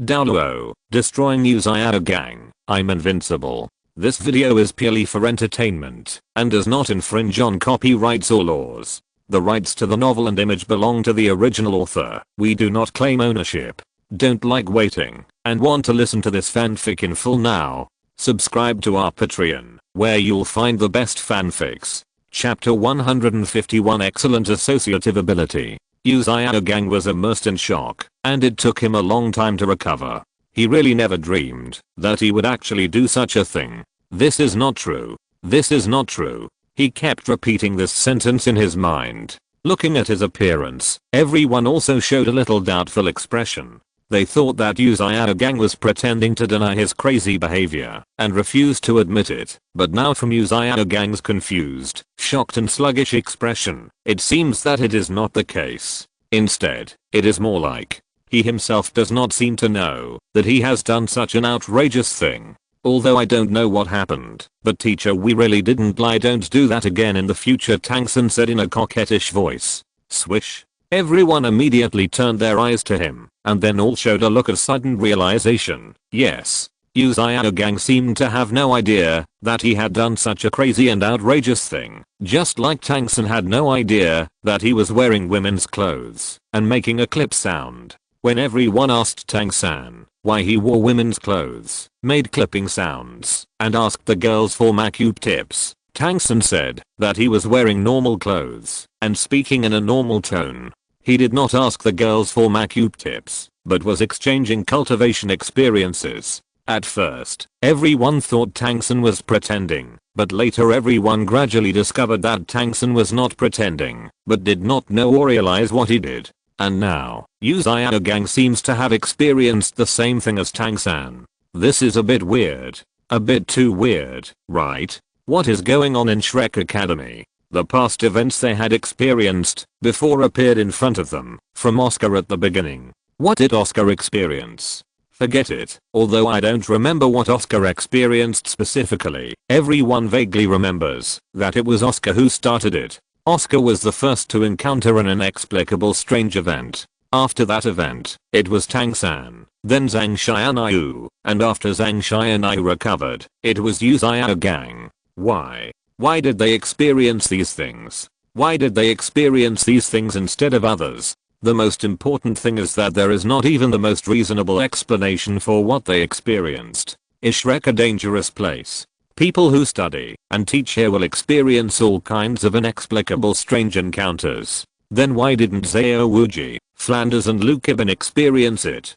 Douluo, destroying Yu Xiaogang, I'm invincible. This video is purely for entertainment and does not infringe on copyrights or laws. The rights to the novel and image belong to the original author. We do not claim ownership. Don't like waiting and want to listen to this fanfic in full now? Subscribe to our Patreon, where you'll find the best fanfics. Chapter 151 Excellent Associative Ability. Yu Xiaogang was immersed in shock, and it took him a long time to recover. He really never dreamed that he would actually do such a thing. This is not true. This is not true. He kept repeating this sentence in his mind. Looking at his appearance, everyone also showed a little doubtful expression. They thought that Yu Xiaogang was pretending to deny his crazy behavior and refused to admit it. But now from Yu Xiaogang's confused, shocked and sluggish expression, it seems that it is not the case. Instead, it is more like he himself does not seem to know that he has done such an outrageous thing. Although I don't know what happened, but teacher, we really didn't lie. Don't do that again in the future, Tang San said in a coquettish voice. Swish. Everyone immediately turned their eyes to him, and then all showed a look of sudden realization. Yes, Yu Xiaogang seemed to have no idea that he had done such a crazy and outrageous thing, just like Tang San had no idea that he was wearing women's clothes and making a clip sound. When everyone asked Tang San why he wore women's clothes, made clipping sounds, and asked the girls for makeup tips, Tang San said that he was wearing normal clothes and speaking in a normal tone. He did not ask the girls for makeup tips, but was exchanging cultivation experiences. At first, everyone thought Tang San was pretending, but later everyone gradually discovered that Tang San was not pretending, but did not know or realize what he did. And now, Yu Xiaogang seems to have experienced the same thing as Tang San. This is a bit weird. A bit too weird, right? What is going on in Shrek Academy? The past events they had experienced before appeared in front of them, from Oscar at the beginning. What did Oscar experience? Forget it. Although I don't remember what Oscar experienced specifically, everyone vaguely remembers that it was Oscar who started it. Oscar was the first to encounter an inexplicable strange event. After that event, it was Tang San, then Zhang Tianyu, and after Zhang Tianyu recovered, it was Yu Xiaogang. Why? Why did they experience these things? Why did they experience these things instead of others? The most important thing is that there is not even the most reasonable explanation for what they experienced. Is Shrek a dangerous place? People who study and teach here will experience all kinds of inexplicable strange encounters. Then why didn't Zhao Wuji, Flanders and Luke Ibn experience it?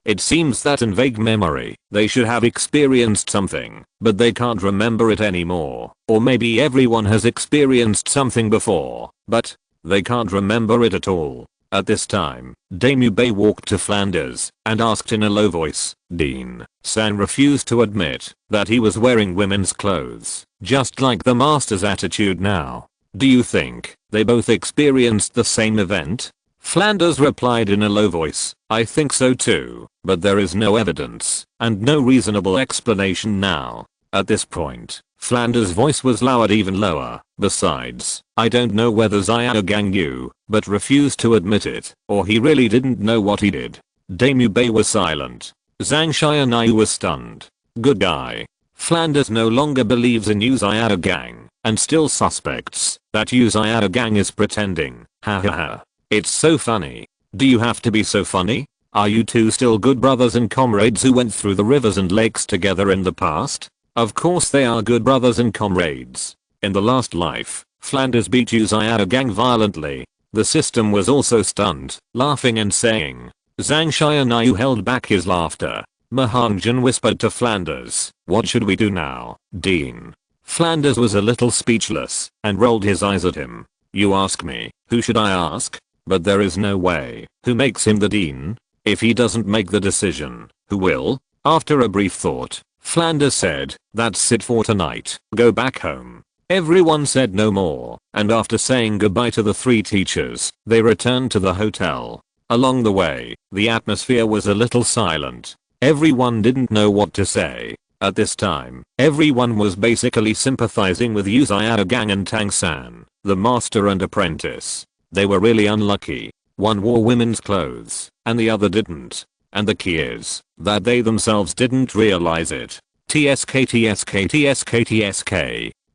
It seems that in vague memory, they should have experienced something, but they can't remember it anymore. Or maybe everyone has experienced something before, but they can't remember it at all. At this time, Dame Yubei walked to Flanders and asked in a low voice, Dean. San refused to admit that he was wearing women's clothes, just like the master's attitude now. Do you think they both experienced the same event? Flanders replied in a low voice, I think so too, but there is no evidence and no reasonable explanation now. At this point, Flanders' voice was lowered even lower. Besides, I don't know whether Xiaogang knew, but refused to admit it, or he really didn't know what he did. Dame Yubei was silent. Zhang Tianyu was stunned. Good guy. Flanders no longer believes in Yu Xiaogang, and still suspects that Yu Xiaogang is pretending. Ha ha ha. It's so funny. Do you have to be so funny? Are you two still good brothers and comrades who went through the rivers and lakes together in the past? Of course they are good brothers and comrades. In the last life, Flanders beat Yu Xiaogang violently. The system was also stunned, laughing and saying. Zhang Tianyu held back his laughter. Mahangjin whispered to Flanders, what should we do now, Dean? Flanders was a little speechless and rolled his eyes at him. You ask me, who should I ask? But there is no way. Who makes him the dean? If he doesn't make the decision, who will? After a brief thought, Flanders said, that's it for tonight. Go back home. Everyone said no more, and after saying goodbye to the three teachers, they returned to the hotel. Along the way, the atmosphere was a little silent. Everyone didn't know what to say. At this time, everyone was basically sympathizing with Yu Xiaogang and Tang San, the master and apprentice. They were really unlucky. One wore women's clothes, and the other didn't. And the key is that they themselves didn't realize it. TSK TSK TSK TSK.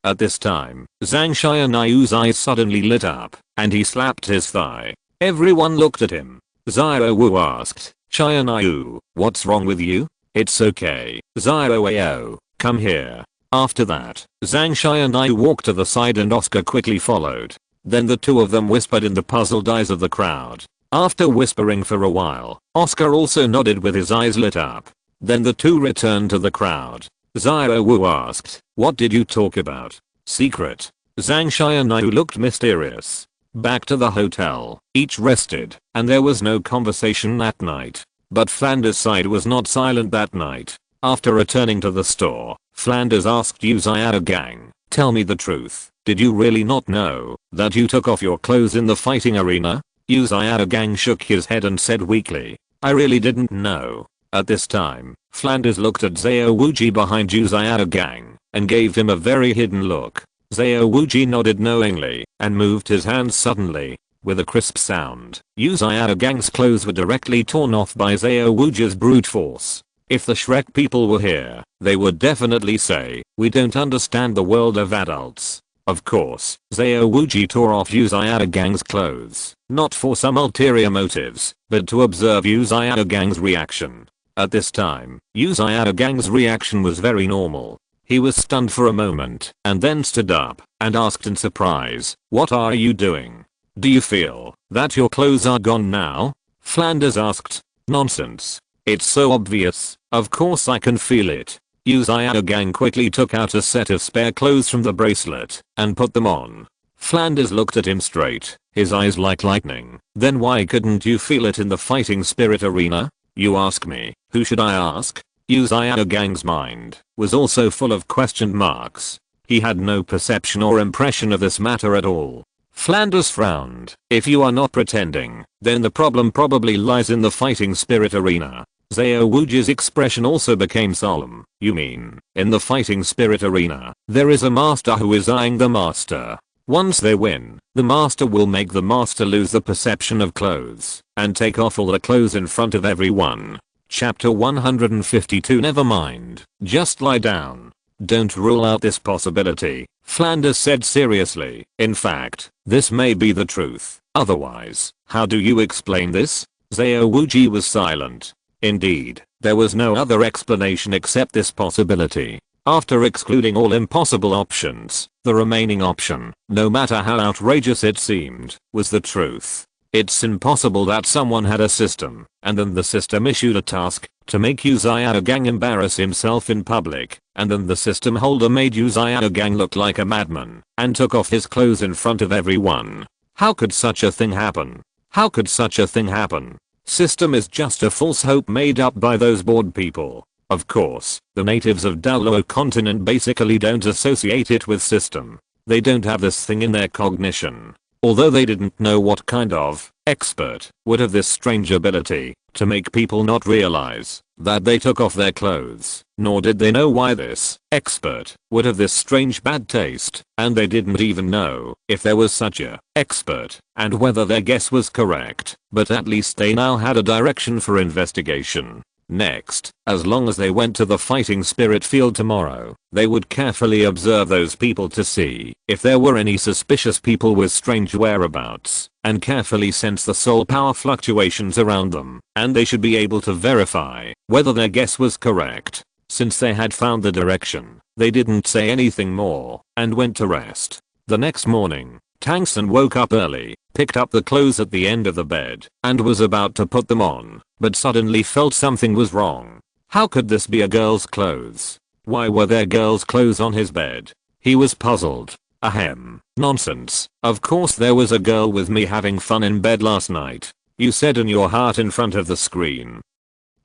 At this time, Zhang Tianyu's eyes suddenly lit up, and he slapped his thigh. Everyone looked at him. Xiao Wu asked, Tianyu, what's wrong with you? It's okay, Xiao, come here. After that, Zhang Tianyu walked to the side and Oscar quickly followed. Then the two of them whispered in the puzzled eyes of the crowd. After whispering for a while, Oscar also nodded with his eyes lit up. Then the two returned to the crowd. Xiao Wu asked, what did you talk about? Secret. Zhang Tianyu looked mysterious. Back to the hotel, each rested, and there was no conversation that night. But Flanders' side was not silent that night. After returning to the store, Flanders asked Yu Xiaogang, tell me the truth, did you really not know that you took off your clothes in the fighting arena? Yu Xiaogang shook his head and said weakly, I really didn't know. At this time, Flanders looked at Xiao Wuji behind Yu Xiaogang and gave him a very hidden look. Xiao Wuji nodded knowingly and moved his hands suddenly. With a crisp sound, Yu Xiaogang's clothes were directly torn off by Xiao Wuji's brute force. If the Shrek people were here, they would definitely say, we don't understand the world of adults. Of course, Xiao Wuji tore off Yu Xiaogang's clothes, not for some ulterior motives, but to observe Yu Xiaogang's reaction. At this time, Yu Xiaogang's reaction was very normal. He was stunned for a moment, and then stood up, and asked in surprise, what are you doing? Do you feel that your clothes are gone now? Flanders asked. Nonsense. It's so obvious, of course I can feel it. Yu Xiaogang quickly took out a set of spare clothes from the bracelet, and put them on. Flanders looked at him straight, his eyes like lightning. Then why couldn't you feel it in the fighting spirit arena? You ask me, who should I ask? Yu Xiaogang's mind was also full of question marks. He had no perception or impression of this matter at all. Flanders frowned. If you are not pretending, then the problem probably lies in the fighting spirit arena. Xiao Wuji's expression also became solemn. You mean, in the fighting spirit arena, there is a master who is eyeing the master. Once they win, the master will make the master lose the perception of clothes, and take off all the clothes in front of everyone. Chapter 152. Never mind, just lie down. Don't rule out this possibility, Flanders said seriously. In fact, this may be the truth. Otherwise, how do you explain this? Xiao Wuji was silent. Indeed, there was no other explanation except this possibility. After excluding all impossible options, the remaining option, no matter how outrageous it seemed, was the truth. It's impossible that someone had a system, and then the system issued a task to make Yu Xiaogang embarrass himself in public, and then the system holder made Yu Xiaogang look like a madman, and took off his clothes in front of everyone. How could such a thing happen? How could such a thing happen? System is just a false hope made up by those bored people. Of course, the natives of Douluo continent basically don't associate it with system. They don't have this thing in their cognition. Although they didn't know what kind of expert would have this strange ability to make people not realize that they took off their clothes, nor did they know why this expert would have this strange bad taste, and they didn't even know if there was such a expert and whether their guess was correct, but at least they now had a direction for investigation. Next, as long as they went to the fighting spirit field tomorrow, they would carefully observe those people to see if there were any suspicious people with strange whereabouts, and carefully sense the soul power fluctuations around them, and they should be able to verify whether their guess was correct. Since they had found the direction, they didn't say anything more, and went to rest. The next morning, Tang San woke up early, picked up the clothes at the end of the bed, and was about to put them on, but suddenly felt something was wrong. How could this be a girl's clothes? Why were there girl's clothes on his bed? He was puzzled. Ahem. Nonsense. Of course there was a girl with me having fun in bed last night. You said in your heart in front of the screen.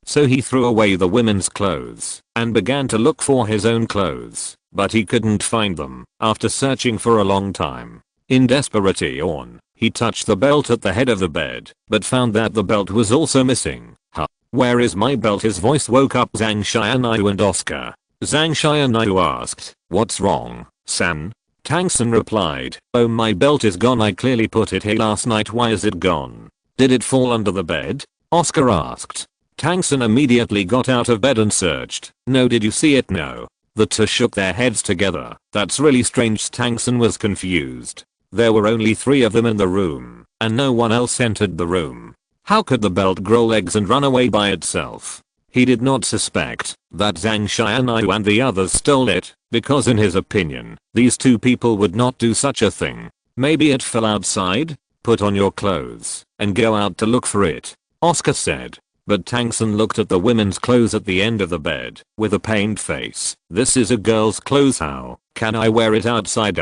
So he threw away the women's clothes and began to look for his own clothes, but he couldn't find them after searching for a long time. In desperation, he touched the belt at the head of the bed, but found that the belt was also missing. Huh? Where is my belt? His voice woke up Zhang Tianyu and Oscar. Zhang Tianyu asked, what's wrong, San? Tang San replied, oh, my belt is gone. I clearly put it here last night. Why is it gone? Did it fall under the bed? Oscar asked. Tang San immediately got out of bed and searched. No. Did you see it? No. The two shook their heads together. That's really strange. Tang San was confused. There were only 3 of them in the room, and no one else entered the room. How could the belt grow legs and run away by itself? He did not suspect that Zhang Tianyu and the others stole it, because in his opinion, these 2 people would not do such a thing. Maybe it fell outside? Put on your clothes and go out to look for it, Oscar said. But Tang San looked at the women's clothes at the end of the bed with a pained face. This is a girl's clothes. How can I wear it outside?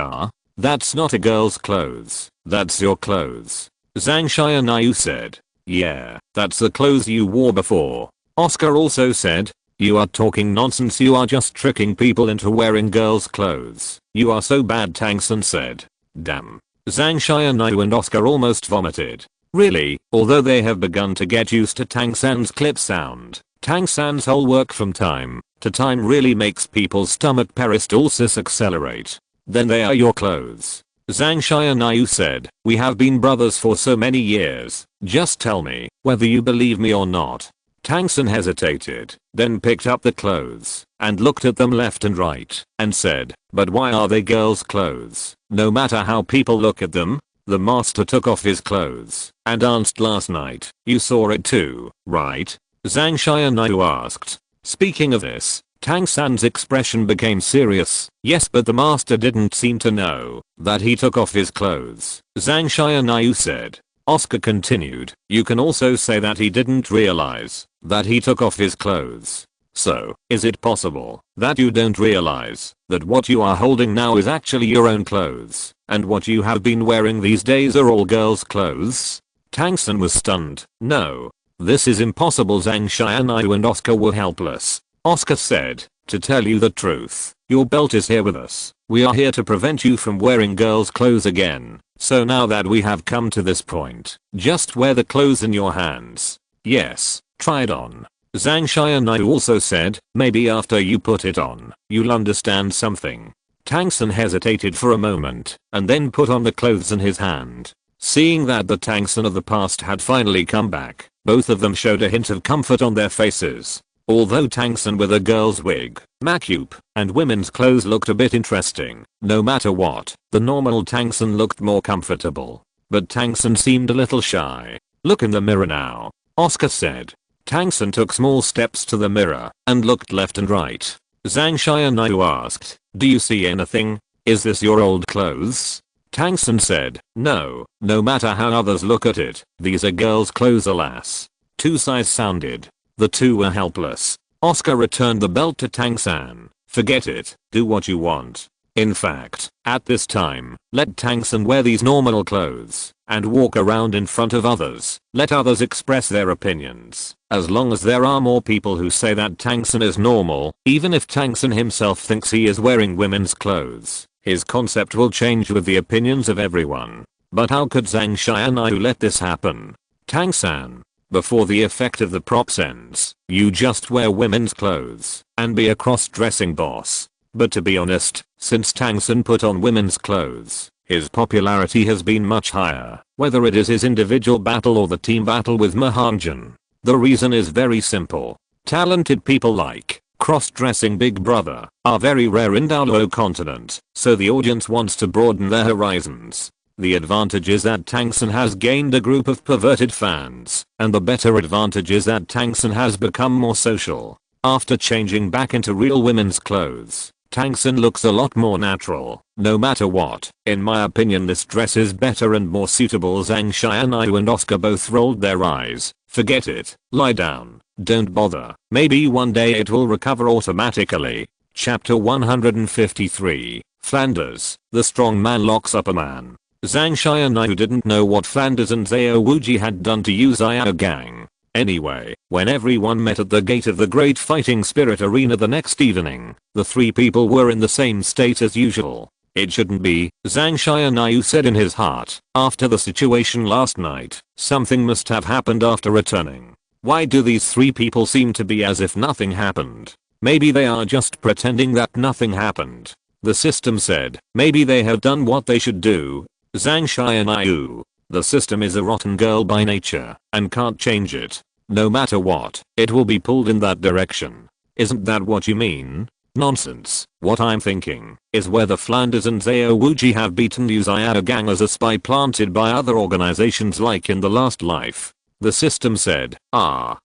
That's not a girl's clothes. That's your clothes, Zhang Tianyu said. Yeah, that's the clothes you wore before, Oscar also said. You are talking nonsense. You are just tricking people into wearing girls' clothes. You are so bad, Tang San said. Damn. Zhang Tianyu and Oscar almost vomited. Really, although they have begun to get used to Tang San's clip sound, Tang San's whole work from time to time really makes people's stomach peristalsis accelerate. Then they are your clothes, Zhang Tianyu said. We have been brothers for so many years. Just tell me whether you believe me or not. Tang San hesitated, then picked up the clothes and looked at them left and right and said, but why are they girls' clothes? No matter how people look at them. The master took off his clothes and danced last night. You saw it too, right? Zhang Tianyu asked. Speaking of this, Tang San's expression became serious. Yes, but the master didn't seem to know that he took off his clothes, Zhang Tianyu said. Oscar continued. You can also say that he didn't realize that he took off his clothes. So, is it possible that you don't realize that what you are holding now is actually your own clothes, and what you have been wearing these days are all girls' clothes? Tang San was stunned. No. This is impossible. Zhang Tianyu and Oscar were helpless. Oscar said, to tell you the truth, your belt is here with us. We are here to prevent you from wearing girls' clothes again. So now that we have come to this point, just wear the clothes in your hands. Yes, try it on. Zhang Tianyu also said, maybe after you put it on, you'll understand something. Tang San hesitated for a moment, and then put on the clothes in his hand. Seeing that the Tang San of the past had finally come back, both of them showed a hint of comfort on their faces. Although Tang San with a girl's wig, makeup, and women's clothes looked a bit interesting, no matter what, the normal Tang San looked more comfortable. But Tang San seemed a little shy. Look in the mirror now, Oscar said. Tang San took small steps to the mirror and looked left and right. Zhang Tianyu asked, do you see anything? Is this your old clothes? Tang San said, no matter how others look at it, these are girls' clothes. Alas. 2 sighs sounded. The 2 were helpless. Oscar returned the belt to Tang San. Forget it, do what you want. In fact, at this time, let Tang San wear these normal clothes and walk around in front of others. Let others express their opinions. As long as there are more people who say that Tang San is normal, even if Tang San himself thinks he is wearing women's clothes, his concept will change with the opinions of everyone. But how could Zhang Tianyu let this happen? Tang San, before the effect of the props ends, you just wear women's clothes and be a cross-dressing boss. But to be honest, since Tang San put on women's clothes, his popularity has been much higher, whether it is his individual battle or the team battle with Mahanjan. The reason is very simple. Talented people like cross-dressing Big Brother are very rare in Douluo continent, so the audience wants to broaden their horizons. The advantage is that Tang San has gained a group of perverted fans, and the better advantage is that Tang San has become more social. After changing back into real women's clothes, Tang San looks a lot more natural, no matter what. In my opinion, this dress is better and more suitable. Zhang Tianyu and Oscar both rolled their eyes. Forget it, lie down, don't bother, maybe one day it will recover automatically. Chapter 153, Flanders, the strong man locks up a man. Zhang Tianyu didn't know what Flanders and Zhao Wuji had done to Yu Xiaogang. Anyway, when everyone met at the gate of the Great Fighting Spirit Arena the next evening, the 3 people were in the same state as usual. It shouldn't be, Zhang Tianyu said in his heart. After the situation last night, something must have happened after returning. Why do these 3 people seem to be as if nothing happened? Maybe they are just pretending that nothing happened. The system said, maybe they have done what they should do. Zhang Tianyu, The system is a rotten girl by nature and can't change it. No matter what, it will be pulled in that direction. Isn't that what you mean? Nonsense. What I'm thinking is whether Flanders and Xiao Wuji have beaten Yu Xiaogang as a spy planted by other organizations like in the last life. The system said,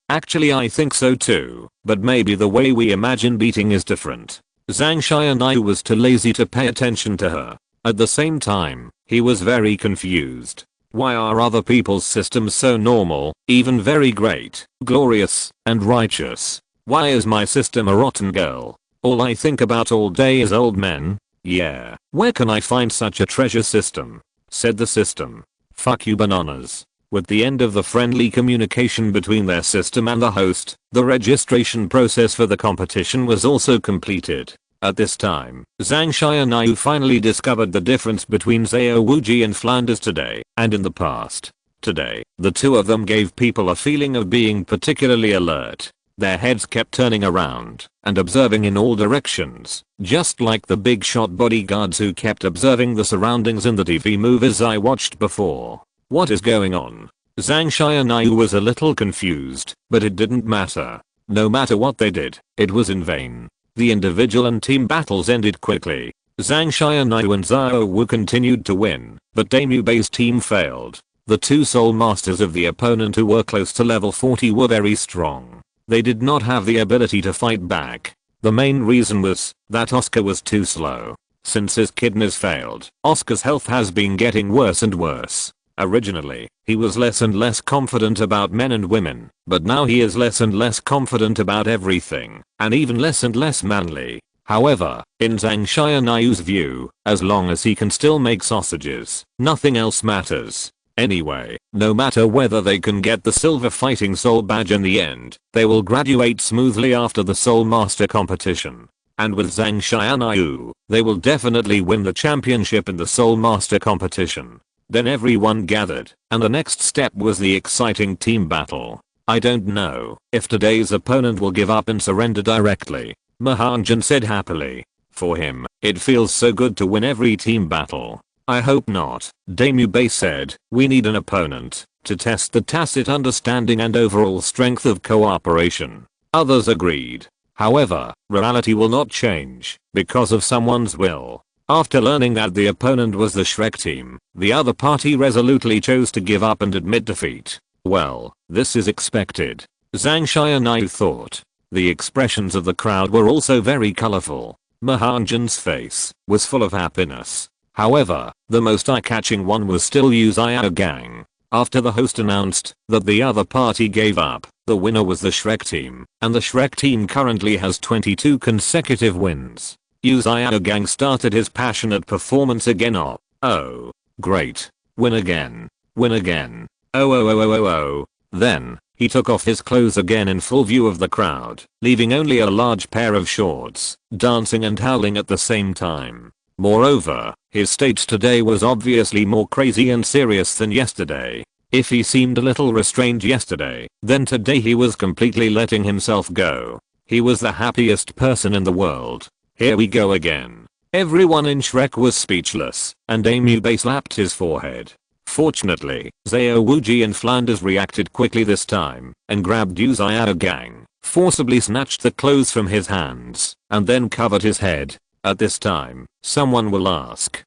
actually I think so too, but maybe the way we imagine beating is different. Zhang Tianyu was too lazy to pay attention to her. At the same time, he was very confused. Why are other people's systems so normal, even very great, glorious, and righteous? Why is my system a rotten girl? All I think about all day is old men. Yeah, where can I find such a treasure system? Said the system. Fuck you bananas. With the end of the friendly communication between their system and the host, the registration process for the competition was also completed. At this time, Zhang Tianyu finally discovered the difference between Xiao Wuji and Flanders today and in the past. Today, the two of them gave people a feeling of being particularly alert. Their heads kept turning around and observing in all directions, just like the big shot bodyguards who kept observing the surroundings in the TV movies I watched before. What is going on? Zhang Tianyu was a little confused, but it didn't matter. No matter what they did, it was in vain. The individual and team battles ended quickly. Zhang Tianyu and Xiao Wu continued to win, but Damu-based team failed. The two soul masters of the opponent who were close to level 40 were very strong. They did not have the ability to fight back. The main reason was that Oscar was too slow. Since his kidneys failed, Oscar's health has been getting worse and worse. Originally, he was less and less confident about men and women, but now he is less and less confident about everything, and even less and less manly. However, in Zhang Tianyu's view, as long as he can still make sausages, nothing else matters. Anyway, no matter whether they can get the silver fighting soul badge in the end, they will graduate smoothly after the soul master competition. And with Zhang Tianyu, they will definitely win the championship in the soul master competition. Then everyone gathered, and the next step was the exciting team battle. I don't know if today's opponent will give up and surrender directly, Mahanjan said happily. For him, it feels so good to win every team battle. I hope not, Damu-Bei said. We need an opponent to test the tacit understanding and overall strength of cooperation. Others agreed. However, reality will not change because of someone's will. After learning that the opponent was the Shrek team, the other party resolutely chose to give up and admit defeat. Well, this is expected, Zhang Tianyu thought. The expressions of the crowd were also very colorful. Mahanjan's face was full of happiness. However, the most eye-catching one was still Yu Xiaogang. After the host announced that the other party gave up, the winner was the Shrek team, and the Shrek team currently has 22 consecutive wins. Yu Xiaogang started his passionate performance again. Oh, great. Win again. Win again. Oh. Then, he took off his clothes again in full view of the crowd, leaving only a large pair of shorts, dancing and howling at the same time. Moreover, his stage today was obviously more crazy and serious than yesterday. If he seemed a little restrained yesterday, then today he was completely letting himself go. He was the happiest person in the world. Here we go again. Everyone in Shrek was speechless, and Damu-Bei slapped his forehead. Fortunately, Xiao Wuji and Flanders reacted quickly this time, and grabbed Yu Xiaogang, forcibly snatched the clothes from his hands, and then covered his head. At this time, someone will ask,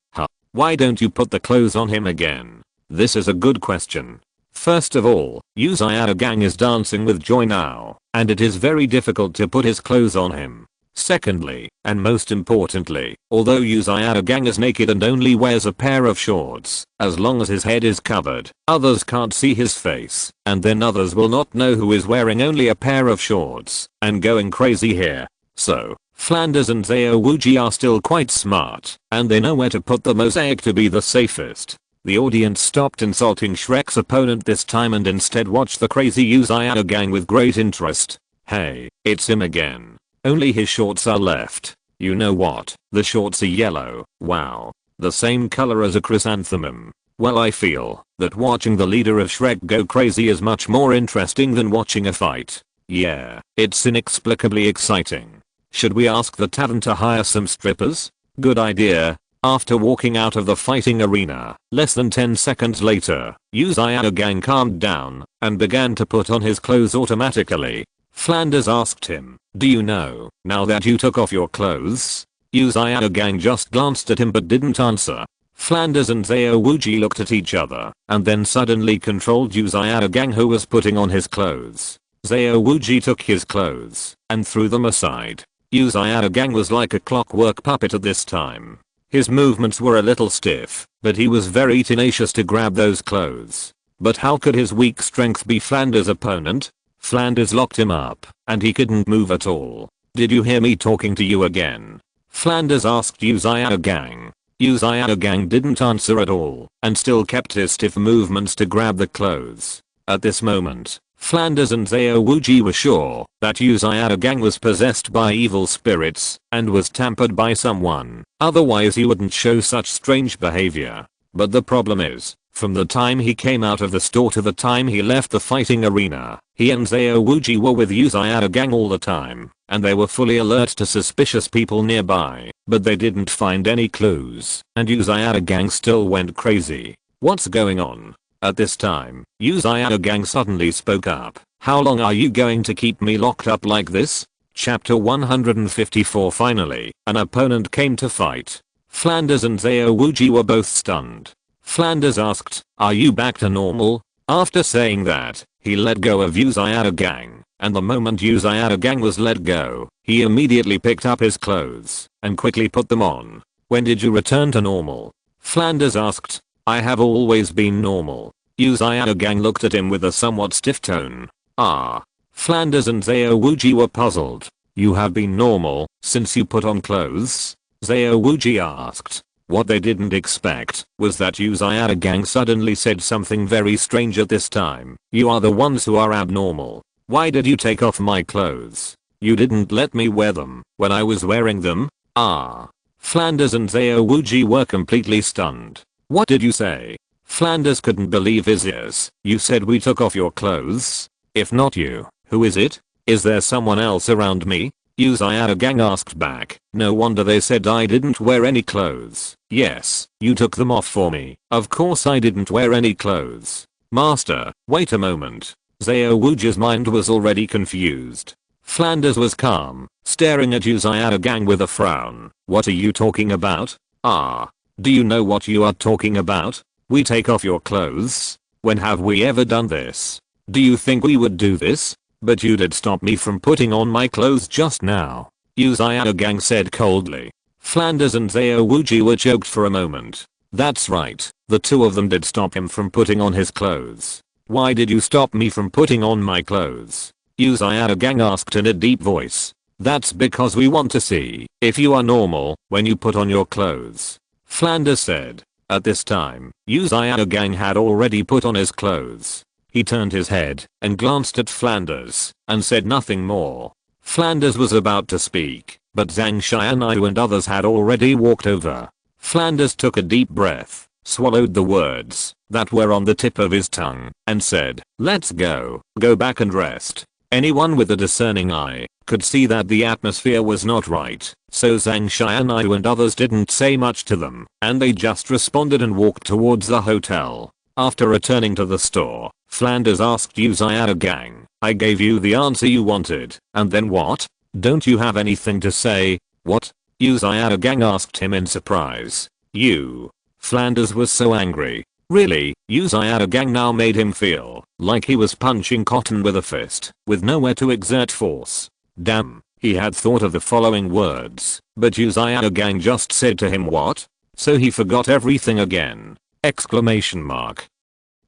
why don't you put the clothes on him again? This is a good question. First of all, Yu Xiaogang is dancing with joy now, and it is very difficult to put his clothes on him. Secondly, and most importantly, although Yu Xiaogang is naked and only wears a pair of shorts, as long as his head is covered, others can't see his face, and then others will not know who is wearing only a pair of shorts, and going crazy here. So, Flanders and Xiao Wuji are still quite smart, and they know where to put the mosaic to be the safest. The audience stopped insulting Shrek's opponent this time and instead watched the crazy Yu Xiaogang with great interest. Hey, it's him again. Only his shorts are left. You know what? The shorts are yellow. Wow. The same color as a chrysanthemum. Well, I feel that watching the leader of Shrek go crazy is much more interesting than watching a fight. Yeah, it's inexplicably exciting. Should we ask the tavern to hire some strippers? Good idea. After walking out of the fighting arena, less than 10 seconds later, Yu Xiaogang calmed down and began to put on his clothes automatically. Flanders asked him, "Do you know, now that you took off your clothes?" Yu Xiaogang just glanced at him but didn't answer. Flanders and Xiao Wuji looked at each other and then suddenly controlled Yu Xiaogang, who was putting on his clothes. Xiao Wuji took his clothes and threw them aside. Yu Xiaogang was like a clockwork puppet at this time. His movements were a little stiff, but he was very tenacious to grab those clothes. But how could his weak strength be Flanders' opponent? Flanders locked him up, and he couldn't move at all. "Did you hear me talking to you again?" Flanders asked Yu Xiaogang. Yu Xiaogang didn't answer at all, and still kept his stiff movements to grab the clothes. At this moment, Flanders and Xiao Wuji were sure that Yu Xiaogang was possessed by evil spirits and was tampered by someone, otherwise he wouldn't show such strange behavior. But the problem is, from the time he came out of the store to the time he left the fighting arena, he and Xiao Wuji were with Yu Xiaogang all the time, and they were fully alert to suspicious people nearby, but they didn't find any clues, and Yu Xiaogang still went crazy. "What's going on?" At this time, Yu Xiaogang suddenly spoke up. "How long are you going to keep me locked up like this?" Chapter 154. Finally, an opponent came to fight. Flanders and Xiao Wuji were both stunned. Flanders asked, "Are you back to normal?" After saying that, he let go of Yu Xiaogang, and the moment Yu Xiaogang was let go, he immediately picked up his clothes and quickly put them on. "When did you return to normal?" Flanders asked. "I have always been normal." Yu Xiaogang looked at him with a somewhat stiff tone. "Ah." Flanders and Xiao Wuji were puzzled. "You have been normal since you put on clothes?" Xiao Wuji asked. What they didn't expect was that Yu Xiaogang suddenly said something very strange at this time. "You are the ones who are abnormal. Why did you take off my clothes? You didn't let me wear them when I was wearing them?" "Ah." Flanders and Xiao Wuji were completely stunned. "What did you say?" Flanders couldn't believe his ears. "You said we took off your clothes? If not you, who is it? Is there someone else around me?" Yu Xiaogang asked back. "No wonder they said I didn't wear any clothes. Yes, you took them off for me. Of course I didn't wear any clothes." "Master, wait a moment." Xiao Wuji's mind was already confused. Flanders was calm, staring at Yu Xiaogang with a frown. "What are you talking about?" "Ah. Do you know what you are talking about? We take off your clothes? When have we ever done this? Do you think we would do this? But you did stop me from putting on my clothes just now," Yu Xiaogang said coldly. Flanders and Xiao Wuji were choked for a moment. That's right, the two of them did stop him from putting on his clothes. "Why did you stop me from putting on my clothes?" Yu Xiaogang asked in a deep voice. "That's because we want to see if you are normal when you put on your clothes," Flanders said. At this time, Yu Xiaogang had already put on his clothes. He turned his head and glanced at Flanders and said nothing more. Flanders was about to speak, but Zhang Tianyu and others had already walked over. Flanders took a deep breath, swallowed the words that were on the tip of his tongue, and said, "Let's go. Go back and rest." Anyone with a discerning eye could see that the atmosphere was not right, so Zhang Tianyu and others didn't say much to them, and they just responded and walked towards the hotel. After returning to the store, Flanders asked Yu Xiaogang, "I gave you the answer you wanted, and then what? Don't you have anything to say?" "What?" Yu Xiaogang asked him in surprise. "You." Flanders was so angry. Really, Yu Xiaogang now made him feel like he was punching cotton with a fist, with nowhere to exert force. Damn, he had thought of the following words, but Yu Xiaogang just said to him what? So he forgot everything again. Exclamation mark.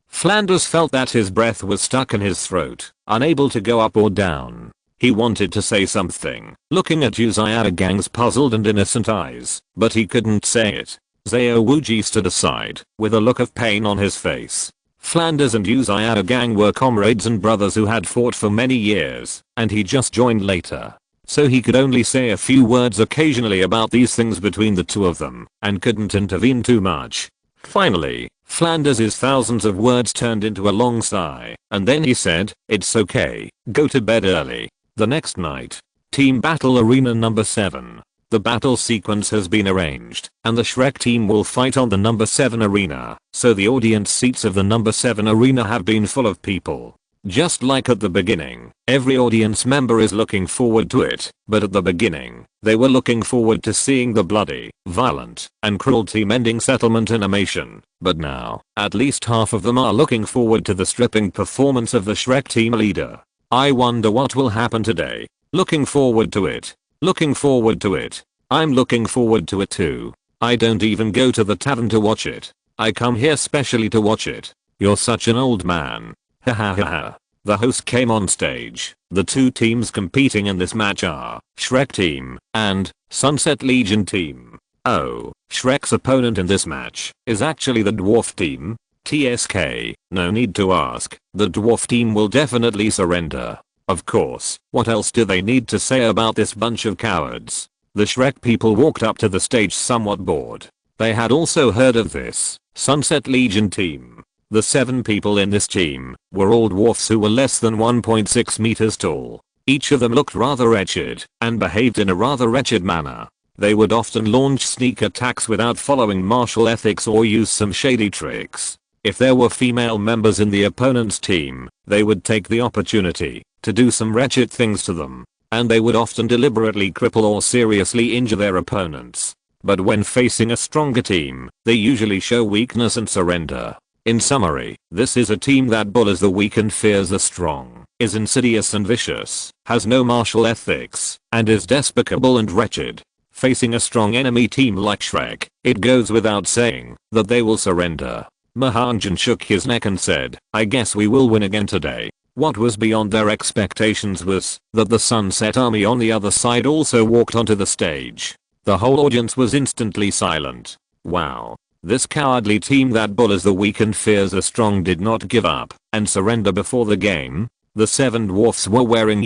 Flanders felt that his breath was stuck in his throat, unable to go up or down. He wanted to say something, looking at Yu Xiaogang's puzzled and innocent eyes, but he couldn't say it. Xiao Wuji stood aside, with a look of pain on his face. Flanders and Yu Xiaogang were comrades and brothers who had fought for many years, and he just joined later. So he could only say a few words occasionally about these things between the two of them, and couldn't intervene too much. Finally, Flanders' thousands of words turned into a long sigh, and then he said, "It's okay, go to bed early." The next night, Team Battle Arena number 7. The battle sequence has been arranged, and the Shrek team will fight on the number 7 arena, so the audience seats of the number 7 arena have been full of people. Just like at the beginning, every audience member is looking forward to it, but at the beginning, they were looking forward to seeing the bloody, violent, and cruel team-ending settlement animation, but now, at least half of them are looking forward to the stripping performance of the Shrek team leader. I wonder what will happen today. Looking forward to it. Looking forward to it. I'm looking forward to it too. I don't even go to the tavern to watch it. I come here specially to watch it. You're such an old man. Ha ha ha ha. The host came on stage. The two teams competing in this match are Shrek team and Sunset Legion team. Oh, Shrek's opponent in this match is actually the dwarf team. TSK, no need to ask, the dwarf team will definitely surrender. Of course, what else do they need to say about this bunch of cowards? The Shrek people walked up to the stage somewhat bored. They had also heard of this Sunset Legion team. The 7 people in this team were all dwarfs who were less than 1.6 meters tall. Each of them looked rather wretched and behaved in a rather wretched manner. They would often launch sneak attacks without following martial ethics or use some shady tricks. If there were female members in the opponent's team, they would take the opportunity to do some wretched things to them, and they would often deliberately cripple or seriously injure their opponents. But when facing a stronger team, they usually show weakness and surrender. In summary, this is a team that bullies the weak and fears the strong, is insidious and vicious, has no martial ethics, and is despicable and wretched. Facing a strong enemy team like Shrek, it goes without saying that they will surrender. Mahanjan shook his neck and said, I guess we will win again today. What was beyond their expectations was that the Sunset Army on the other side also walked onto the stage. The whole audience was instantly silent. Wow. This cowardly team that bullies the weak and fears the strong did not give up and surrender before the game. The 7 dwarfs were wearing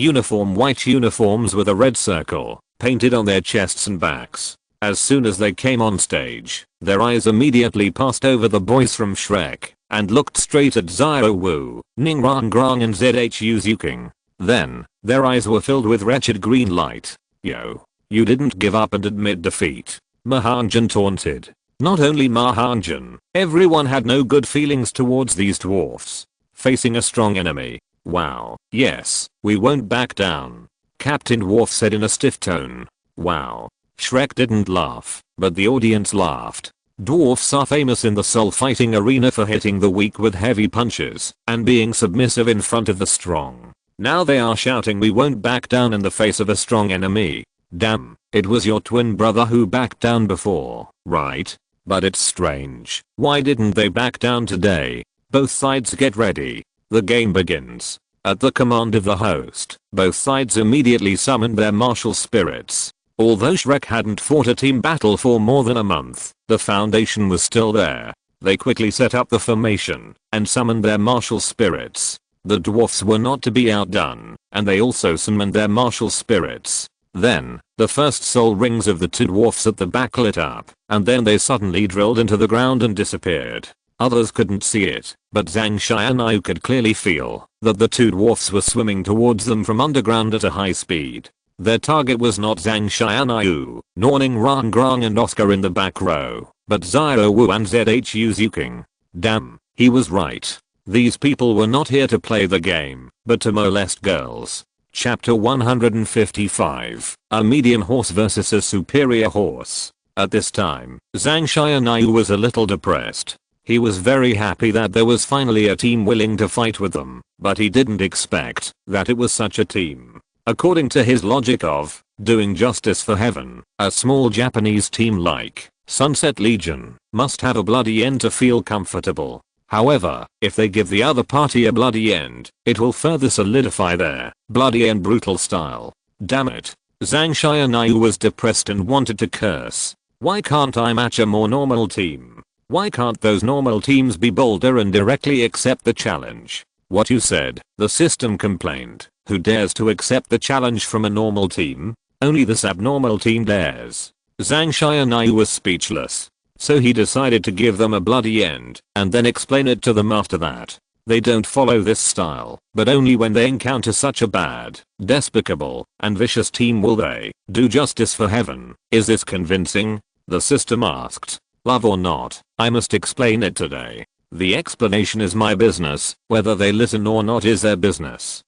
white uniforms with a red circle painted on their chests and backs. As soon as they came on stage, their eyes immediately passed over the boys from Shrek and looked straight at Xiao Wu, Ning Rang Grang and Zhu Xiaogang. Then, their eyes were filled with wretched green light. Yo. You didn't give up and admit defeat. Mahanjan taunted. Not only Mahanjan, everyone had no good feelings towards these dwarfs. Facing a strong enemy. Wow. Yes, we won't back down. Captain Dwarf said in a stiff tone. Wow. Shrek didn't laugh, but the audience laughed. Dwarfs are famous in the soul fighting arena for hitting the weak with heavy punches and being submissive in front of the strong. Now they are shouting we won't back down in the face of a strong enemy. Damn, it was your twin brother who backed down before, right? But it's strange. Why didn't they back down today? Both sides get ready. The game begins. At the command of the host, both sides immediately summoned their martial spirits. Although Shrek hadn't fought a team battle for more than a month, the foundation was still there. They quickly set up the formation and summoned their martial spirits. The dwarfs were not to be outdone, and they also summoned their martial spirits. Then, the first soul rings of the 2 dwarfs at the back lit up, and then they suddenly drilled into the ground and disappeared. Others couldn't see it, but Zhang Tianyu could clearly feel that the 2 dwarfs were swimming towards them from underground at a high speed. Their target was not Zhang Tianyu, nor Ning Rang Grang and Oscar in the back row, but Xiao Wu and Zhu Xiaogang. Damn, he was right. These people were not here to play the game, but to molest girls. Chapter 155, a medium horse versus a superior horse. At this time, Zhang Tianyu was a little depressed. He was very happy that there was finally a team willing to fight with them, but he didn't expect that it was such a team. According to his logic of doing justice for heaven, a small Japanese team like Sunset Legion must have a bloody end to feel comfortable. However, if they give the other party a bloody end, it will further solidify their bloody and brutal style. Damn it. Zhang Tianyu was depressed and wanted to curse. Why can't I match a more normal team? Why can't those normal teams be bolder and directly accept the challenge? What you said, the system complained. Who dares to accept the challenge from a normal team? Only this abnormal team dares. Zhang Tianyu was speechless. So he decided to give them a bloody end, and then explain it to them after that. They don't follow this style, but only when they encounter such a bad, despicable, and vicious team will they do justice for heaven. Is this convincing? The system asked. Love or not, I must explain it today. The explanation is my business, whether they listen or not is their business.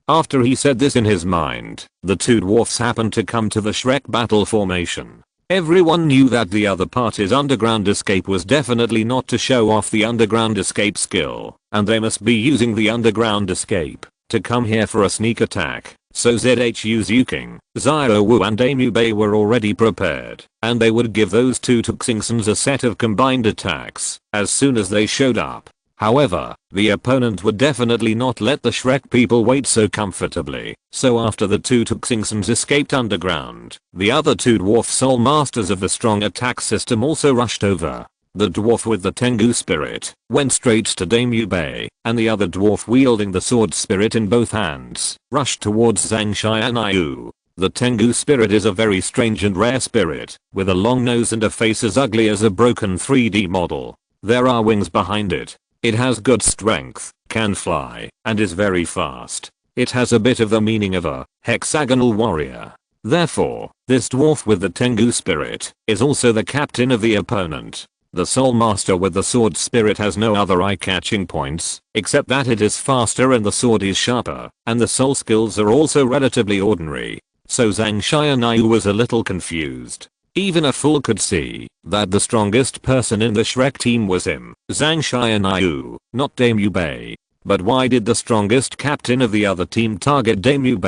After he said this in his mind, the two dwarfs happened to come to the Shrek battle formation. Everyone knew that the other party's underground escape was definitely not to show off the underground escape skill, and they must be using the underground escape to come here for a sneak attack. So Zhu Xiaogang, Xiaowu and anew were already prepared, and they would give those two Tuxingsons a set of combined attacks as soon as they showed up. However, the opponent would definitely not let the Shrek people wait so comfortably, so after the two Tuxingsons escaped underground, the other two dwarf soul masters of the strong attack system also rushed over. The dwarf with the Tengu spirit went straight to anew, and the other dwarf wielding the sword spirit in both hands rushed towards Zhang Tianyu. The Tengu spirit is a very strange and rare spirit, with a long nose and a face as ugly as a broken 3D model. There are wings behind it. It has good strength, can fly, and is very fast. It has a bit of the meaning of a hexagonal warrior. Therefore, this dwarf with the Tengu spirit is also the captain of the opponent. The soul master with the sword spirit has no other eye-catching points, except that it is faster and the sword is sharper, and the soul skills are also relatively ordinary. So Zhang Tianyu was a little confused. Even a fool could see that the strongest person in the Shrek team was him, Zhang Tianyu, not anew. But why did the strongest captain of the other team target anew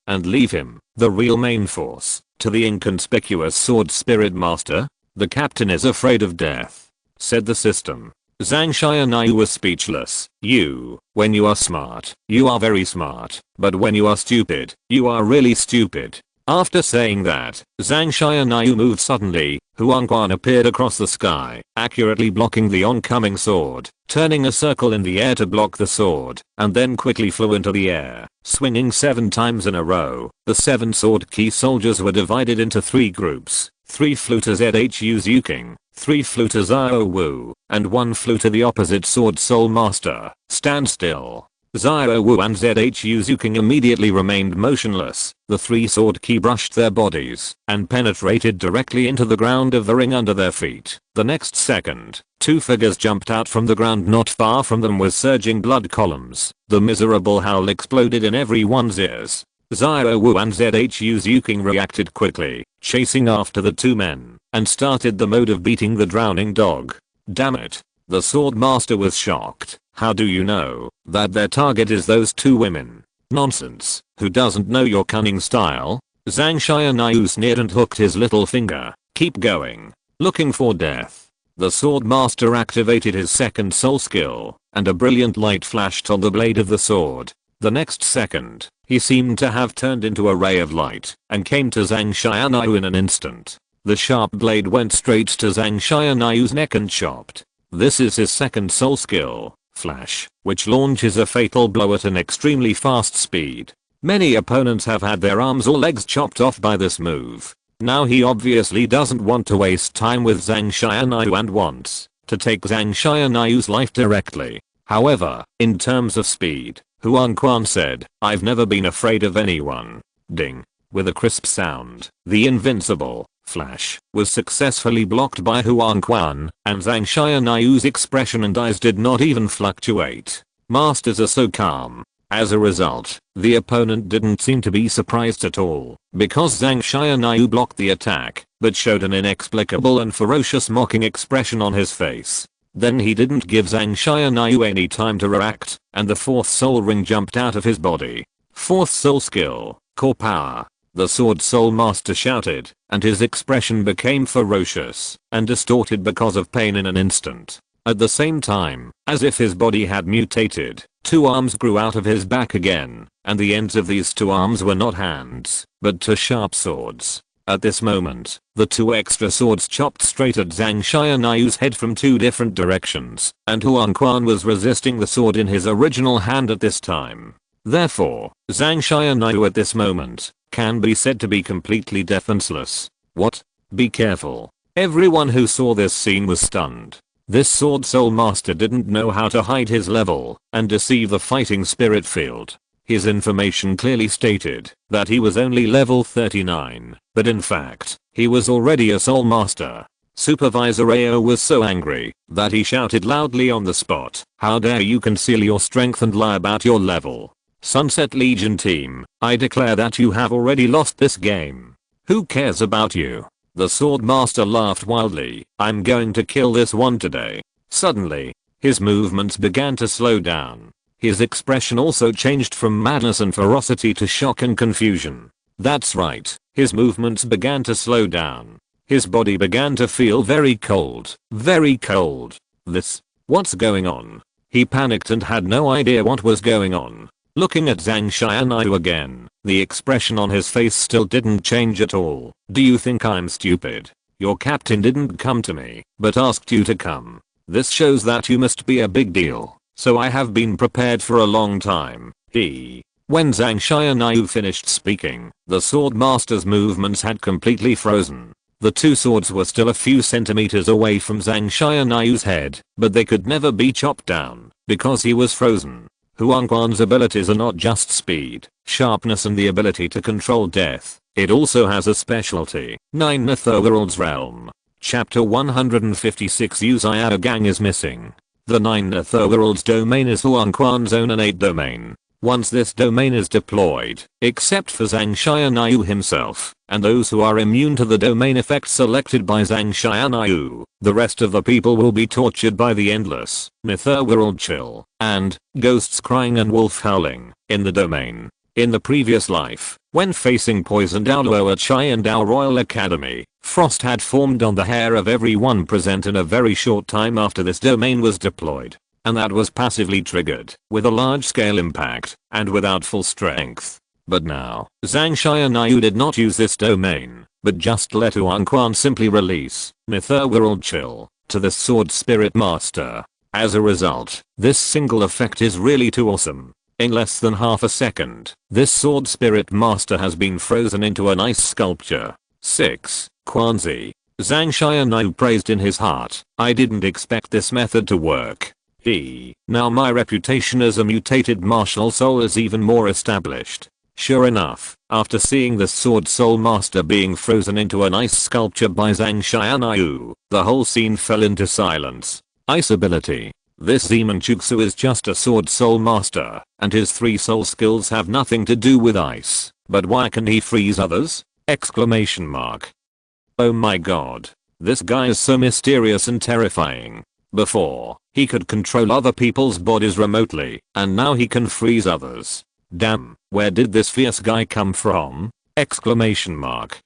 and leave him, the real main force, to the inconspicuous sword spirit master? The captain is afraid of death, said the system. Zhang Tianyu was speechless. When you are smart, you are very smart, but when you are stupid, you are really stupid. After saying that, Zhang Tianyu moved suddenly. Huang Quan appeared across the sky, accurately blocking the oncoming sword, turning a circle in the air to block the sword, and then quickly flew into the air, swinging 7 times in a row. The 7 sword key soldiers were divided into 3 groups. 3 flew to Zhu Xiaogang, 3 flew to Xiaowu, and 1 flew to the opposite sword soul master. Stand still. Xiaowu and Zhu Xiaogang immediately remained motionless. The 3 sword key brushed their bodies and penetrated directly into the ground of the ring under their feet. The next second, 2 figures jumped out from the ground not far from them with surging blood columns. The miserable howl exploded in everyone's ears. Xiaowu and Zhu Xiaogang reacted quickly, chasing after the 2 men, and started the mode of beating the drowning dog. Damn it. The sword master was shocked. How do you know that their target is those 2 women? Nonsense. Who doesn't know your cunning style? Zhang Tianyu sneered and hooked his little finger. Keep going. Looking for death. The sword master activated his second soul skill, and a brilliant light flashed on the blade of the sword. The next second, he seemed to have turned into a ray of light and came to Zhang Tianyu in an instant. The sharp blade went straight to Zhang Tianyu's neck and chopped. This is his second soul skill, Flash, which launches a fatal blow at an extremely fast speed. Many opponents have had their arms or legs chopped off by this move. Now he obviously doesn't want to waste time with Zhang Tianyu and wants to take Zhang Tianyu's life directly. However, in terms of speed, Huang Quan said, I've never been afraid of anyone. Ding. With a crisp sound, the Invincible Flash was successfully blocked by Huang Quan, and Zhang Tianyu's expression and eyes did not even fluctuate. Masters are so calm. As a result, the opponent didn't seem to be surprised at all, because Zhang Tianyu blocked the attack, but showed an inexplicable and ferocious mocking expression on his face. Then he didn't give Zhang Tianyu any time to react, and the 4th soul ring jumped out of his body. 4th soul skill, core power. The sword soul master shouted, and his expression became ferocious and distorted because of pain in an instant. At the same time, as if his body had mutated, 2 arms grew out of his back again, and the ends of these 2 arms were not hands, but 2 sharp swords. At this moment, the 2 extra swords chopped straight at Zhang Tianyu's head from 2 different directions, and Huang Quan was resisting the sword in his original hand at this time. Therefore, Zhang Tianyu at this moment can be said to be completely defenseless. What? Be careful. Everyone who saw this scene was stunned. This Sword Soul Master didn't know how to hide his level and deceive the fighting spirit field. His information clearly stated that he was only level 39, but in fact, he was already a Soul Master. Supervisor AO was so angry that he shouted loudly on the spot, "How dare you conceal your strength and lie about your level? Sunset Legion team, I declare that you have already lost this game. Who cares about you?" The Sword Master laughed wildly. "I'm going to kill this one today." Suddenly, his movements began to slow down. His expression also changed from madness and ferocity to shock and confusion. That's right, his movements began to slow down. His body began to feel very cold. Very cold. What's going on? He panicked and had no idea what was going on. Looking at Zhang Tianyu again, the expression on his face still didn't change at all. "Do you think I'm stupid? Your captain didn't come to me, but asked you to come. This shows that you must be a big deal. So I have been prepared for a long time." When Zhang Tianyu finished speaking, the Sword Master's movements had completely frozen. The two swords were still a few centimeters away from Zhang Tianyu's head, but they could never be chopped down because he was frozen. Huang Quan's abilities are not just speed, sharpness and the ability to control death. It also has a specialty. 9 Netherworld's Realm. Chapter 156 Yu Xiaogang is missing. The 9 Netherworld's domain is Huang Quan's own innate domain. Once this domain is deployed, except for Zhang Tianyu himself, and those who are immune to the domain effect selected by Zhang Tianyu, the rest of the people will be tortured by the endless, Netherworld chill, and, ghosts crying and wolf howling, in the domain. In the previous life, when facing poison Douluo at Xiandao Royal Academy, frost had formed on the hair of everyone present in a very short time after this domain was deployed. And that was passively triggered, with a large-scale impact, and without full strength. But now, Zhang Tianyu did not use this domain, but just let Huang Quan simply release Netherworld Chill to the Sword Spirit Master. As a result, this single effect is really too awesome. In less than half a second, this Sword Spirit Master has been frozen into an ice sculpture. 6. Quanzi. Zhang Tianyu praised in his heart, "I didn't expect this method to work. Now my reputation as a mutated martial soul is even more established." Sure enough, after seeing the Sword Soul Master being frozen into an ice sculpture by Zhang Tianyu, the whole scene fell into silence. Ice ability. This Demon Jutsu is just a Sword Soul Master, and his 3 soul skills have nothing to do with ice. But why can he freeze others? Exclamation mark. Oh my god. This guy is so mysterious and terrifying. Before, he could control other people's bodies remotely, and now he can freeze others. Damn, where did this fierce guy come from? Exclamation mark.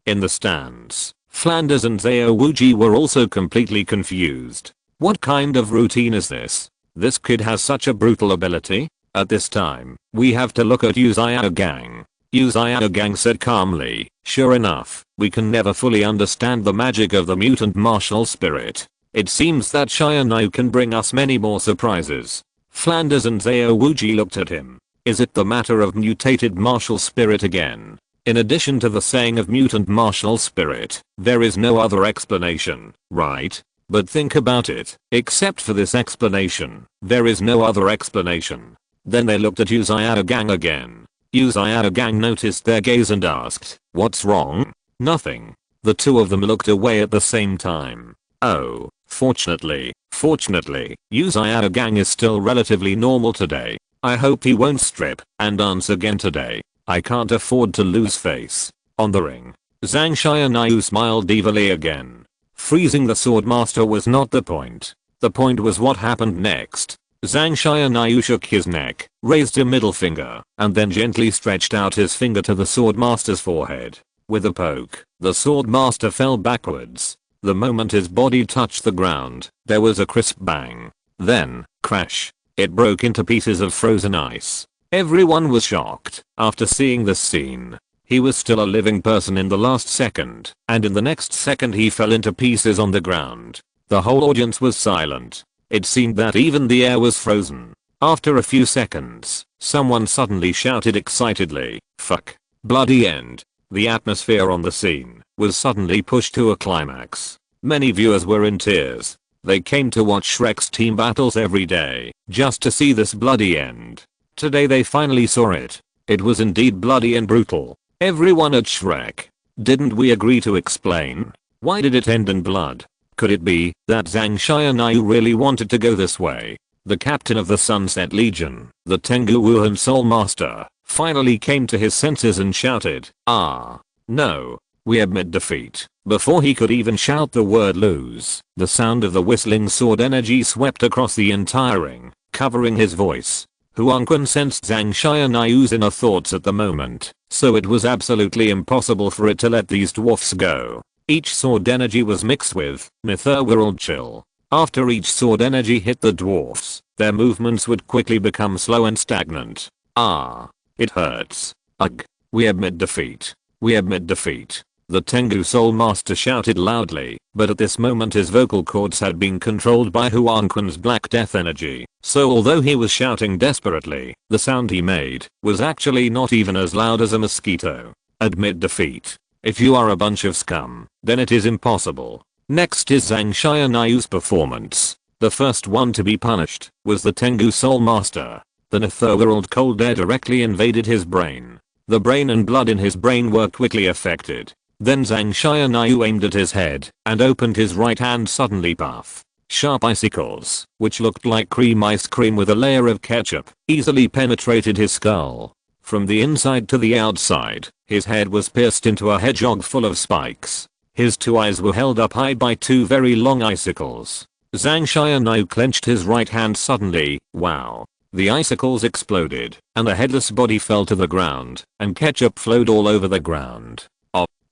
In the stands, Flanders and Zhao Wuji were also completely confused. What kind of routine is this? This kid has such a brutal ability? At this time, we have to look at Yu Xiaogang. Yu Xiaogang said calmly, "Sure enough, we can never fully understand the magic of the mutant martial spirit. It seems that Xiaogang can bring us many more surprises." Flanders and Zhao Wuji looked at him. Is it the matter of mutated martial spirit again? In addition to the saying of mutant martial spirit, there is no other explanation, right? But think about it, except for this explanation, there is no other explanation. Then they looked at Yu Xiaogang again. Yu Xiaogang noticed their gaze and asked, "What's wrong?" "Nothing." The two of them looked away at the same time. Oh, fortunately, Yu Xiaogang is still relatively normal today. I hope he won't strip and dance again today. I can't afford to lose face. On the ring, Zhang Tianyu smiled evilly again. Freezing the Sword Master was not the point. The point was what happened next. Zhang Tianyu shook his neck, raised a middle finger, and then gently stretched out his finger to the Sword Master's forehead. With a poke, the Sword Master fell backwards. The moment his body touched the ground, there was a crisp bang. Then, crash. It broke into pieces of frozen ice. Everyone was shocked after seeing this scene. He was still a living person in the last second, and in the next second he fell into pieces on the ground. The whole audience was silent. It seemed that even the air was frozen. After a few seconds, someone suddenly shouted excitedly, "Fuck. Bloody end." The atmosphere on the scene was suddenly pushed to a climax. Many viewers were in tears. They came to watch Shrek's team battles every day, just to see this bloody end. Today they finally saw it. It was indeed bloody and brutal. Everyone at Shrek. Didn't we agree to explain? Why did it end in blood? Could it be that Zhang Tianyu really wanted to go this way? The captain of the Sunset Legion, the Tengu Wuhan Soul Master, finally came to his senses and shouted, "Ah, no. We admit defeat." Before he could even shout the word lose, the sound of the whistling sword energy swept across the entire ring, covering his voice. Huang Quan sensed Zhang Tianyu's inner thoughts at the moment, so it was absolutely impossible for it to let these dwarfs go. Each sword energy was mixed with netherworld chill. After each sword energy hit the dwarfs, their movements would quickly become slow and stagnant. "Ah. It hurts. Ugh. We admit defeat. We admit defeat." The Tengu Soul Master shouted loudly, but at this moment his vocal cords had been controlled by Huang Quan's Black Death energy, so although he was shouting desperately, the sound he made was actually not even as loud as a mosquito. Admit defeat. If you are a bunch of scum, then it is impossible. Next is Zhang Tianyu's performance. The first one to be punished was the Tengu Soul Master. The netherworld cold air directly invaded his brain. The brain and blood in his brain were quickly affected. Then Zhang Tianyu aimed at his head and opened his right hand suddenly. Puff. Sharp icicles, which looked like cream ice cream with a layer of ketchup, easily penetrated his skull. From the inside to the outside, his head was pierced into a hedgehog full of spikes. His two eyes were held up high by two very long icicles. Zhang Tianyu clenched his right hand suddenly. Wow. The icicles exploded, and the headless body fell to the ground, and ketchup flowed all over the ground.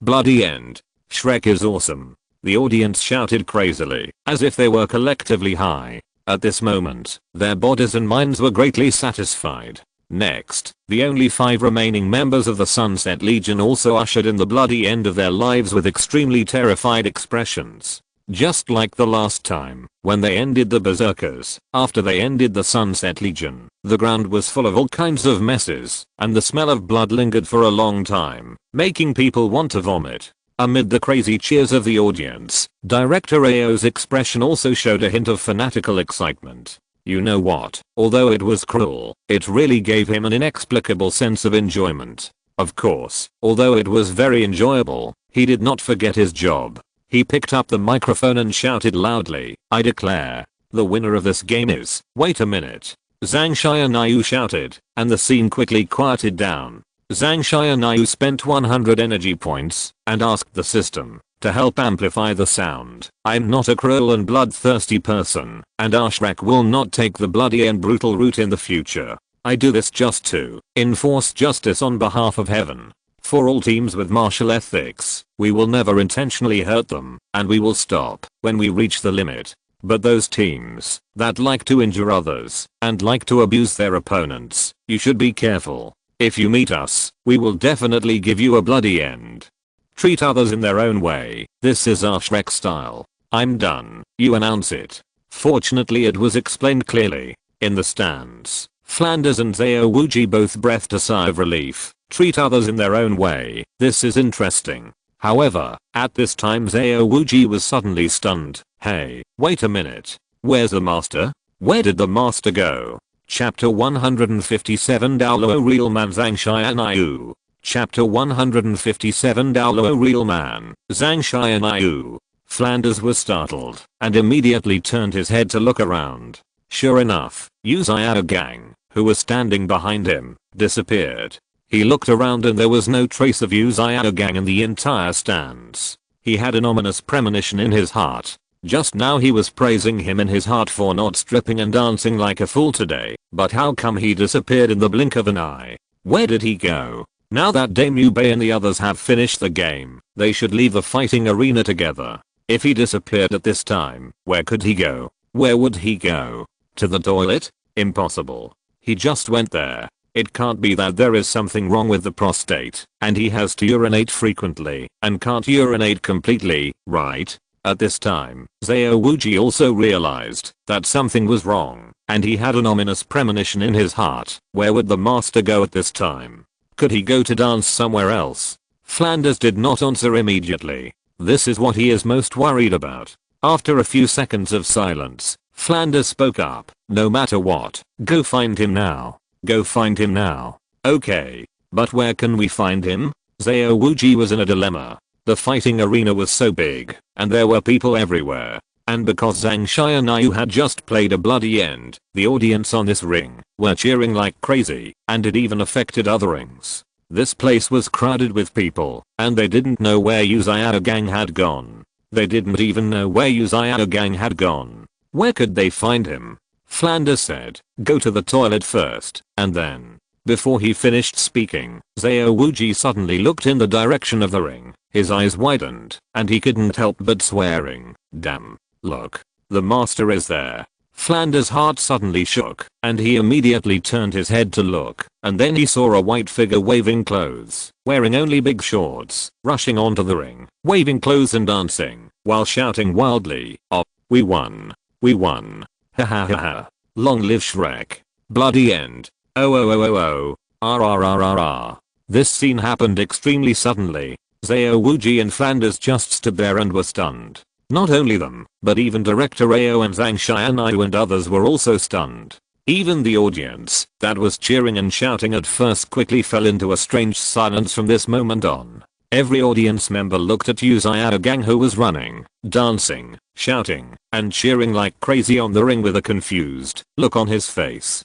Bloody end. Shrek is awesome. The audience shouted crazily, as if they were collectively high. At this moment, their bodies and minds were greatly satisfied. Next, the only 5 remaining members of the Sunset Legion also ushered in the bloody end of their lives with extremely terrified expressions. Just like the last time, when they ended the Berserkers, after they ended the Sunset Legion, the ground was full of all kinds of messes, and the smell of blood lingered for a long time, making people want to vomit. Amid the crazy cheers of the audience, Director Ao's expression also showed a hint of fanatical excitement. You know what? Although it was cruel, it really gave him an inexplicable sense of enjoyment. Of course, although it was very enjoyable, he did not forget his job. He picked up the microphone and shouted loudly, "I declare, the winner of this game is..." Wait a minute. Zhang Tianyu shouted, and the scene quickly quieted down. Zhang Tianyu spent 100 energy points and asked the system to help amplify the sound. "I'm not a cruel and bloodthirsty person, and our Shrek will not take the bloody and brutal route in the future. I do this just to enforce justice on behalf of heaven. For all teams with martial ethics, we will never intentionally hurt them, and we will stop when we reach the limit. But those teams that like to injure others and like to abuse their opponents, you should be careful. If you meet us, we will definitely give you a bloody end. Treat others in their own way. This is our Shrek style. I'm done." You announce it. Fortunately it was explained clearly. In the stands, Flanders and Zhao Wuji both breathed a sigh of relief. Treat others in their own way. This is interesting. However, at this time Zhao Wuji was suddenly stunned. Hey, wait a minute. Where's the master? Where did the master go? Chapter 157 Douluo Real Man Zhang Tianyu. Chapter 157 Douluo Real Man, Zhang Tianyu. Flanders was startled and immediately turned his head to look around. Sure enough, Yu Xiaogang, who was standing behind him, disappeared. He looked around and there was no trace of Yu Xiaogang in the entire stands. He had an ominous premonition in his heart. Just now he was praising him in his heart for not stripping and dancing like a fool today, but how come he disappeared in the blink of an eye? Where did he go? Now that Dame Yu Bei and the others have finished the game, they should leave the fighting arena together. If he disappeared at this time, where could he go? Where would he go? To the toilet? Impossible. He just went there. It can't be that there is something wrong with the prostate, and he has to urinate frequently, and can't urinate completely, right? At this time, Zhao Wuji also realized that something was wrong, and he had an ominous premonition in his heart. Where would the master go at this time? Could he go to dance somewhere else? Flanders did not answer immediately. This is what he is most worried about. After a few seconds of silence, Flanders spoke up. No matter what, go find him now. Go find him now. Okay. But where can we find him? Xiao Wuji was in a dilemma. The fighting arena was so big, and there were people everywhere. And because Zhang Xianyu had just played a bloody end, the audience on this ring were cheering like crazy, and it even affected other rings. This place was crowded with people, and they didn't know where Yu Xiaogang had gone. They didn't even know where Yu Xiaogang had gone. Where could they find him? Flanders said, go to the toilet first, and then. Before he finished speaking, Xiao Wuji suddenly looked in the direction of the ring. His eyes widened, and he couldn't help but swearing, damn, look. The master is there. Flanders' heart suddenly shook, and he immediately turned his head to look, and then he saw a white figure waving clothes, wearing only big shorts, rushing onto the ring, waving clothes and dancing, while shouting wildly, oh, we won. We won. Ha ha ha ha. Long live Shrek. Bloody end. Oh oh oh oh oh. RRRRR. This scene happened extremely suddenly. Xiao Wuji and Flanders just stood there and were stunned. Not only them, but even director Ao and Zhang Xianyu and others were also stunned. Even the audience, that was cheering and shouting at first, quickly fell into a strange silence from this moment on. Every audience member looked at Yu Xiaogang, who was running, dancing, shouting, and cheering like crazy on the ring with a confused look on his face.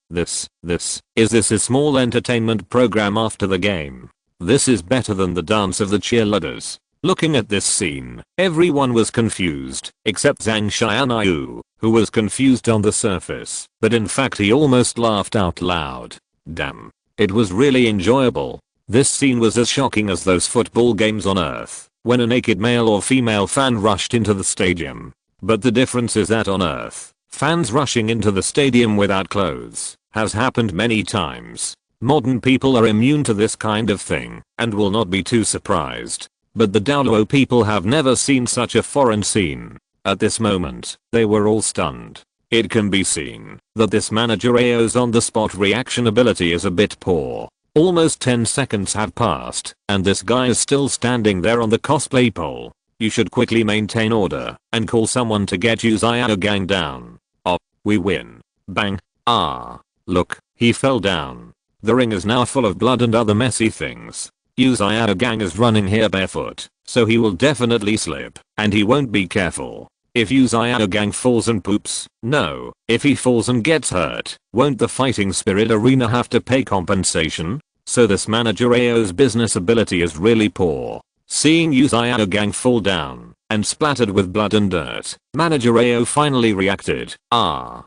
Is this a small entertainment program after the game? This is better than the dance of the cheerleaders. Looking at this scene, everyone was confused, except Zhang Xianyu, who was confused on the surface, but in fact he almost laughed out loud. Damn. It was really enjoyable. This scene was as shocking as those football games on Earth, when a naked male or female fan rushed into the stadium. But the difference is that on Earth, fans rushing into the stadium without clothes has happened many times. Modern people are immune to this kind of thing, and will not be too surprised. But the Douluo people have never seen such a foreign scene. At this moment, they were all stunned. It can be seen that this manager Ao's on-the-spot reaction ability is a bit poor. Almost 10 seconds have passed, and this guy is still standing there on the cosplay pole. You should quickly maintain order, and call someone to get Yu Xiaogang down. Oh, we win. Bang. Look, he fell down. The ring is now full of blood and other messy things. Yu Xiaogang is running here barefoot, so he will definitely slip, and he won't be careful. If Yu Xiaogang falls and poops, no. If he falls and gets hurt, won't the fighting spirit arena have to pay compensation? So this manager Ao's business ability is really poor. Seeing Yu Xiaogang fall down and splattered with blood and dirt, manager Ao finally reacted. Come.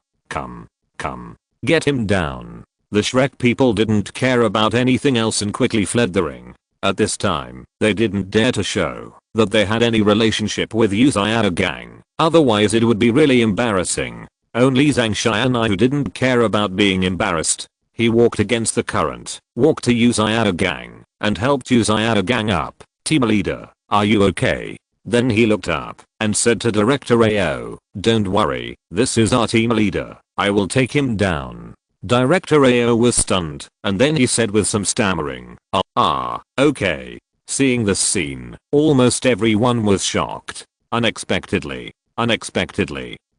Get him down. The Shrek people didn't care about anything else and quickly fled the ring. At this time, they didn't dare to show that they had any relationship with Yu Xiaogang, otherwise it would be really embarrassing. Only Zhang Xianyu didn't care about being embarrassed. He walked against the current, walked to Yu Xiaogang, and helped Yu Xiaogang up. Team leader, are you okay? Then he looked up and said to director Ao, don't worry, this is our team leader, I will take him down. Director Ao was stunned, and then he said with some stammering, okay. Seeing this scene, almost everyone was shocked. Unexpectedly.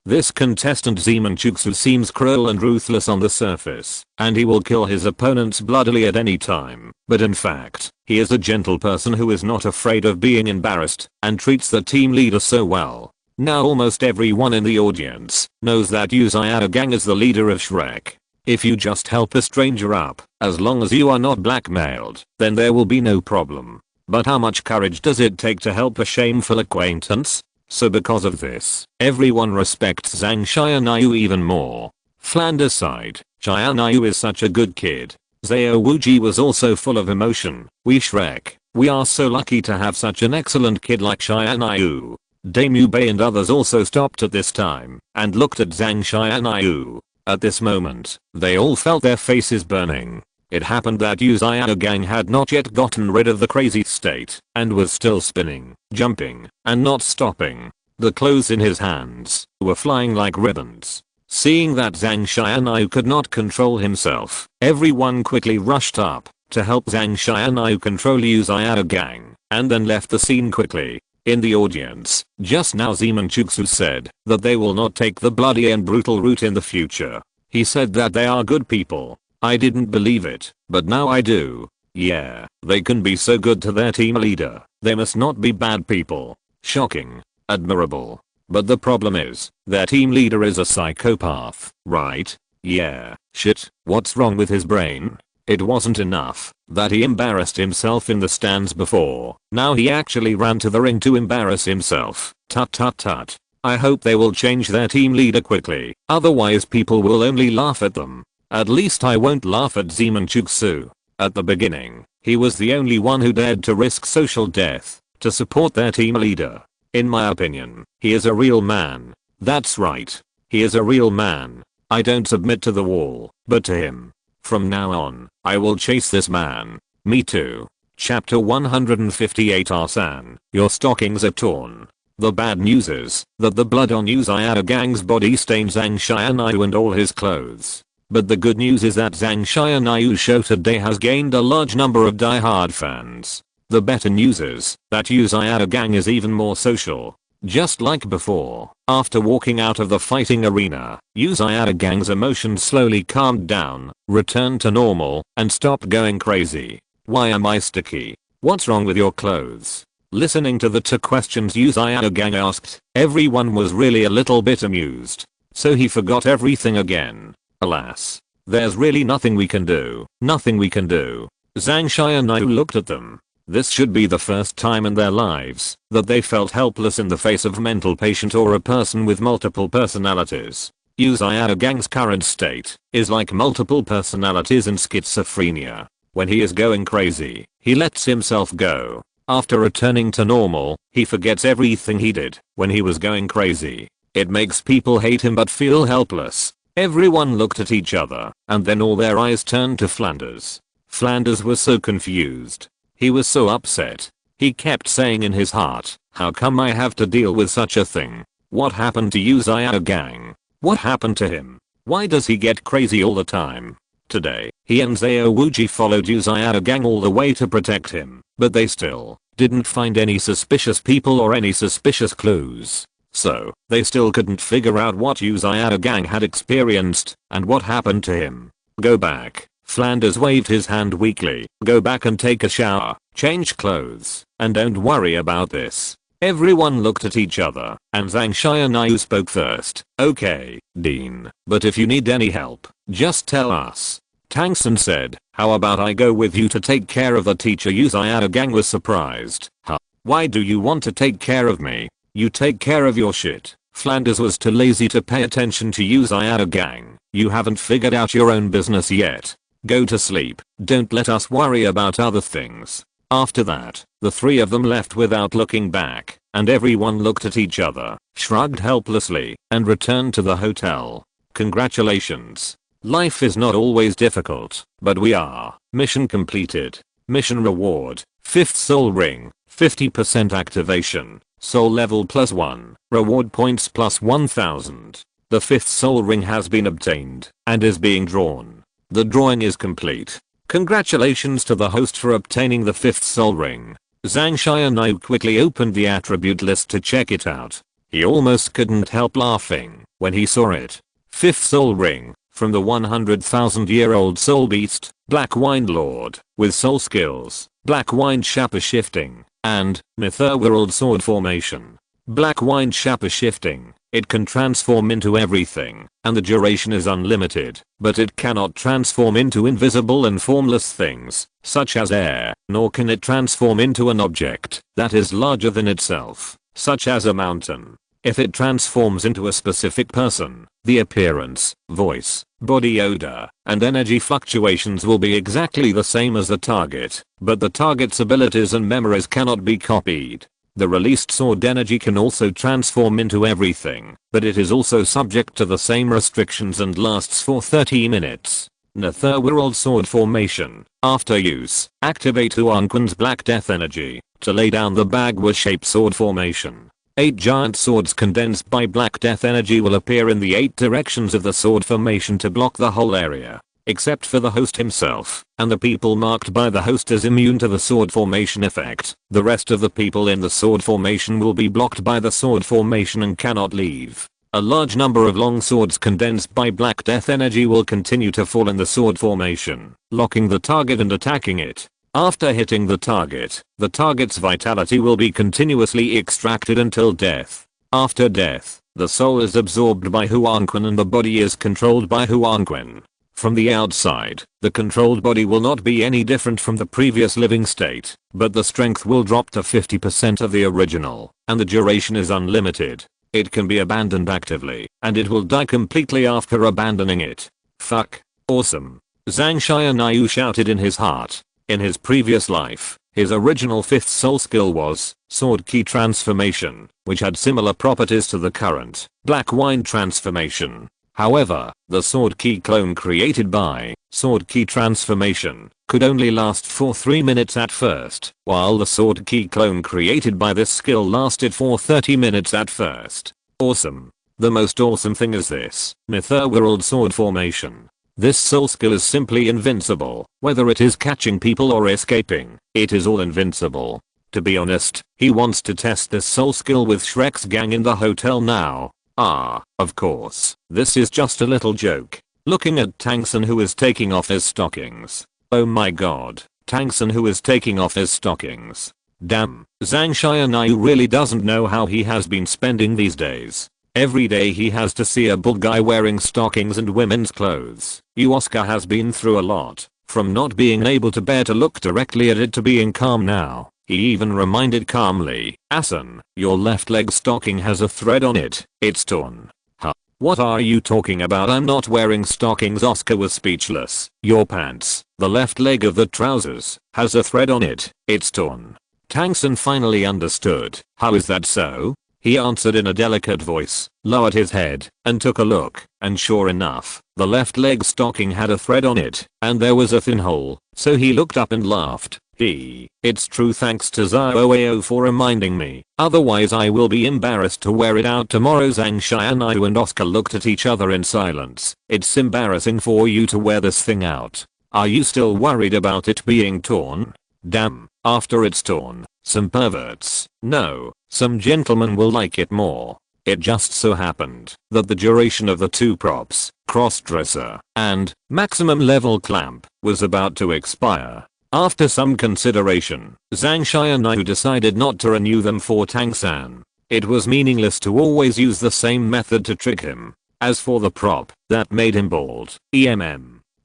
This contestant Zemanchuksu seems cruel and ruthless on the surface, and he will kill his opponents bloodily at any time, but in fact, he is a gentle person who is not afraid of being embarrassed, and treats the team leader so well. Now almost everyone in the audience knows that Yu Xiaogang is the leader of Shrek. If you just help a stranger up, as long as you are not blackmailed, then there will be no problem. But how much courage does it take to help a shameful acquaintance? So because of this, everyone respects Zhang Xianyu even more. Flanders sighed. Xianyu is such a good kid. Xiao Wuji was also full of emotion. We Shrek, we are so lucky to have such an excellent kid like Xianyu. Damu Bei and others also stopped at this time and looked at Zhang Xianyu. At this moment, they all felt their faces burning. It happened that Yu Xiaogang had not yet gotten rid of the crazy state and was still spinning, jumping, and not stopping. The clothes in his hands were flying like ribbons. Seeing that Zhang Xianyu could not control himself, everyone quickly rushed up to help Zhang Xianyu control Yu Xiaogang, and then left the scene quickly. In the audience, just now Zeman said that they will not take the bloody and brutal route in the future. He said that they are good people. I didn't believe it, but now I do. Yeah, they can be so good to their team leader. They must not be bad people. Shocking. Admirable. But the problem is, their team leader is a psychopath, right? Yeah, shit, what's wrong with his brain? It wasn't enough that he embarrassed himself in the stands before. Now he actually ran to the ring to embarrass himself. Tut tut tut. I hope they will change their team leader quickly, otherwise people will only laugh at them. At least I won't laugh at Zeman. At the beginning, he was the only one who dared to risk social death to support their team leader. In my opinion, he is a real man. That's right. He is a real man. I don't submit to the wall, but to him. From now on, I will chase this man. Me too. Chapter 158 San, your stockings are torn. The bad news is that the blood on Yu Xiaogang's body stains Zhang Tianyu and all his clothes. But the good news is that Zhang Tianyu's show today has gained a large number of die-hard fans. The better news is that Yu Xiaogang is even more social. Just like before, after walking out of the fighting arena, Yu Xiaogang's emotions slowly calmed down, returned to normal, and stopped going crazy. Why am I sticky? What's wrong with your clothes? Listening to the two questions Yu Xiaogang asked, everyone was really a little bit amused. So he forgot everything again. Alas. There's really nothing we can do. Nothing we can do. Zhang Tianyu looked at them. This should be the first time in their lives that they felt helpless in the face of a mental patient or a person with multiple personalities. Yu Xiaogang's current state is like multiple personalities and schizophrenia. When he is going crazy, he lets himself go. After returning to normal, he forgets everything he did when he was going crazy. It makes people hate him but feel helpless. Everyone looked at each other, and then all their eyes turned to Flanders. Flanders was so confused. He was so upset. He kept saying in his heart, how come I have to deal with such a thing? What happened to Yu Xiaogang? What happened to him? Why does he get crazy all the time? Today, he and Zhao Wuji followed Yu Xiaogang all the way to protect him, but they still didn't find any suspicious people or any suspicious clues. So, they still couldn't figure out what Yu Xiaogang had experienced and what happened to him. Go back. Flanders waved his hand weakly. Go back and take a shower, change clothes, and don't worry about this. Everyone looked at each other, and Zhang Tianyu spoke first. Okay, Dean, but if you need any help, just tell us. Tang San said, how about I go with you to take care of the teacher? Yu Xiaogang was surprised. Huh? Why do you want to take care of me? You take care of your shit. Flanders was too lazy to pay attention to Yu Xiaogang. You haven't figured out your own business yet. Go to sleep. Don't let us worry about other things. After that, the three of them left without looking back, and everyone looked at each other, shrugged helplessly, and returned to the hotel. Congratulations. Life is not always difficult, but we are. Mission completed. Mission reward, 5th soul ring, 50% activation, soul level +1, reward points +1000. The 5th soul ring has been obtained, and is being drawn. The drawing is complete. Congratulations to the host for obtaining the 5th soul ring. Zhang Tianyu quickly opened the attribute list to check it out. He almost couldn't help laughing when he saw it. 5th soul ring, from the 100,000-year-old soul beast, Black Wind Lord, with soul skills, Black Wind Shaper Shifting, and Netherworld Sword Formation. Black Wind Shaper Shifting. It can transform into everything, and the duration is unlimited, but it cannot transform into invisible and formless things, such as air, nor can it transform into an object that is larger than itself, such as a mountain. If it transforms into a specific person, the appearance, voice, body odor, and energy fluctuations will be exactly the same as the target, but the target's abilities and memories cannot be copied. The released sword energy can also transform into everything, but it is also subject to the same restrictions and lasts for 30 minutes. Netherworld Sword Formation. After use, activate Huangquan's Black Death energy to lay down the Bagua-shaped sword formation. 8 giant swords condensed by Black Death energy will appear in the 8 directions of the sword formation to block the whole area. except for the host himself, and the people marked by the host as immune to the sword formation effect. The rest of the people in the sword formation will be blocked by the sword formation and cannot leave. A large number of long swords condensed by Black Death energy will continue to fall in the sword formation, locking the target and attacking it. After hitting the target's vitality will be continuously extracted until death. After death, the soul is absorbed by Huangquan and the body is controlled by Huangquan. From the outside, the controlled body will not be any different from the previous living state, but the strength will drop to 50% of the original, and the duration is unlimited. It can be abandoned actively, and it will die completely after abandoning it. Fuck. Awesome. Zhang Tianyu shouted in his heart. In his previous life, his original 5th soul skill was Sword Key Transformation, which had similar properties to the current Black Wine Transformation. However, the Sword Key clone created by Sword Key Transformation could only last for 3 minutes at first, while the Sword Key clone created by this skill lasted for 30 minutes at first. Awesome. The most awesome thing is this Mytherworld Sword Formation. This soul skill is simply invincible, whether it is catching people or escaping, it is all invincible. To be honest, he wants to test this soul skill with Shrek's gang in the hotel now. Of course, this is just a little joke. Looking at Tang San who is taking off his stockings. Oh my god, Tang San who is taking off his stockings. Damn, Zhang Tianyu really doesn't know how he has been spending these days. Every day he has to see a bald guy wearing stockings and women's clothes. Oscar has been through a lot, from not being able to bear to look directly at it to being calm now. He even reminded calmly, Asan, your left leg stocking has a thread on it, it's torn. Huh? What are you talking about? I'm not wearing stockings. Oscar was speechless. Your pants, the left leg of the trousers, has a thread on it, it's torn. Tang San finally understood. How is that so? He answered in a delicate voice, lowered his head, and took a look, and sure enough, the left leg stocking had a thread on it, and there was a thin hole, so he looked up and laughed. It's true, thanks to Xiaogang for reminding me, otherwise I will be embarrassed to wear it out tomorrow. Zhang Tianyu and Oscar looked at each other in silence. It's embarrassing for you to wear this thing out. Are you still worried about it being torn? Damn, after it's torn, some perverts, no, some gentlemen will like it more. It just so happened that the duration of the two props, crossdresser, and maximum level clamp, was about to expire. After some consideration, Zhang Tianyu decided not to renew them for Tang San. It was meaningless to always use the same method to trick him. As for the prop, that made him bald.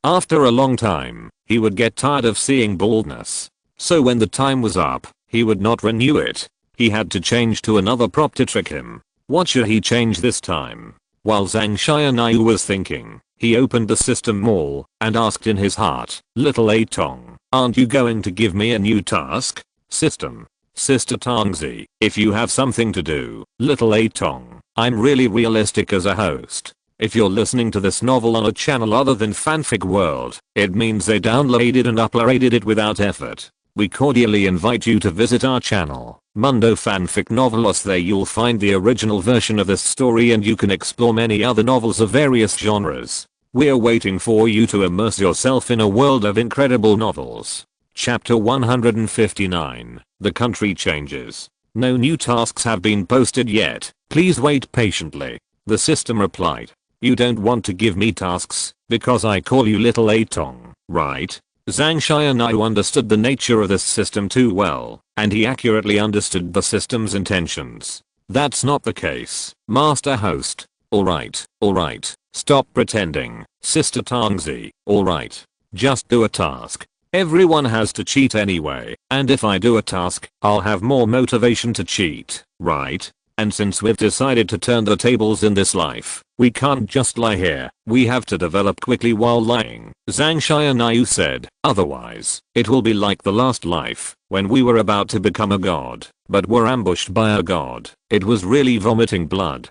After a long time, he would get tired of seeing baldness. So when the time was up, he would not renew it. He had to change to another prop to trick him. What should he change this time? While Zhang Tianyu was thinking, he opened the system mall and asked in his heart, Little A Tong, aren't you going to give me a new task? System. Sister Tongzi, if you have something to do, Little A Tong, I'm really realistic as a host. If you're listening to this novel on a channel other than Fanfic World, it means they downloaded and uploaded it without effort. We cordially invite you to visit our channel, Mundo Fanfic Novelos. There you'll find the original version of this story and you can explore many other novels of various genres. We're waiting for you to immerse yourself in a world of incredible novels. Chapter 159, The Country Changes. No new tasks have been posted yet, please wait patiently. The system replied. You don't want to give me tasks, because I call you Little A Tong, right? Zhang Tianyu understood the nature of this system too well, and he accurately understood the system's intentions. That's not the case, Master Host. Alright, stop pretending, Sister Tongzi, alright. Just do a task. Everyone has to cheat anyway, and if I do a task, I'll have more motivation to cheat, right? And since we've decided to turn the tables in this life, we can't just lie here, we have to develop quickly while lying, Zhang Tianyu said, otherwise, it will be like the last life, when we were about to become a god, but were ambushed by a god. It was really vomiting blood.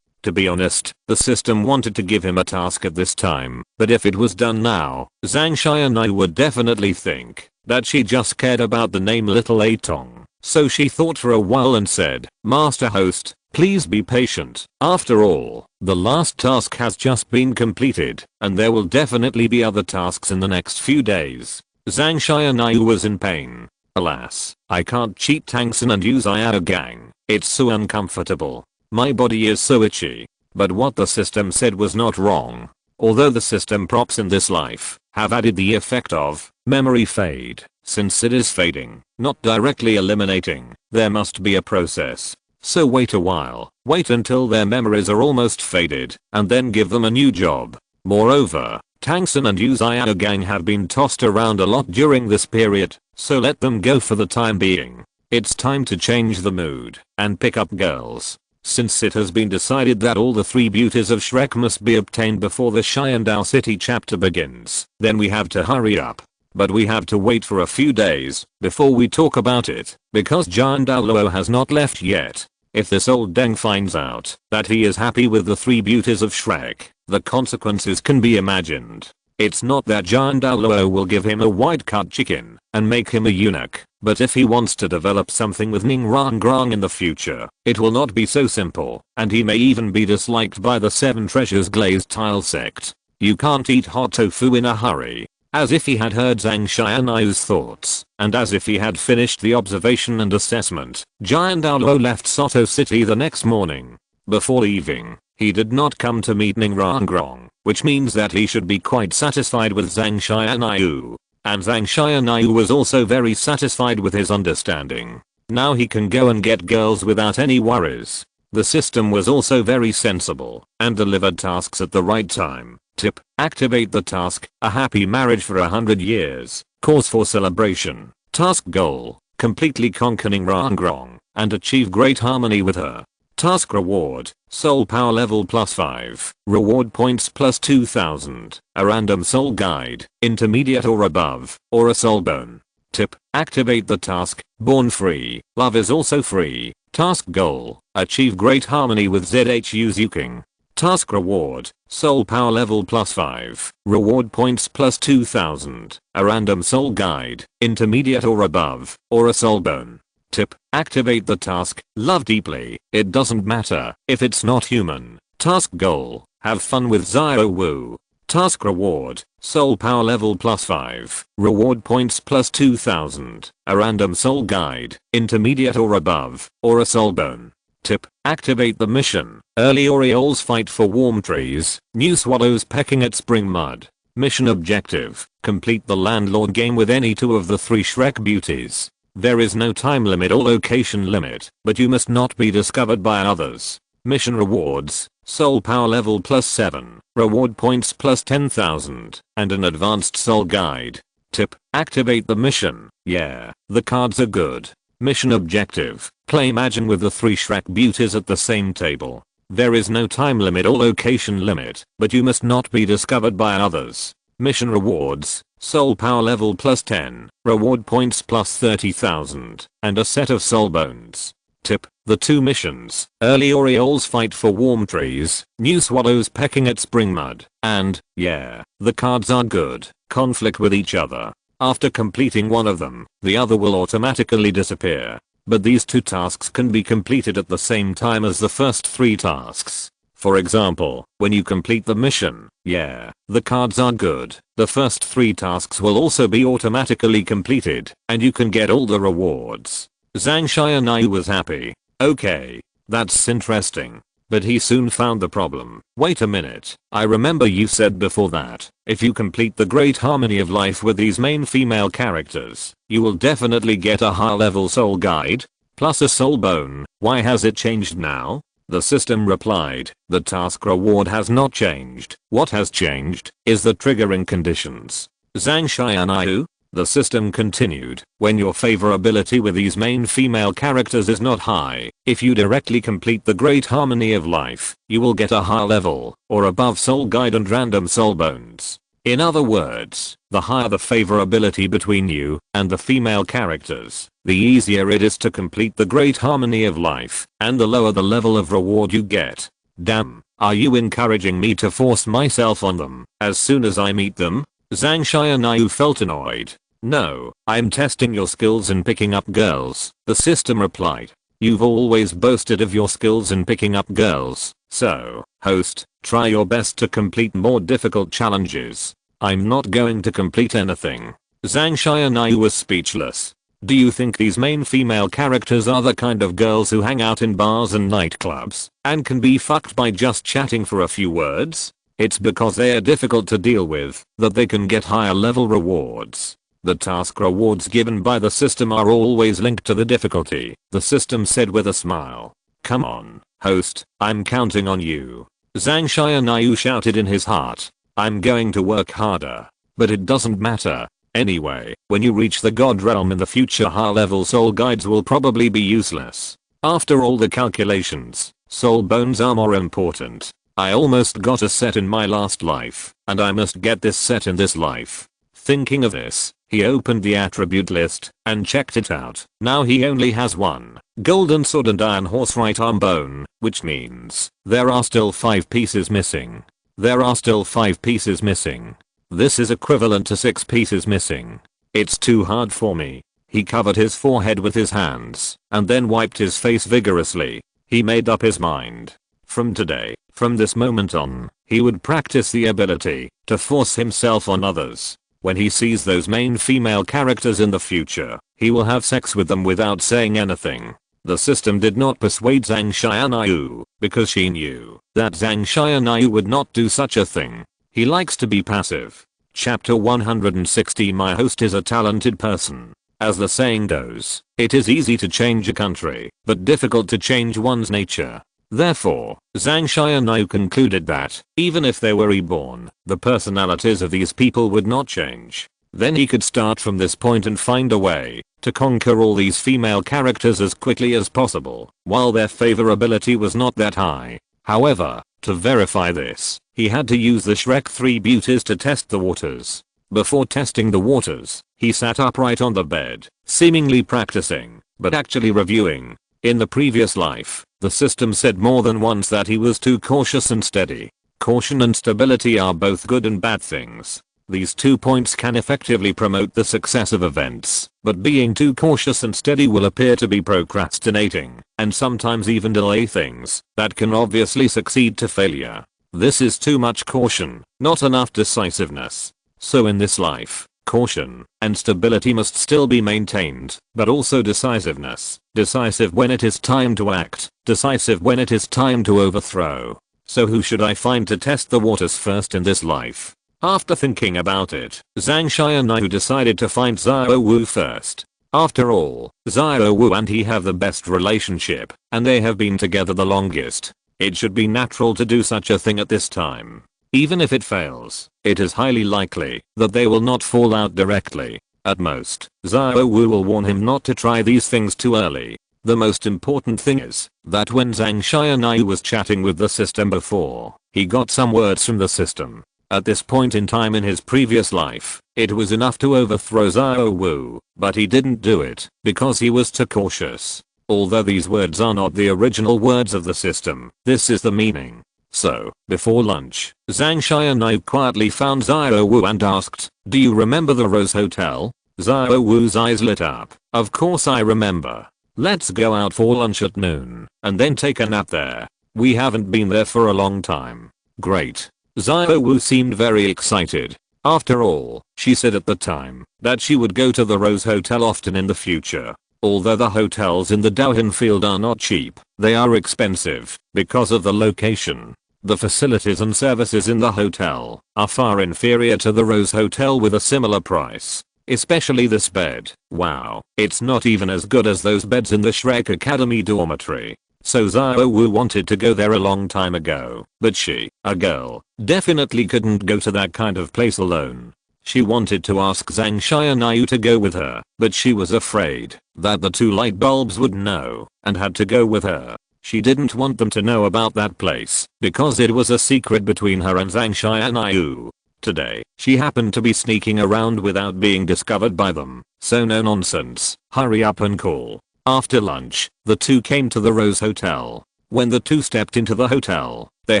To be honest, the system wanted to give him a task at this time, but if it was done now, Zhang Tianyu would definitely think that she just cared about the name Little A Tong. So she thought for a while and said, Master Host, Please be patient. After all, the last task has just been completed, and there will definitely be other tasks in the next few days. Zhang Tianyu was in pain. Alas, I can't cheat Tang San and use Xiaogang. It's so uncomfortable. My body is so itchy. But what the system said was not wrong. Although the system props in this life have added the effect of memory fade, since it is fading, not directly eliminating, there must be a process. So wait a while, wait until their memories are almost faded, and then give them a new job. Moreover, Tang San and Yu Xiaogang have been tossed around a lot during this period, so let them go for the time being. It's time to change the mood and pick up girls. Since it has been decided that all the 3 beauties of Shrek must be obtained before the Xiandao City chapter begins, then we have to hurry up. But we have to wait for a few days before we talk about it, because Giant Douluo has not left yet. If this old Deng finds out that he is happy with the 3 beauties of Shrek, the consequences can be imagined. It's not that Giant Douluo will give him a wide-cut chicken and make him a eunuch, but if he wants to develop something with Ning Rang Grang in the future, it will not be so simple, and he may even be disliked by the 7 Treasures Glazed Tile sect. You can't eat hot tofu in a hurry. As if he had heard Zhang Tianyu's thoughts, and as if he had finished the observation and assessment, Giant Douluo left Soto City the next morning. Before leaving, he did not come to meet Ning Rang Grang, which means that he should be quite satisfied with Zhang Tianyu. And Zhang Tianyu was also very satisfied with his understanding. Now he can go and get girls without any worries. The system was also very sensible and delivered tasks at the right time. Tip: activate the task, a happy marriage for 100 years, cause for celebration. Task goal: completely conquer Ning Rang Grang and achieve great harmony with her. Task reward: soul power level +5, reward points +2000, a random soul guide, intermediate or above, or a soul bone. Tip: activate the task, born free, love is also free. Task goal: achieve great harmony with Zhu Xiaogang. Task reward: soul power level +5, reward points +2000, a random soul guide, intermediate or above, or a soul bone. Tip: activate the task, love deeply, it doesn't matter if it's not human. Task goal: have fun with Xiao Wu. Task reward: soul power level +5, reward points +2000, a random soul guide, intermediate or above, or a soul bone. Tip: activate the mission, early Orioles fight for warm trees, new swallows pecking at spring mud. Mission objective: complete the landlord game with any 2 of the 3 Shrek beauties. There is no time limit or location limit, but you must not be discovered by others. Mission rewards: soul power level +7, reward points +10,000, and an advanced soul guide. Tip: activate the mission. Yeah, the cards are good. Mission objective: play Imagine with the 3 Shrek beauties at the same table. There is no time limit or location limit, but you must not be discovered by others. Mission rewards: soul power level +10, reward points +30,000, and a set of soul bones. Tip: the 2 missions, early Orioles fight for warm trees, new swallows pecking at spring mud, and, yeah, the cards are good, conflict with each other. After completing one of them, the other will automatically disappear. But these 2 tasks can be completed at the same time as the first 3 tasks. For example, when you complete the mission, yeah, the cards are good, the first 3 tasks will also be automatically completed, and you can get all the rewards. Zhang Tianyu was happy. Okay, that's interesting. But he soon found the problem. Wait a minute, I remember you said before that if you complete the great harmony of life with these main female characters, you will definitely get a high level soul guide, plus a soul bone. Why has it changed now? The system replied, the task reward has not changed. What has changed is the triggering conditions. Zhang Tianyu? The system continued, when your favorability with these main female characters is not high, if you directly complete the great harmony of life, you will get a high level, or above soul guide and random soul bones. In other words, the higher the favorability between you and the female characters, the easier it is to complete the great harmony of life, and the lower the level of reward you get. Damn, are you encouraging me to force myself on them as soon as I meet them? Zhang Tianyu felt annoyed. No, I'm testing your skills in picking up girls, the system replied. You've always boasted of your skills in picking up girls, so, host, try your best to complete more difficult challenges. I'm not going to complete anything. Zhang Tianyu was speechless. Do you think these main female characters are the kind of girls who hang out in bars and nightclubs and can be fucked by just chatting for a few words? It's because they are difficult to deal with that they can get higher level rewards. The task rewards given by the system are always linked to the difficulty, the system said with a smile. Come on, host, I'm counting on you. Zhang Tianyu shouted in his heart. I'm going to work harder. But it doesn't matter. Anyway, when you reach the god realm in the future, high level soul guides will probably be useless. After all the calculations, soul bones are more important. I almost got a set in my last life, and I must get this set in this life. Thinking of this, he opened the attribute list and checked it out. Now he only has one golden sword and iron horse right arm bone, which means there are still 5 pieces missing. There are still 5 pieces missing. This is equivalent to 6 pieces missing. It's too hard for me. He covered his forehead with his hands and then wiped his face vigorously. He made up his mind. From today, from this moment on, he would practice the ability to force himself on others. When he sees those main female characters in the future, he will have sex with them without saying anything. The system did not persuade Zhang Tianyu because she knew that Zhang Tianyu would not do such a thing. He likes to be passive. Chapter 160. My host is a talented person. As the saying goes, it is easy to change a country, but difficult to change one's nature. Therefore, Zhang Tianyu concluded that, even if they were reborn, the personalities of these people would not change. Then he could start from this point and find a way to conquer all these female characters as quickly as possible, while their favorability was not that high. However, to verify this, he had to use the Shrek 3 beauties to test the waters. Before testing the waters, he sat upright on the bed, seemingly practicing, but actually reviewing. In the previous life, the system said more than once that he was too cautious and steady. Caution and stability are both good and bad things. These 2 points can effectively promote the success of events, but being too cautious and steady will appear to be procrastinating, and sometimes even delay things that can obviously succeed to failure. This is too much caution, not enough decisiveness. So in this life, caution and stability must still be maintained, but also decisiveness. Decisive when it is time to act, decisive when it is time to overthrow. So who should I find to test the waters first in this life? After thinking about it, Zhang Tianyu decided to find Xiao Wu first. After all, Xiao Wu and he have the best relationship, and they have been together the longest. It should be natural to do such a thing at this time. Even if it fails, it is highly likely that they will not fall out directly. At most, Xiao Wu will warn him not to try these things too early. The most important thing is that when Zhang Tianyu was chatting with the system before, he got some words from the system. At this point in time in his previous life, it was enough to overthrow Xiao Wu, but he didn't do it because he was too cautious. Although these words are not the original words of the system, this is the meaning. So, before lunch, Zhang Tianyu quietly found Xiao Wu and asked, "Do you remember the Rose Hotel?" Xiao Wu's eyes lit up. "Of course I remember. Let's go out for lunch at noon, and then take a nap there. We haven't been there for a long time." Great. Xiao Wu seemed very excited. After all, she said at the time that she would go to the Rose Hotel often in the future. Although the hotels in the Daohan field are not cheap, they are expensive because of the location. The facilities and services in the hotel are far inferior to the Rose Hotel with a similar price. Especially this bed. Wow, it's not even as good as those beds in the Shrek Academy dormitory. So Xiao Wu wanted to go there a long time ago, but she, a girl, definitely couldn't go to that kind of place alone. She wanted to ask Zhang Tianyu to go with her, but she was afraid that the 2 light bulbs would know and had to go with her. She didn't want them to know about that place because it was a secret between her and Zhang Tianyu. Today, she happened to be sneaking around without being discovered by them, so no nonsense, hurry up and call. After lunch, the 2 came to the Rose Hotel. When the 2 stepped into the hotel, they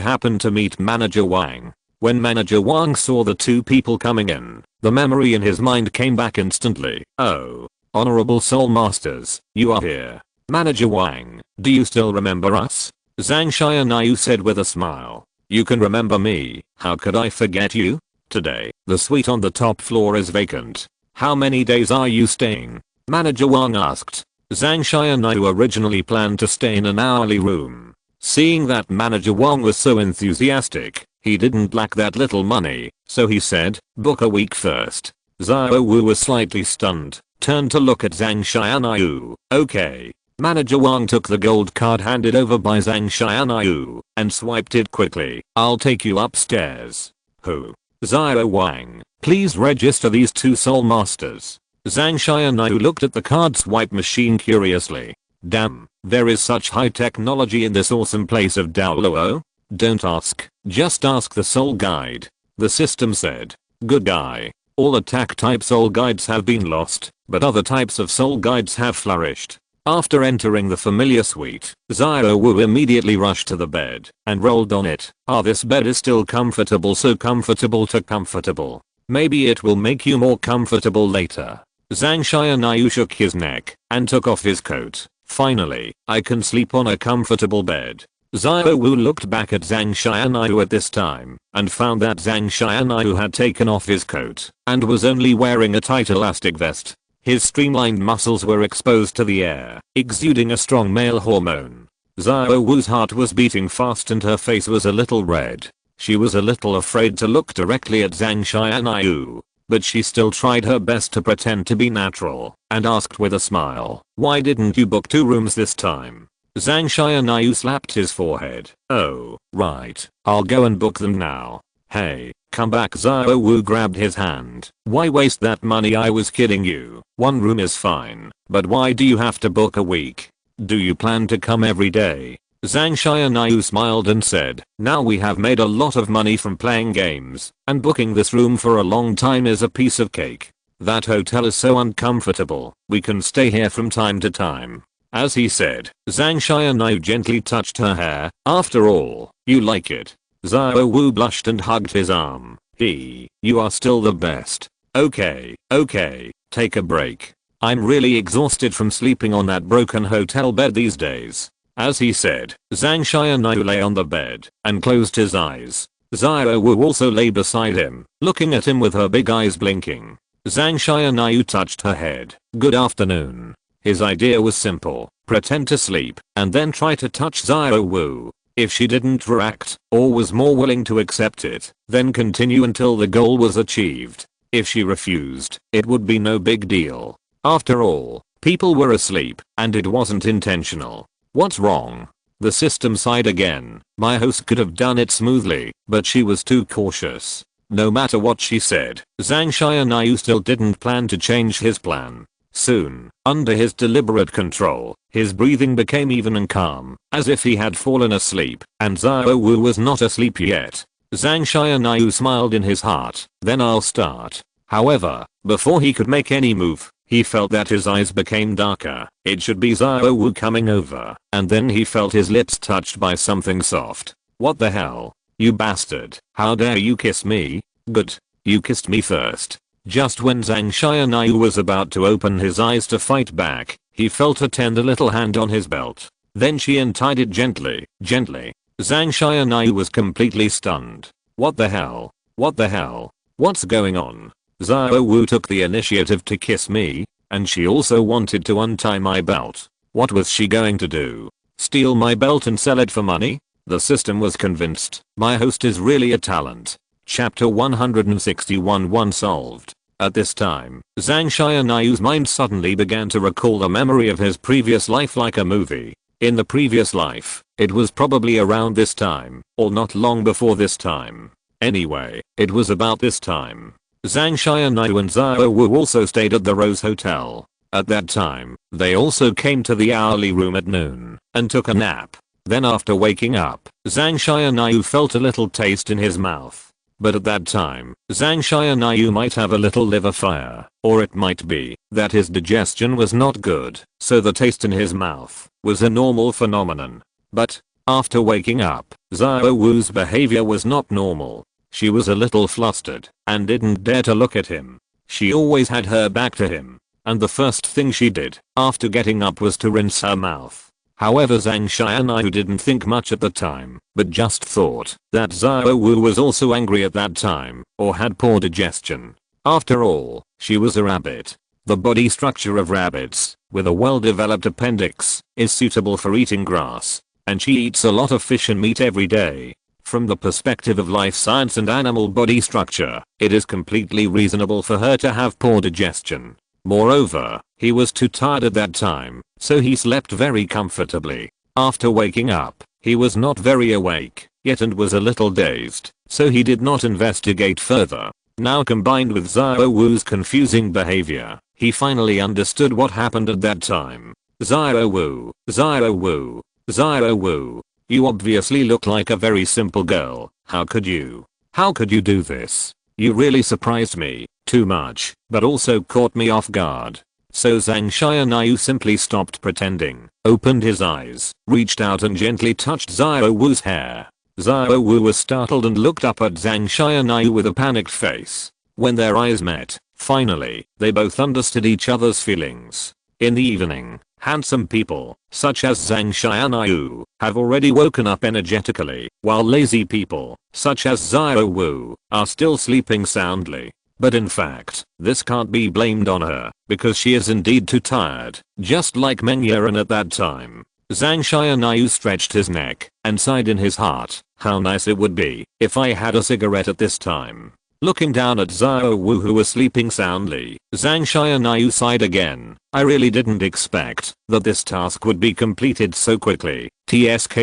happened to meet Manager Wang. When Manager Wang saw the 2 people coming in, the memory in his mind came back instantly. "Oh, Honorable Soul Masters, you are here. Manager Wang, do you still remember us? Zhang Tianyu said with a smile. You can remember me, how could I forget you? Today, the suite on the top floor is vacant. How many days are you staying? Manager Wang asked. Zhang Tianyu originally planned to stay in an hourly room. Seeing that Manager Wang was so enthusiastic, he didn't lack that little money, so he said, book a week first. Xiao Wu was slightly stunned, turned to look at Zhang Tianyu. Okay. Manager Wang took the gold card handed over by Zhang Tianyu and swiped it quickly. I'll take you upstairs. Who? Xiao Wang, please register these two soul masters. Zhang Tianyu looked at the card swipe machine curiously. Damn, there is such high technology in this awesome place of Douluo. Don't ask, just ask the soul guide. The system said. Good guy. All attack type soul guides have been lost, but other types of soul guides have flourished. After entering the familiar suite, Xiao Wu immediately rushed to the bed and rolled on it. This bed is still comfortable, so comfortable to comfortable. Maybe it will make you more comfortable later. Zhang Tianyu shook his neck and took off his coat. Finally, I can sleep on a comfortable bed. Xiao Wu looked back at Zhang Tianyu at this time and found that Zhang Tianyu had taken off his coat and was only wearing a tight elastic vest. His streamlined muscles were exposed to the air, exuding a strong male hormone. Xiao Wu's heart was beating fast and her face was a little red. She was a little afraid to look directly at Zhang Tianyu, but she still tried her best to pretend to be natural and asked with a smile, why didn't you book 2 rooms this time? Zhang Tianyu slapped his forehead. Oh, right, I'll go and book them now. Hey, come back. Xiao Wu grabbed his hand. Why waste that money? I was kidding you. 1 room is fine, but why do you have to book a week? Do you plan to come every day? Zhang Tianyu smiled and said, now we have made a lot of money from playing games, and booking this room for a long time is a piece of cake. That hotel is so uncomfortable, we can stay here from time to time. As he said, Zhang Tianyu gently touched her hair. After all, you like it. Xiao Wu blushed and hugged his arm. You are still the best. Okay, take a break. I'm really exhausted from sleeping on that broken hotel bed these days. As he said, Zhang Tianyu lay on the bed and closed his eyes. Xiao Wu also lay beside him, looking at him with her big eyes blinking. Zhang Tianyu touched her head. Good afternoon. His idea was simple, pretend to sleep and then try to touch Xiao Wu. If she didn't react or was more willing to accept it, then continue until the goal was achieved. If she refused, it would be no big deal. After all, people were asleep and it wasn't intentional. What's wrong? The system sighed again. My host could have done it smoothly, but she was too cautious. No matter what she said, Zhang Tianyu still didn't plan to change his plan. Soon, under his deliberate control, his breathing became even and calm, as if he had fallen asleep, and Xiao Wu was not asleep yet. Zhang Tianyu smiled in his heart, then I'll start. However, before he could make any move, he felt that his eyes became darker. It should be Xiao Wu coming over, and then he felt his lips touched by something soft. What the hell? You bastard, how dare you kiss me? Good, you kissed me first. Just when Zhang Tianyu was about to open his eyes to fight back, he felt a tender little hand on his belt. Then she untied it gently. Zhang Tianyu was completely stunned. What the hell? What the hell? What's going on? Xiao Wu took the initiative to kiss me, and she also wanted to untie my belt. What was she going to do? Steal my belt and sell it for money? The system was convinced. My host is really a talent. Chapter 161 1 solved. At this time, Zhang Tianyu's mind suddenly began to recall the memory of his previous life like a movie. In the previous life, it was probably around this time, or not long before this time. Anyway, it was about this time. Zhang Tianyu and Xiao Wu also stayed at the Rose Hotel. At that time, they also came to the hourly room at noon and took a nap. Then after waking up, Zhang Tianyu felt a little taste in his mouth. But at that time, Zhang Tianyu might have a little liver fire, or it might be that his digestion was not good, so the taste in his mouth was a normal phenomenon. But after waking up, Xiao Wu's behavior was not normal. She was a little flustered and didn't dare to look at him. She always had her back to him. and the first thing she did after getting up was to rinse her mouth. However, Zhang Tianyu didn't think much at the time, but just thought that Xiao Wu was also angry at that time, or had poor digestion. After all, she was a rabbit. The body structure of rabbits, with a well-developed appendix, is suitable for eating grass, and she eats a lot of fish and meat every day. From the perspective of life science and animal body structure, it is completely reasonable for her to have poor digestion. Moreover, he was too tired at that time, so he slept very comfortably. After waking up, he was not very awake yet and was a little dazed, so he did not investigate further. Now, combined with Xiao Wu's confusing behavior, he finally understood what happened at that time. Xiao Wu, Xiao Wu, Xiao Wu. You obviously look like a very simple girl. How could you do this? You really surprised me, too much, but also caught me off guard. So Zhang Tianyu simply stopped pretending, opened his eyes, reached out and gently touched Xiao Wu's hair. Xiao Wu was startled and looked up at Zhang Tianyu with a panicked face. When their eyes met, finally, they both understood each other's feelings. In the evening, handsome people, such as Zhang Tianyu, have already woken up energetically, while lazy people, such as Xiao Wu, are still sleeping soundly. But in fact, this can't be blamed on her, because she is indeed too tired, just like Meng Yaran at that time. Zhang Tianyu stretched his neck and sighed in his heart. How nice it would be if I had a cigarette at this time. Looking down at Xiao Wu, who was sleeping soundly, Zhang Tianyu sighed again. I really didn't expect that this task would be completed so quickly. TSK.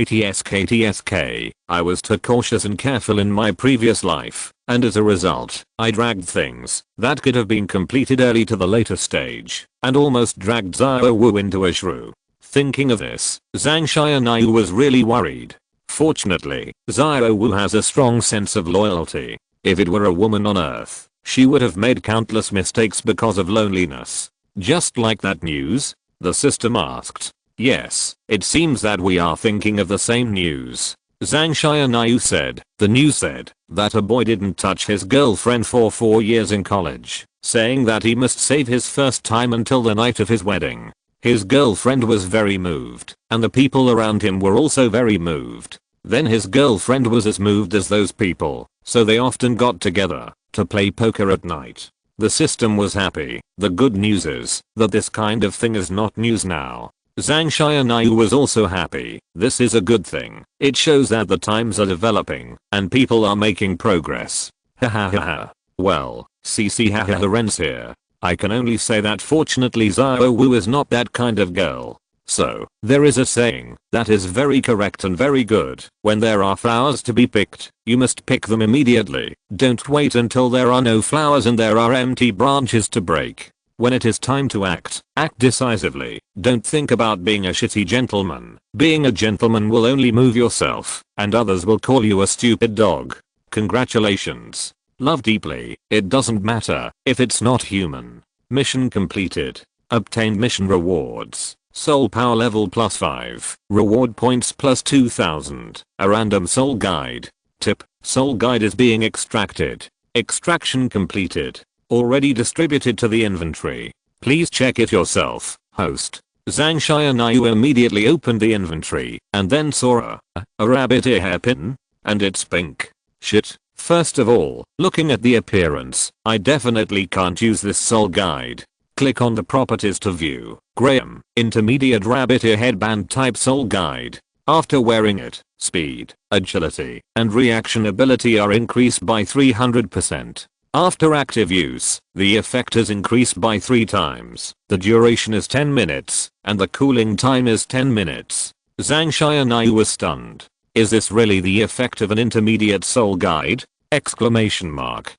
I was too cautious and careful in my previous life, and as a result, I dragged things that could have been completed early to the later stage, and almost dragged Xiao Wu into a shrew. Thinking of this, Zhang Tianyu was really worried. Fortunately, Xiao Wu has a strong sense of loyalty. If it were a woman on Earth, she would have made countless mistakes because of loneliness. Just like that news? The system asked. Yes, it seems that we are thinking of the same news. Zhang Tianyu said. The news said that a boy didn't touch his girlfriend for 4 years in college, saying that he must save his first time until the night of his wedding. His girlfriend was very moved, and the people around him were also very moved. Then his girlfriend was as moved as those people, so they often got together to play poker at night. The system was happy. The good news is that this kind of thing is not news now. Zhang Tianyu was also happy. This is a good thing. It shows that the times are developing and people are making progress. Ha. Well, CC Ren's here. I can only say that fortunately Xiao Wu is not that kind of girl. So, there is a saying that is very correct and very good. When there are flowers to be picked, you must pick them immediately. Don't wait until there are no flowers and there are empty branches to break. When it is time to act decisively. Don't think about being a shitty gentleman. Being a gentleman will only move yourself, and others will call you a stupid dog. Congratulations. Love deeply. It doesn't matter if it's not human. Mission completed. Obtained mission rewards. Soul power level +5. Reward points +2000. A random soul guide. Tip. Soul guide is being extracted. Extraction completed. Already distributed to the inventory. Please check it yourself, host. Zhang Tianyu immediately opened the inventory and then saw a rabbit ear hairpin. And it's pink. Shit. First of all, looking at the appearance, I definitely can't use this soul guide. Click on the properties to view. Graham, intermediate rabbit ear headband type soul guide. After wearing it, speed, agility, and reaction ability are increased by 300%. After active use, the effect is increased by 3 times. The duration is 10 minutes, and the cooling time is 10 minutes. Zhang Tianyu was stunned. Is this really the effect of an intermediate soul guide? Exclamation mark.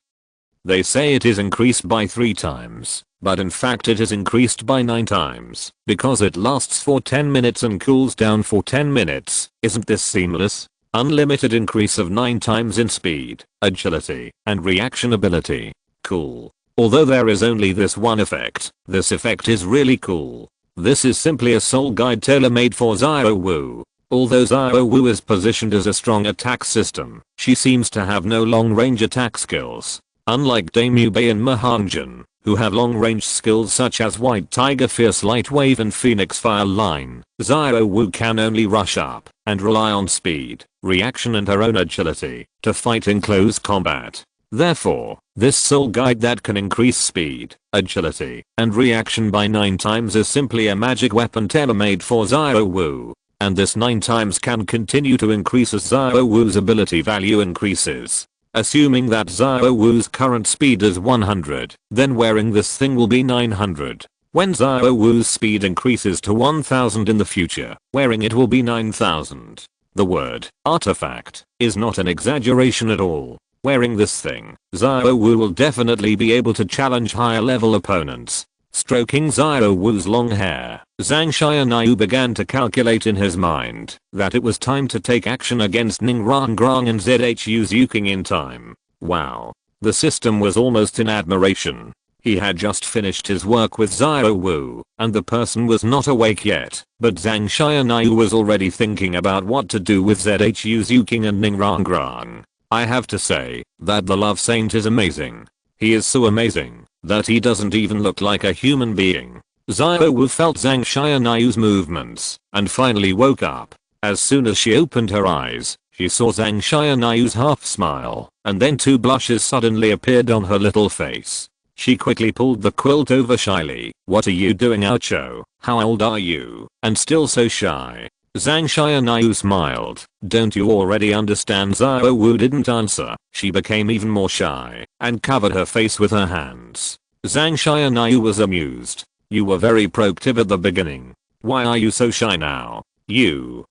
They say it is increased by 3 times, but in fact it is increased by 9 times, because it lasts for 10 minutes and cools down for 10 minutes. Isn't this seamless? Unlimited increase of 9 times in speed, agility, and reaction ability. Cool. Although there is only this one effect, this effect is really cool. This is simply a soul guide tailor-made for Xiao Wu. Although Xiao Wu is positioned as a strong attack system, she seems to have no long-range attack skills. Unlike Dame Yubei and Mahanjin, who have long-range skills such as White Tiger, Fierce Light Wave and Phoenix Fire Line. Xiao Wu can only rush up and rely on speed, reaction and her own agility to fight in close combat. Therefore, this soul guide that can increase speed, agility, and reaction by 9 times is simply a magic weapon tailor-made for Xiao Wu. And this 9 times can continue to increase as Xiao Wu's ability value increases. Assuming that Xiao Wu's current speed is 100, then wearing this thing will be 900. When Xiao Wu's speed increases to 1000 in the future, wearing it will be 9000. The word artifact is not an exaggeration at all. Wearing this thing, Xiao Wu will definitely be able to challenge higher level opponents. Stroking Xiao Wu's long hair, Zhang Tianyu began to calculate in his mind that it was time to take action against Ning Rangrang and Zhu Xiaogang in time. Wow. The system was almost in admiration. He had just finished his work with Xiao Wu, and the person was not awake yet, but Zhang Tianyu was already thinking about what to do with Zhu Xiaogang and Ning Rangrang. I have to say that the Love Saint is amazing. He is so amazing that he doesn't even look like a human being. Xiao Wu felt Zhang Tianyu's movements and finally woke up. As soon as she opened her eyes, she saw Zhang Tianyu's half smile, and then 2 blushes suddenly appeared on her little face. She quickly pulled the quilt over shyly. "What are you doing, Oucho? How old are you? And still so shy?" Zhang Tianyu smiled. "Don't you already understand?" Xiao Wu didn't answer. She became even more shy and covered her face with her hands. Zhang Tianyu was amused. "You were very proactive at the beginning. Why are you so shy now? You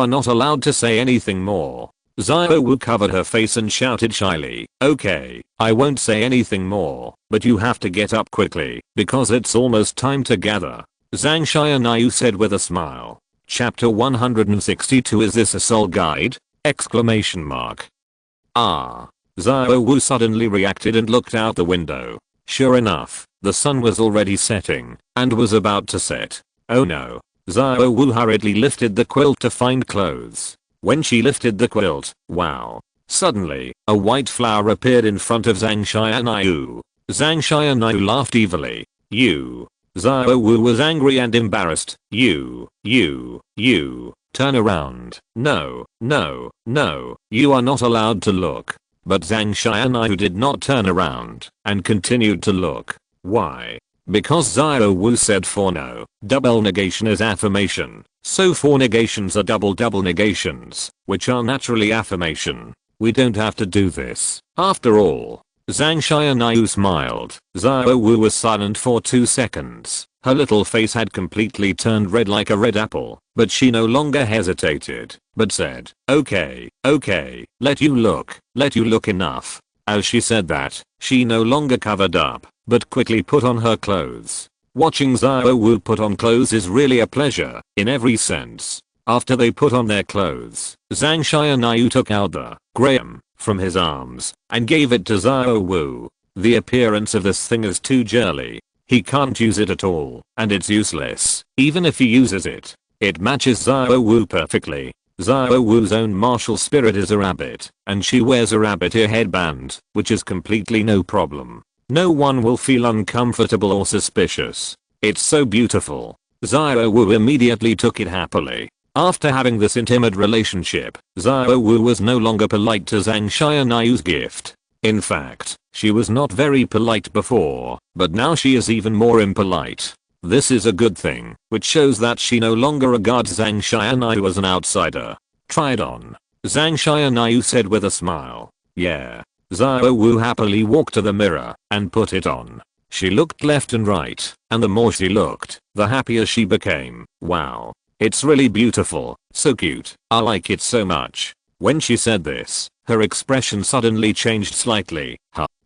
are not allowed to say anything more." Xiao Wu covered her face and shouted shyly, "Okay, I won't say anything more, but you have to get up quickly because it's almost time to gather." Zhang Tianyu said with a smile. Chapter 162. Is this a soul guide? Exclamation mark. Ah. Xiao Wu suddenly reacted and looked out the window. Sure enough, the sun was already setting and was about to set. Oh no. Xiao Wu hurriedly lifted the quilt to find clothes. When she lifted the quilt, wow. Suddenly, a white flower appeared in front of Zhang Tianyu. Zhang Tianyu laughed evilly. "You." Xiao Wu was angry and embarrassed. You, turn around. No, you are not allowed to look." But Zhang Tianyu did not turn around and continued to look. Why? Because Xiao Wu said for no, double negation is affirmation, so 4 negations are double negations, which are naturally affirmation. We don't have to do this, after all. Zhang Tianyu smiled. Xiao Wu was silent for 2 seconds. Her little face had completely turned red like a red apple, but she no longer hesitated, but said, okay, let you look enough." As she said that, she no longer covered up, but quickly put on her clothes. Watching Xiao Wu put on clothes is really a pleasure, in every sense. After they put on their clothes, Zhang Tianyu took out the Graham from his arms and gave it to Xiao Wu. The appearance of this thing is too girly. He can't use it at all, and it's useless. Even if he uses it, it matches Xiao Wu perfectly. Xiao Wu's own martial spirit is a rabbit, and she wears a rabbit ear headband, which is completely no problem. No one will feel uncomfortable or suspicious. It's so beautiful. Xiao Wu immediately took it happily. After having this intimate relationship, Xiao Wu was no longer polite to Zhang Tianyu's gift. In fact, she was not very polite before, but now she is even more impolite. This is a good thing, which shows that she no longer regards Zhang Tianyu as an outsider. "Try it on," Zhang Tianyu said with a smile. "Yeah." Xiao Wu happily walked to the mirror and put it on. She looked left and right, and the more she looked, the happier she became. Wow. It's really beautiful, so cute, I like it so much. When she said this, her expression suddenly changed slightly.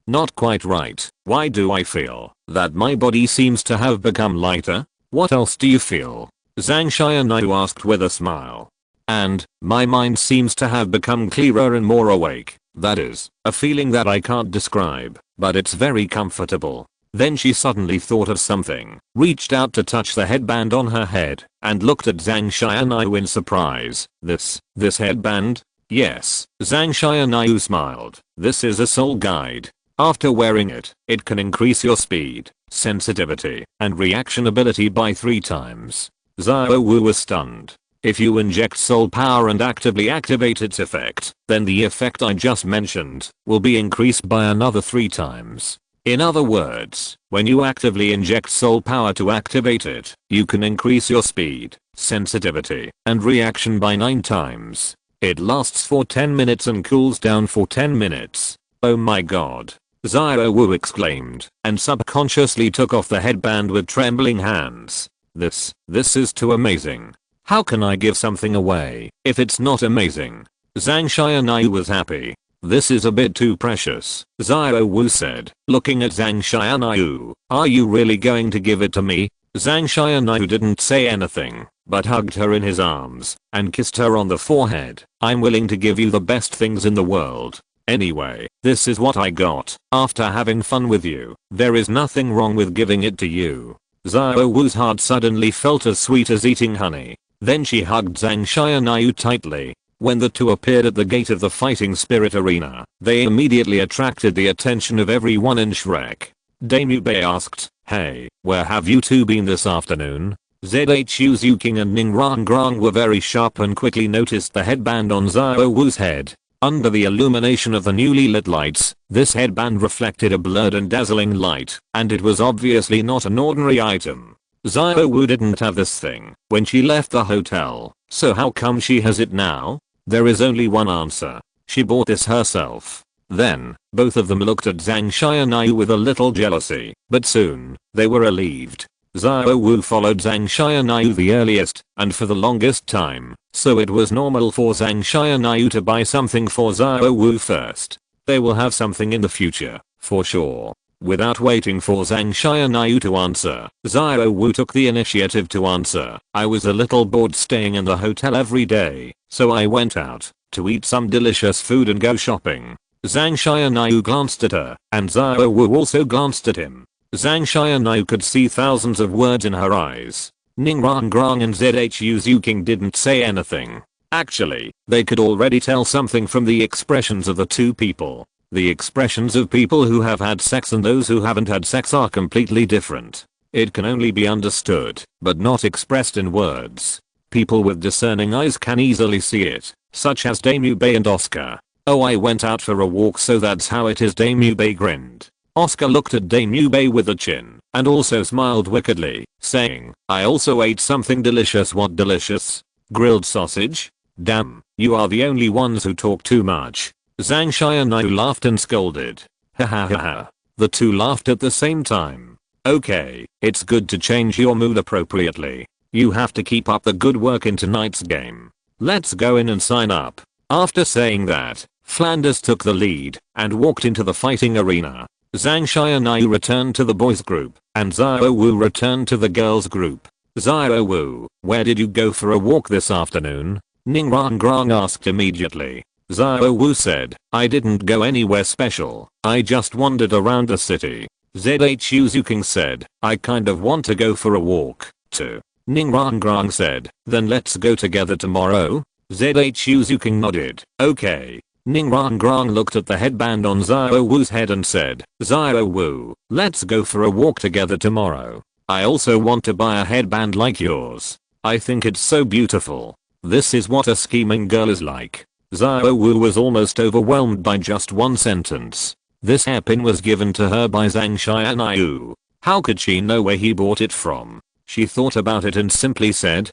Not quite right. Why do I feel that my body seems to have become lighter? What else do you feel? Zhang Tianyu asked with a smile. And, my mind seems to have become clearer and more awake. That is, a feeling that I can't describe, but it's very comfortable. Then she suddenly thought of something, reached out to touch the headband on her head, and looked at Zhang Tianyu in surprise. This headband? Yes, Zhang Tianyu smiled. This is a soul guide. After wearing it, it can increase your speed, sensitivity, and reaction ability by 3 times. Xiao Wu was stunned. If you inject soul power and actively activate its effect, then the effect I just mentioned will be increased by another 3 times. In other words, when you actively inject soul power to activate it, you can increase your speed, sensitivity, and reaction by 9 times. It lasts for 10 minutes and cools down for 10 minutes. Oh my god. Xiao Wu exclaimed, and subconsciously took off the headband with trembling hands. This is too amazing. How can I give something away if it's not amazing? Zhang Tianyu was happy. This is a bit too precious, Xiao Wu said, looking at Zhang Tianyu. Are you really going to give it to me? Zhang Tianyu didn't say anything, but hugged her in his arms and kissed her on the forehead. I'm willing to give you the best things in the world. Anyway, this is what I got. After having fun with you, there is nothing wrong with giving it to you. Xiao Wu's heart suddenly felt as sweet as eating honey. Then she hugged Zhang Tianyu tightly. When the two appeared at the gate of the fighting spirit arena, they immediately attracted the attention of everyone in Shrek. Daimyu Bei asked, "Hey, where have you two been this afternoon?" Zhu Zuking and Ning Rangrang were very sharp and quickly noticed the headband on Xiao Wu's head. Under the illumination of the newly lit lights, this headband reflected a blurred and dazzling light, and it was obviously not an ordinary item. Xiao Wu didn't have this thing when she left the hotel, so how come she has it now? There is only one answer. She bought this herself. Then, both of them looked at Zhang Tianyu with a little jealousy, but soon, they were relieved. Xiao Wu followed Zhang Tianyu the earliest, and for the longest time, so it was normal for Zhang Tianyu to buy something for Xiao Wu first. They will have something in the future, for sure. Without waiting for Zhang Tianyu to answer, Xiao Wu took the initiative to answer. I was a little bored staying in the hotel every day, so I went out to eat some delicious food and go shopping. Zhang Tianyu glanced at her, and Xiao Wu also glanced at him. Zhang Tianyu could see thousands of words in her eyes. Ning Rangrang and Zhu Zuking didn't say anything. Actually, they could already tell something from the expressions of the two people. The expressions of people who have had sex and those who haven't had sex are completely different. It can only be understood, but not expressed in words. People with discerning eyes can easily see it, such as Daimyu Bei and Oscar. Oh, I went out for a walk, so that's how it is. Daimyu Bei grinned. Oscar looked at Daimyu Bei with a chin, and also smiled wickedly, saying, I also ate something delicious. What delicious? Grilled sausage? Damn, you are the only ones who talk too much. Zhang Tianyu laughed and scolded. Ha ha ha ha. The two laughed at the same time. Okay, it's good to change your mood appropriately. You have to keep up the good work in tonight's game. Let's go in and sign up. After saying that, Flanders took the lead and walked into the fighting arena. Zhang Tianyu returned to the boys group, and Xiao Wu returned to the girls group. Xiao Wu, where did you go for a walk this afternoon? Ning Rangrang asked immediately. Xiao Wu said, I didn't go anywhere special, I just wandered around the city. Zhu Zuking said, I kind of want to go for a walk, too. Ning Rangrang said, then let's go together tomorrow? Zhu Zuking nodded, okay. Ning Rangrang looked at the headband on Xiao Wu's head and said, Xiao Wu, let's go for a walk together tomorrow. I also want to buy a headband like yours. I think it's so beautiful. This is what a scheming girl is like. Xiao Wu was almost overwhelmed by just one sentence. This hairpin was given to her by Zhang Tianyu. How could she know where he bought it from? She thought about it and simply said,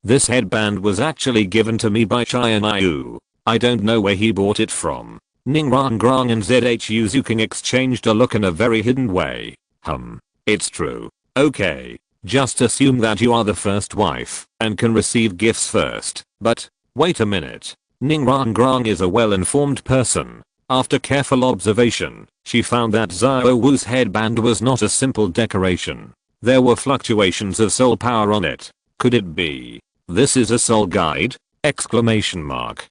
this headband was actually given to me by Tianyu. I don't know where he bought it from. Ning Rangrang and Zhu Zuking exchanged a look in a very hidden way. It's true. Okay. Just assume that you are the first wife and can receive gifts first. But, wait a minute. Ning Rangrang is a well-informed person. After careful observation, she found that Xiao Wu's headband was not a simple decoration. There were fluctuations of soul power on it. Could it be? This is a soul guide? Exclamation mark.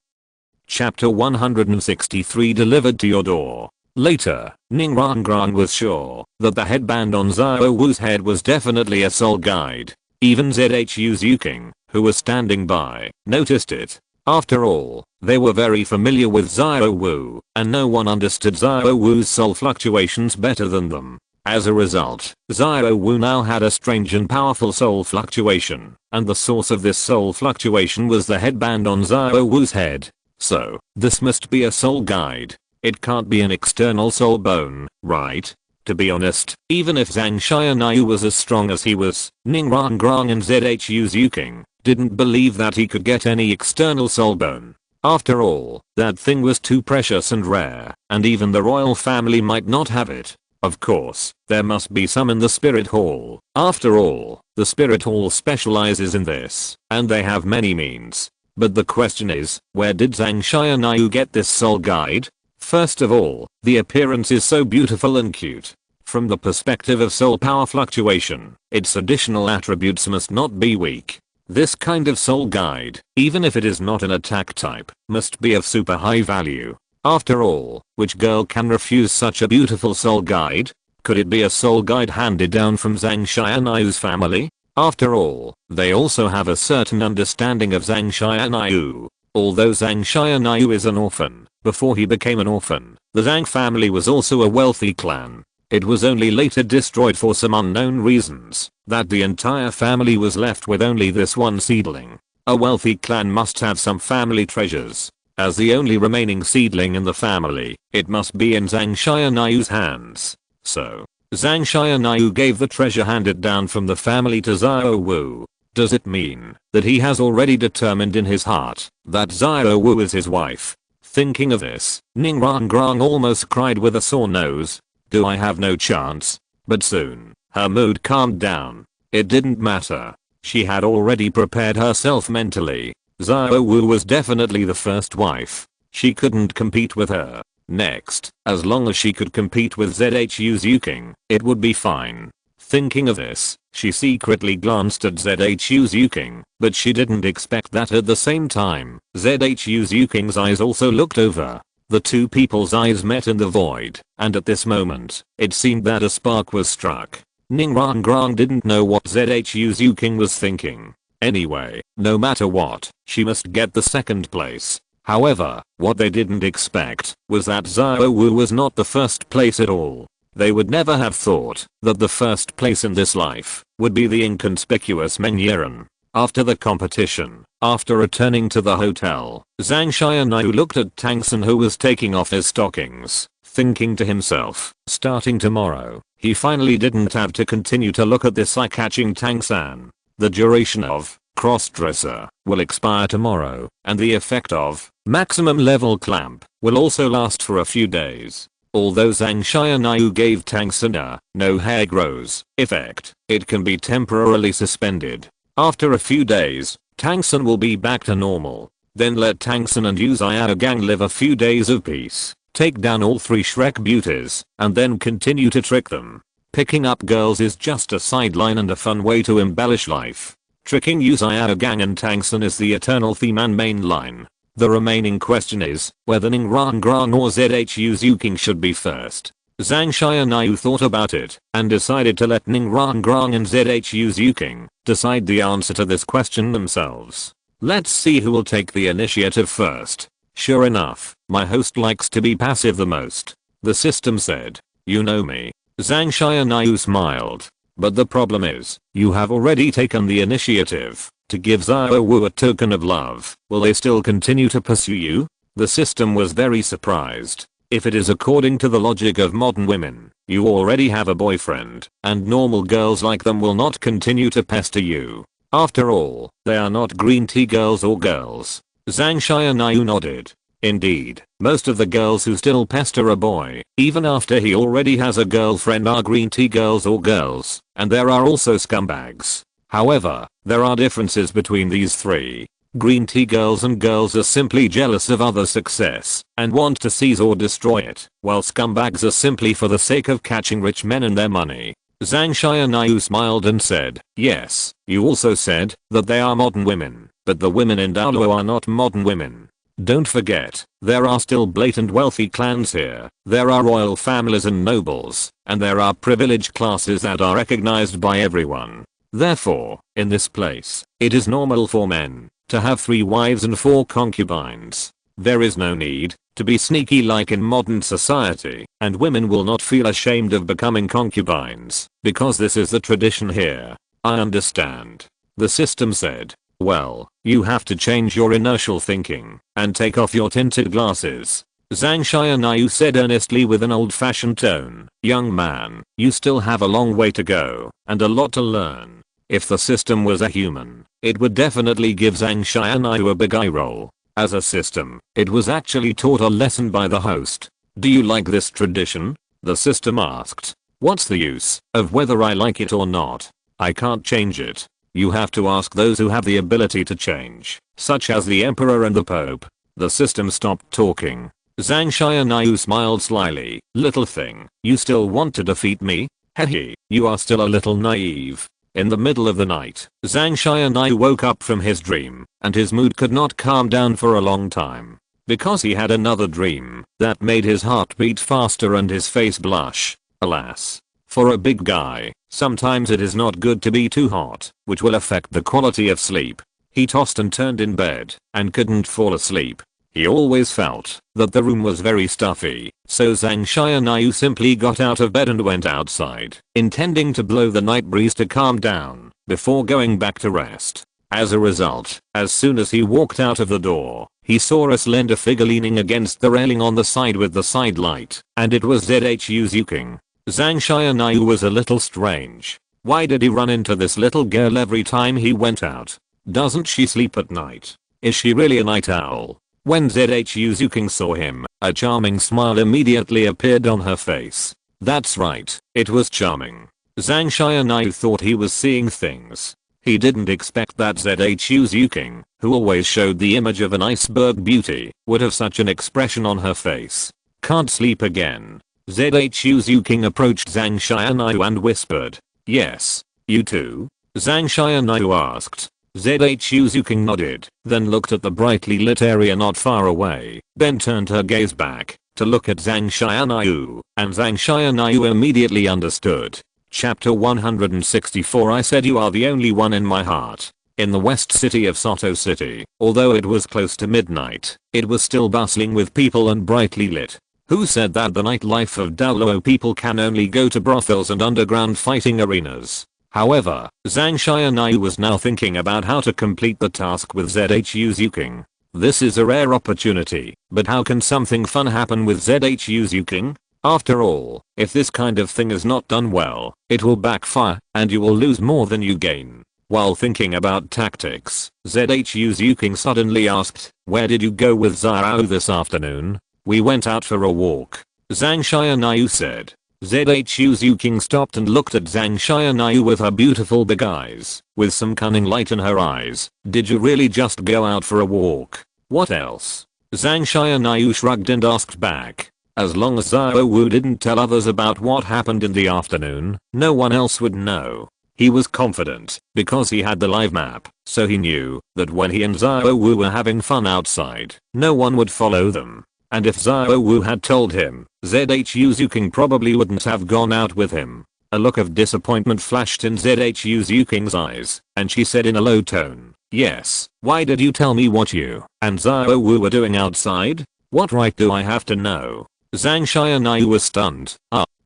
Chapter 163 delivered to your door. Later, Ning Rangrang was sure that the headband on Xiao Wu's head was definitely a soul guide. Even Zhu Zuking, who was standing by, noticed it. After all, they were very familiar with Xiao Wu, and no one understood Xiao Wu's soul fluctuations better than them. As a result, Xiao Wu now had a strange and powerful soul fluctuation, and the source of this soul fluctuation was the headband on Xiao Wu's head. So, this must be a soul guide. It can't be an external soul bone, right? To be honest, even if Zhang Tianyu was as strong as he was, Ning Rangrang and Zhu Zuking didn't believe that he could get any external soul bone. After all, that thing was too precious and rare, and even the royal family might not have it. Of course, there must be some in the spirit hall. After all, the spirit hall specializes in this, and they have many means. But the question is, where did Zhang Tianyu get this soul guide? First of all, the appearance is so beautiful and cute. From the perspective of soul power fluctuation, its additional attributes must not be weak. This kind of soul guide, even if it is not an attack type, must be of super high value. After all, which girl can refuse such a beautiful soul guide? Could it be a soul guide handed down from Zhang Tianyu's family? After all, they also have a certain understanding of Zhang Tianyu. Although Zhang Tianyu is an orphan, before he became an orphan, the Zhang family was also a wealthy clan. It was only later destroyed for some unknown reasons, that the entire family was left with only this one seedling. A wealthy clan must have some family treasures. As the only remaining seedling in the family, it must be in Zhang Tianyu's hands. So, Zhang Tianyu gave the treasure handed down from the family to Xiao Wu. Does it mean that he has already determined in his heart that Xiao Wu is his wife? Thinking of this, Ning Rangrang almost cried with a sore nose. Do I have no chance? But soon, her mood calmed down. It didn't matter. She had already prepared herself mentally. Xiao Wu was definitely the first wife. She couldn't compete with her. Next, as long as she could compete with Zhu Zuking, it would be fine. Thinking of this, she secretly glanced at Zhu Zuking, but she didn't expect that at the same time, Zhu Zuking's eyes also looked over. The two people's eyes met in the void, and at this moment, it seemed that a spark was struck. Ning Rangrang didn't know what Zhu Zuking was thinking. Anyway, no matter what, she must get the second place. However, what they didn't expect was that Xiao Wu was not the first place at all. They would never have thought that the first place in this life would be the inconspicuous Meng Yiren. After the competition, after returning to the hotel, Zhang Tianyu looked at Tang San, who was taking off his stockings, thinking to himself, starting tomorrow, he finally didn't have to continue to look at this eye-catching Tang San. The duration of crossdresser will expire tomorrow, and the effect of maximum level clamp will also last for a few days. Although Zhang Tianyu gave Tang San a no hair grows effect, it can be temporarily suspended. After a few days, Tang San will be back to normal. Then let Tang San and Yu Xiaogang live a few days of peace, take down all three Shrek beauties, and then continue to trick them. Picking up girls is just a sideline and a fun way to embellish life. Tricking Yu Xiaogang and Tang San is the eternal theme and main line. The remaining question is whether Ning Rangrang or Zhu Zuking should be first. Zhang Tianyu thought about it and decided to let Ning Rangrang and Zhu Zuking decide the answer to this question themselves. Let's see who will take the initiative first. Sure enough, my host likes to be passive the most. The system said. You know me. Zhang Tianyu smiled. But the problem is, you have already taken the initiative. To give Xiao Wu a token of love, will they still continue to pursue you? The system was very surprised. If it is according to the logic of modern women, you already have a boyfriend, and normal girls like them will not continue to pester you. After all, they are not green tea girls or girls. Zhang Tianyu nodded. Indeed, most of the girls who still pester a boy, even after he already has a girlfriend, are green tea girls or girls, and there are also scumbags. However, there are differences between these three. Green tea girls and girls are simply jealous of others' success and want to seize or destroy it, while scumbags are simply for the sake of catching rich men and their money. Zhang Tianyu smiled and said, yes, you also said that they are modern women, but the women in Douluo are not modern women. Don't forget, there are still blatant wealthy clans here, there are royal families and nobles, and there are privileged classes that are recognized by everyone. Therefore, in this place, it is normal for men to have 3 wives and 4 concubines. There is no need to be sneaky like in modern society, and women will not feel ashamed of becoming concubines, because this is the tradition here. I understand. The system said. Well, you have to change your inertial thinking and take off your tinted glasses. Zhang Tianyu said earnestly with an old-fashioned tone. Young man, you still have a long way to go and a lot to learn. If the system was a human, it would definitely give Zhang Tianyu a big eye roll. As a system, it was actually taught a lesson by the host. Do you like this tradition? The system asked. What's the use of whether I like it or not? I can't change it. You have to ask those who have the ability to change, such as the emperor and the pope. The system stopped talking. Zhang Tianyu smiled slyly. Little thing, you still want to defeat me? Hehe, you are still a little naive. In the middle of the night, Zhang Tianyu woke up from his dream, and his mood could not calm down for a long time. Because he had another dream that made his heart beat faster and his face blush. Alas. For a big guy, sometimes it is not good to be too hot, which will affect the quality of sleep. He tossed and turned in bed, and couldn't fall asleep. He always felt that the room was very stuffy, so Zhang Tianyu simply got out of bed and went outside, intending to blow the night breeze to calm down, before going back to rest. As a result, as soon as he walked out of the door, he saw a slender figure leaning against the railing on the side with the side light, and it was Yu Xiaogang. Zhang Tianyu was a little strange. Why did he run into this little girl every time he went out? Doesn't she sleep at night? Is she really a night owl? When Yu Xiaogang saw him, a charming smile immediately appeared on her face. That's right, it was charming. Zhang Tianyu thought he was seeing things. He didn't expect that Yu Xiaogang, who always showed the image of an iceberg beauty, would have such an expression on her face. Can't sleep again. Yu Xiaogang approached Zhang Tianyu and whispered. Yes, you too? Zhang Tianyu asked. Yu Xiaogang nodded, then looked at the brightly lit area not far away, then turned her gaze back to look at Zhang Tianyu, and Zhang Tianyu immediately understood. Chapter 164 I said you are the only one in my heart. In the west city of Soto City, although it was close to midnight, it was still bustling with people and brightly lit. Who said that the nightlife of Douluo people can only go to brothels and underground fighting arenas? However, Zhang Tianyu was now thinking about how to complete the task with Yu Xiaogang. This is a rare opportunity, but how can something fun happen with Yu Xiaogang? After all, if this kind of thing is not done well, it will backfire, and you will lose more than you gain. While thinking about tactics, Yu Xiaogang suddenly asked, where did you go with Zhao this afternoon? We went out for a walk. Zhang Tianyu said. Yu Xiaogang stopped and looked at Zhang Tianyu with her beautiful big eyes, with some cunning light in her eyes. Did you really just go out for a walk? What else? Zhang Tianyu shrugged and asked back. As long as Zhao Wu didn't tell others about what happened in the afternoon, no one else would know. He was confident, because he had the live map, so he knew that when he and Zhao Wu were having fun outside, no one would follow them. And if Zhao Wu had told him, Yu Xiaogang probably wouldn't have gone out with him. A look of disappointment flashed in Yu Xiaogang's eyes, and she said in a low tone, yes, why did you tell me what you and Zhao Wu were doing outside? What right do I have to know? Zhang Tianyu was stunned.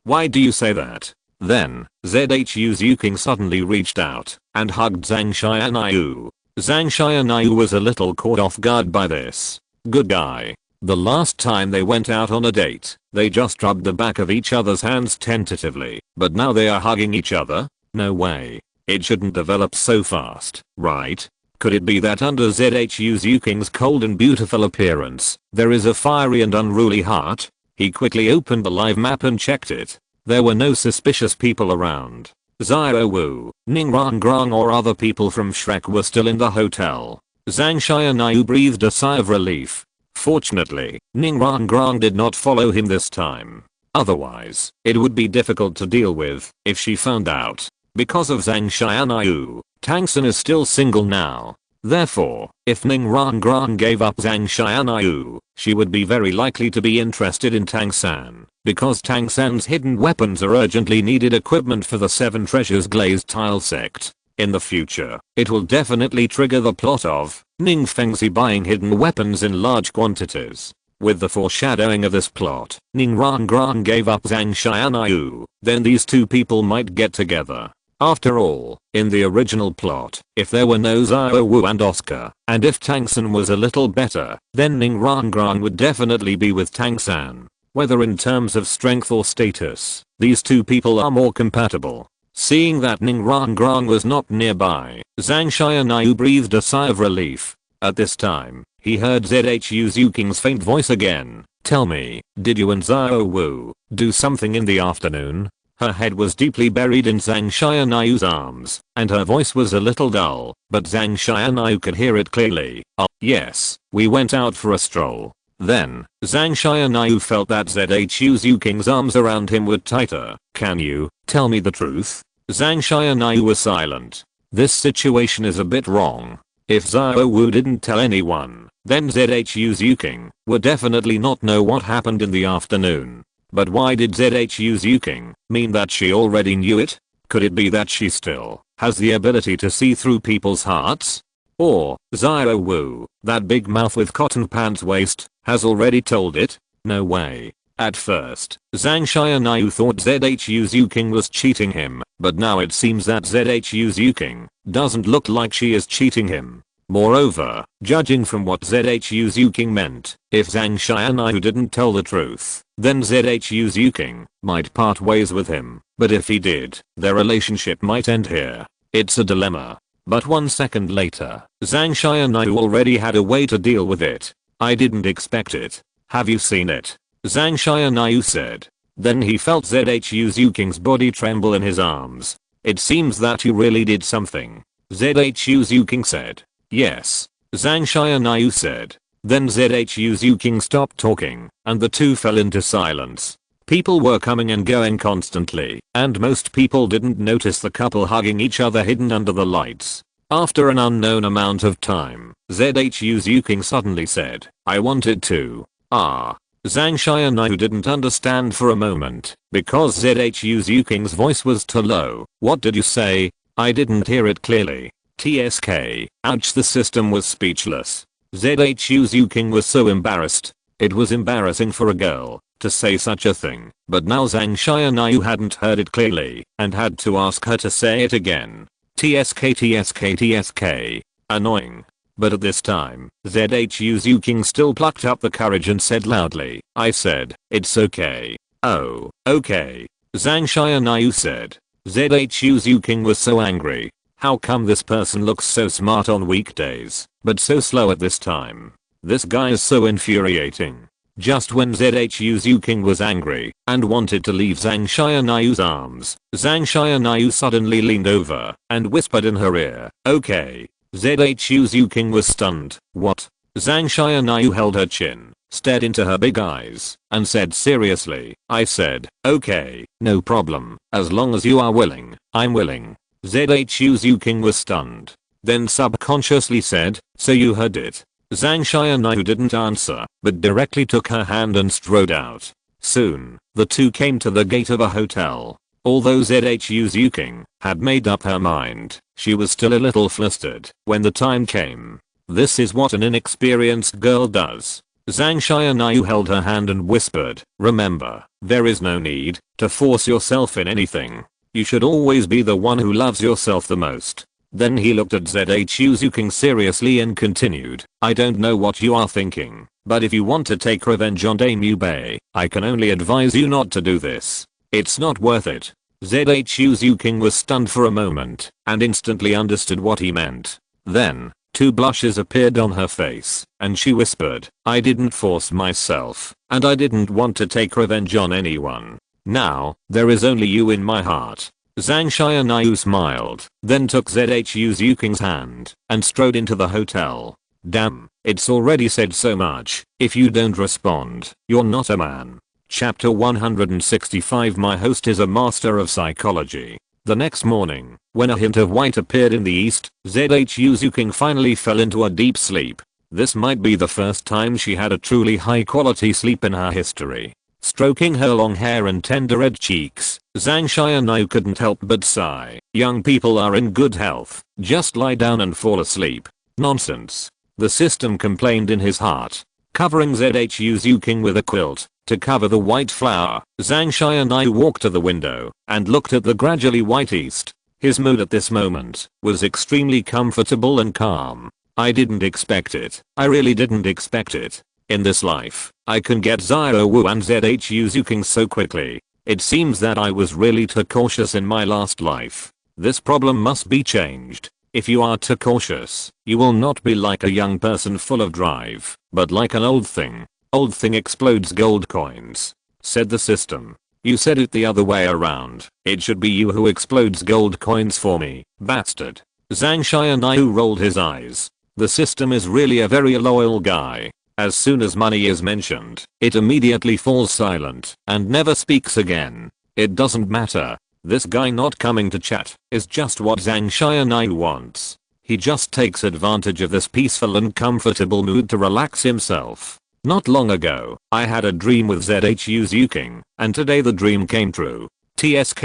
Why do you say that? Then, Yu Xiaogang suddenly reached out and hugged Zhang Tianyu. Zhang Tianyu was a little caught off guard by this. Good guy. The last time they went out on a date, they just rubbed the back of each other's hands tentatively, but now they are hugging each other? No way. It shouldn't develop so fast, right? Could it be that under Yu Xiaogang's cold and beautiful appearance, there is a fiery and unruly heart? He quickly opened the live map and checked it. There were no suspicious people around. Zhao Wu, Ning Rangrang or other people from Shrek were still in the hotel. Zhang Tianyu breathed a sigh of relief. Fortunately, Ning Rangrang did not follow him this time. Otherwise, it would be difficult to deal with if she found out. Because of Zhang Tianyu, Tang San is still single now. Therefore, if Ning Rangrang gave up Zhang Tianyu, she would be very likely to be interested in Tang San, because Tang San's hidden weapons are urgently needed equipment for the 7 Treasures glazed tile sect. In the future, it will definitely trigger the plot of Ning Fengzi buying hidden weapons in large quantities. With the foreshadowing of this plot, Ning Rangrang gave up Zhang Tianyu, then these two people might get together. After all, in the original plot, if there were no Xiao Wu and Oscar, and if Tang San was a little better, then Ning Rangrang would definitely be with Tang San. Whether in terms of strength or status, these two people are more compatible. Seeing that Ning Rangrang was not nearby, Zhang Tianyu breathed a sigh of relief. At this time, he heard Zhu Zuking's faint voice again. Tell me, did you and Xiao Wu do something in the afternoon? Her head was deeply buried in Zhang Tianyu's arms, and her voice was a little dull, but Zhang Tianyu could hear it clearly. Yes, we went out for a stroll. Then, Zhang Tianyu felt that Zhu Zuking's arms around him were tighter. Can you tell me the truth? Zhang Tianyu was silent. This situation is a bit wrong. If Xiao Wu didn't tell anyone, then Zhu Zuking would definitely not know what happened in the afternoon. But why did Zhu Zuking mean that she already knew it? Could it be that she still has the ability to see through people's hearts? Or, Xiao Wu, that big mouth with cotton pants waist, has already told it? No way. At first, Zhang Tianyu thought Zhu Zuking was cheating him, but now it seems that Zhu Zuking doesn't look like she is cheating him. Moreover, judging from what Zhu Zuking meant, if Zhang Tianyu didn't tell the truth, then Zhu Zuking might part ways with him, but if he did, their relationship might end here. It's a dilemma. But 1 second later, Zhang Tianyu already had a way to deal with it. I didn't expect it. Have you seen it? Zhang Tianyu said. Then he felt Zhu Zuking's body tremble in his arms. It seems that you really did something. Zhu Zuking said. Yes. Zhang Tianyu said. Then Zhu Zuking stopped talking, and the two fell into silence. People were coming and going constantly, and most people didn't notice the couple hugging each other hidden under the lights. After an unknown amount of time, Zhu Zuking suddenly said, I wanted to. Zhang Tianyu didn't understand for a moment, because Zhu Zuking's voice was too low. What did you say? I didn't hear it clearly. TSK. Ouch, the system was speechless. Zhu Zuking was so embarrassed. It was embarrassing for a girl to say such a thing, but now Zhang Tianyu hadn't heard it clearly, and had to ask her to say it again. TSK. Annoying. But at this time, Zhu Zuking still plucked up the courage and said loudly, I said, it's okay. Oh, okay. Zhang Tianyu said. Zhu Zuking was so angry. How come this person looks so smart on weekdays, but so slow at this time? This guy is so infuriating. Just when Zhu Zuking was angry and wanted to leave Zhang Tianyu's arms, Zhang Tianyu suddenly leaned over and whispered in her ear, okay. Zhu Zuking was stunned. What? Zhang Tianyu held her chin, stared into her big eyes, and said seriously, I said, okay, no problem, as long as you are willing, I'm willing. Zhu Zuking was stunned. Then subconsciously said, so you heard it. Zhang Tianyu didn't answer, but directly took her hand and strode out. Soon, the two came to the gate of a hotel. Although Zhu Zuking had made up her mind, she was still a little flustered when the time came. This is what an inexperienced girl does. Zhang Tianyu held her hand and whispered, remember, there is no need to force yourself in anything. You should always be the one who loves yourself the most. Then he looked at Zhu Zuking seriously and continued, I don't know what you are thinking, but if you want to take revenge on Damu Bei, I can only advise you not to do this. It's not worth it. Zhu Zuking was stunned for a moment and instantly understood what he meant. Then, 2 blushes appeared on her face, and she whispered, I didn't force myself, and I didn't want to take revenge on anyone. Now, there is only you in my heart. Zhang Tianyu smiled, then took Zhu Zuking's hand and strode into the hotel. Damn, it's already said so much. If you don't respond, you're not a man. Chapter 165. My host is a master of psychology. The next morning, when a hint of white appeared in the east, Zhu Zuking finally fell into a deep sleep. This might be the first time she had a truly high quality sleep in her history. Stroking her long hair and tender red cheeks, Zhang Tianyu couldn't help but sigh. Young people are in good health, just lie down and fall asleep. Nonsense. The system complained in his heart. Covering Zhu King with a quilt to cover the white flower, Zhang Tianyu walked to the window and looked at the gradually white east. His mood at this moment was extremely comfortable and calm. I didn't expect it. I really didn't expect it. In this life, I can get Xiao Wu and Zhu King so quickly. It seems that I was really too cautious in my last life. This problem must be changed. If you are too cautious, you will not be like a young person full of drive, but like an old thing. Old thing explodes gold coins, said the system. You said it the other way around. It should be you who explodes gold coins for me, bastard. Zhang Tianyu rolled his eyes. The system is really a very loyal guy. As soon as money is mentioned, it immediately falls silent and never speaks again. It doesn't matter. This guy not coming to chat is just what Zhang Tianyu wants. He just takes advantage of this peaceful and comfortable mood to relax himself. Not long ago, I had a dream with Zhu King, and today the dream came true. TSK.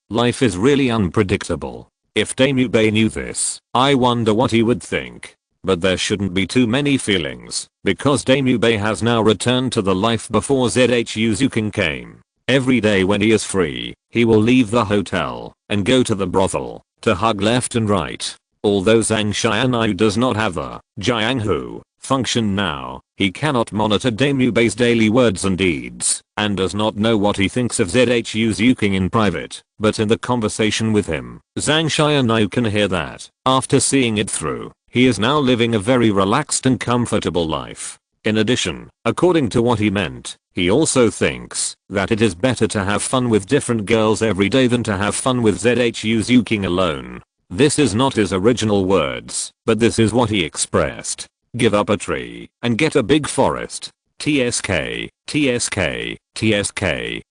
Life is really unpredictable. If Damu Bei knew this, I wonder what he would think. But there shouldn't be too many feelings, because Damu Bei has now returned to the life before Zhu King came. Every day when he is free, he will leave the hotel and go to the brothel to hug left and right. Although Zhang Tianyu does not have the Jianghu function now, he cannot monitor Damu Bei's daily words and deeds and does not know what he thinks of Zhu King in private, but in the conversation with him, Zhang Tianyu can hear that. After seeing it through, he is now living a very relaxed and comfortable life. In addition, according to what he meant, he also thinks that it is better to have fun with different girls every day than to have fun with Zhu King alone. This is not his original words, but this is what he expressed. Give up a tree and get a big forest. TSK.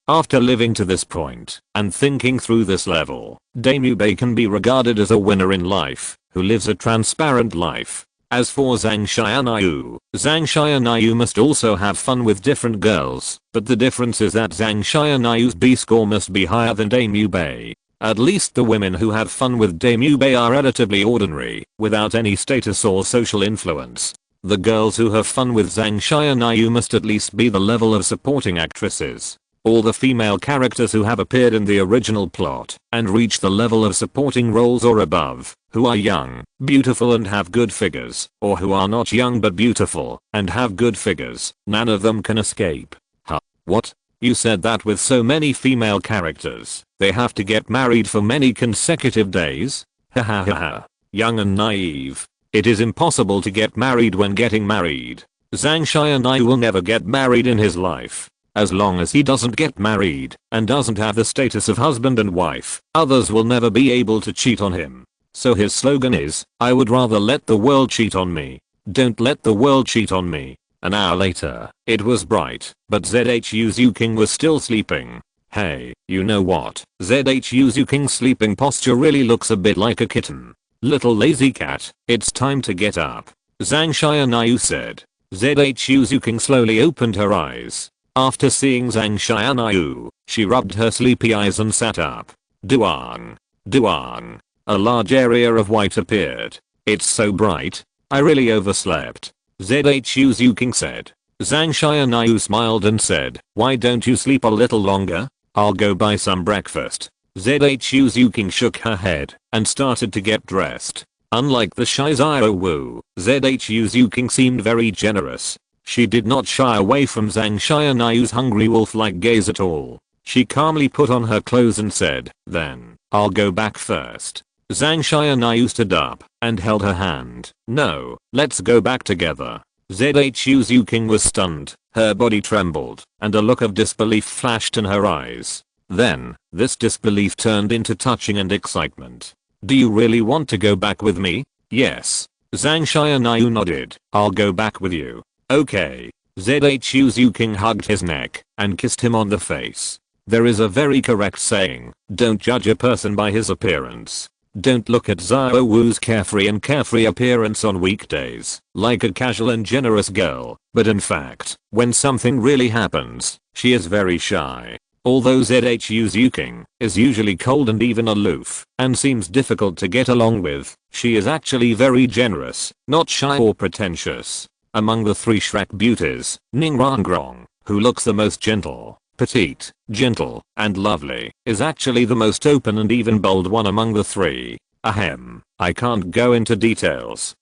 After living to this point and thinking through this level, Damu Bei can be regarded as a winner in life who lives a transparent life. As for Zhang Tianyu must also have fun with different girls, but the difference is that Zhang Tianyu's B score must be higher than Damu Bei. At least the women who have fun with Damu Bei are relatively ordinary, without any status or social influence. The girls who have fun with Zhang Tianyu must at least be the level of supporting actresses. All the female characters who have appeared in the original plot and reach the level of supporting roles or above, who are young, beautiful and have good figures, or who are not young but beautiful and have good figures, none of them can escape. Huh? What? You said that with so many female characters, they have to get married for many consecutive days? Hahaha. Young and naive. It is impossible to get married when getting married. Zhang Tianyu will never get married in his life. As long as he doesn't get married and doesn't have the status of husband and wife, others will never be able to cheat on him. So his slogan is, I would rather let the world cheat on me. Don't let the world cheat on me. An hour later, it was bright, but Zhu King was still sleeping. Hey, you know what? Zhu King's sleeping posture really looks a bit like a kitten. Little lazy cat, it's time to get up. Zhang Tianyu said. Zhu King slowly opened her eyes. After seeing Zhang Tianyu, she rubbed her sleepy eyes and sat up. Duang. A large area of white appeared. It's so bright. I really overslept. Zhu King said. Zhang Tianyu smiled and said, why don't you sleep a little longer? I'll go buy some breakfast. Zhu King shook her head and started to get dressed. Unlike the shy Xiao Wu, Zhu King seemed very generous. She did not shy away from Zhang Tianyu's hungry wolf-like gaze at all. She calmly put on her clothes and said, then, I'll go back first. Zhang Tianyu stood up and held her hand. No, let's go back together. Zhu King was stunned, her body trembled, and a look of disbelief flashed in her eyes. Then, this disbelief turned into touching and excitement. Do you really want to go back with me? Yes. Zhang Tianyu nodded. I'll go back with you. Okay. Zhu King hugged his neck and kissed him on the face. There is a very correct saying, don't judge a person by his appearance. Don't look at Xiao Wu's carefree appearance on weekdays, like a casual and generous girl, but in fact, when something really happens, she is very shy. Although Zhu's Yuking is usually cold and even aloof and seems difficult to get along with, she is actually very generous, not shy or pretentious. Among the 3 Shrek beauties, Ningrangrong, who looks the most petite, gentle, and lovely, is actually the most open and even bold one among the 3. Ahem. I can't go into details.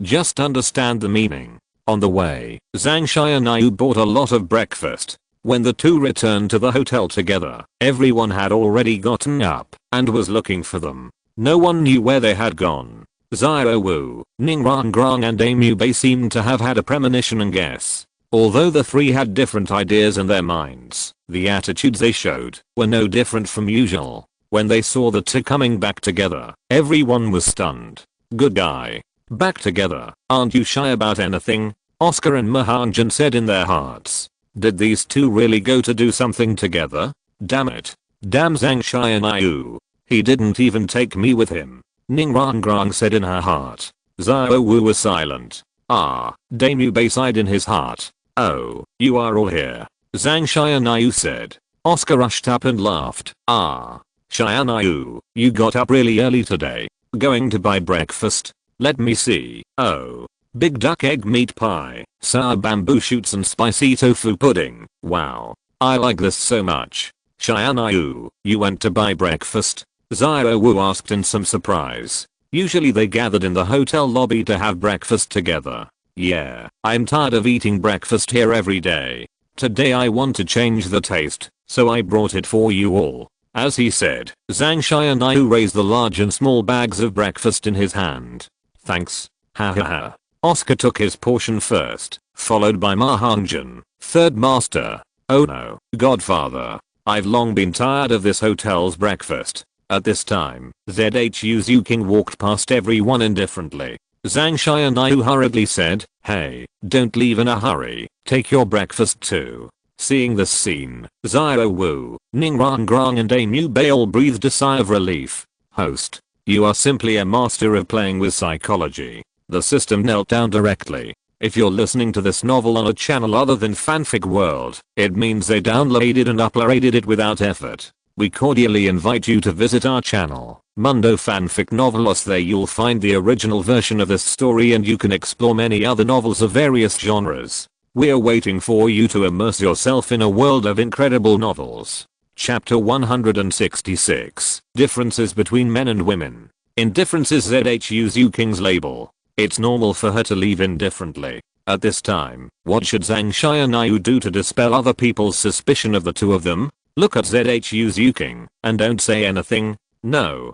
Just understand the meaning. On the way, Zhang Tianyu bought a lot of breakfast. When the 2 returned to the hotel together, everyone had already gotten up and was looking for them. No one knew where they had gone. Xiao Wu, Ningrangrong and anew seemed to have had a premonition and guess. Although the 3 had different ideas in their minds, the attitudes they showed were no different from usual. When they saw the 2 coming back together, everyone was stunned. Good guy. Back together, aren't you shy about anything? Oscar and Mahanjan said in their hearts. Did these 2 really go to do something together? Damn it. Damn Zhang Tianyu. He didn't even take me with him. Ningrangrong said in her heart. Xiao Wu was silent. Anew sighed in his heart. Oh, you are all here. Zhang Tianyu said. Oscar rushed up and laughed. Tianyu, you got up really early today. Going to buy breakfast? Let me see. Oh. Big duck egg meat pie, sour bamboo shoots and spicy tofu pudding. Wow. I like this so much. Tianyu, you went to buy breakfast? Xiao Wu asked in some surprise. Usually they gathered in the hotel lobby to have breakfast together. Yeah, I'm tired of eating breakfast here every day. Today I want to change the taste, so I brought it for you all. As he said, Zhang Tianyu raised the large and small bags of breakfast in his hand. Thanks. Ha. Oscar took his portion first, followed by Mahanjan, third master. Oh no, Godfather. I've long been tired of this hotel's breakfast. At this time, Zhu's Yuking walked past everyone indifferently. Zhang Tianyu hurriedly said, hey, don't leave in a hurry, take your breakfast too. Seeing this scene, Xiao Wu, Ningrangrong and anew all breathed a sigh of relief. Host, you are simply a master of playing with psychology. The system knelt down directly. If you're listening to this novel on a channel other than Fanfic World, it means they downloaded and uploaded it without effort. We cordially invite you to visit our channel, Mundo Fanfic Novelos. There you'll find the original version of this story and you can explore many other novels of various genres. We're waiting for you to immerse yourself in a world of incredible novels. Chapter 166. Differences between men and women. Indifference is Zhu's Yuking's label. It's normal for her to leave indifferently. At this time, what should Zhang Tianyu do to dispel other people's suspicion of the 2 of them? Look at Zhu's Yuking and don't say anything. No.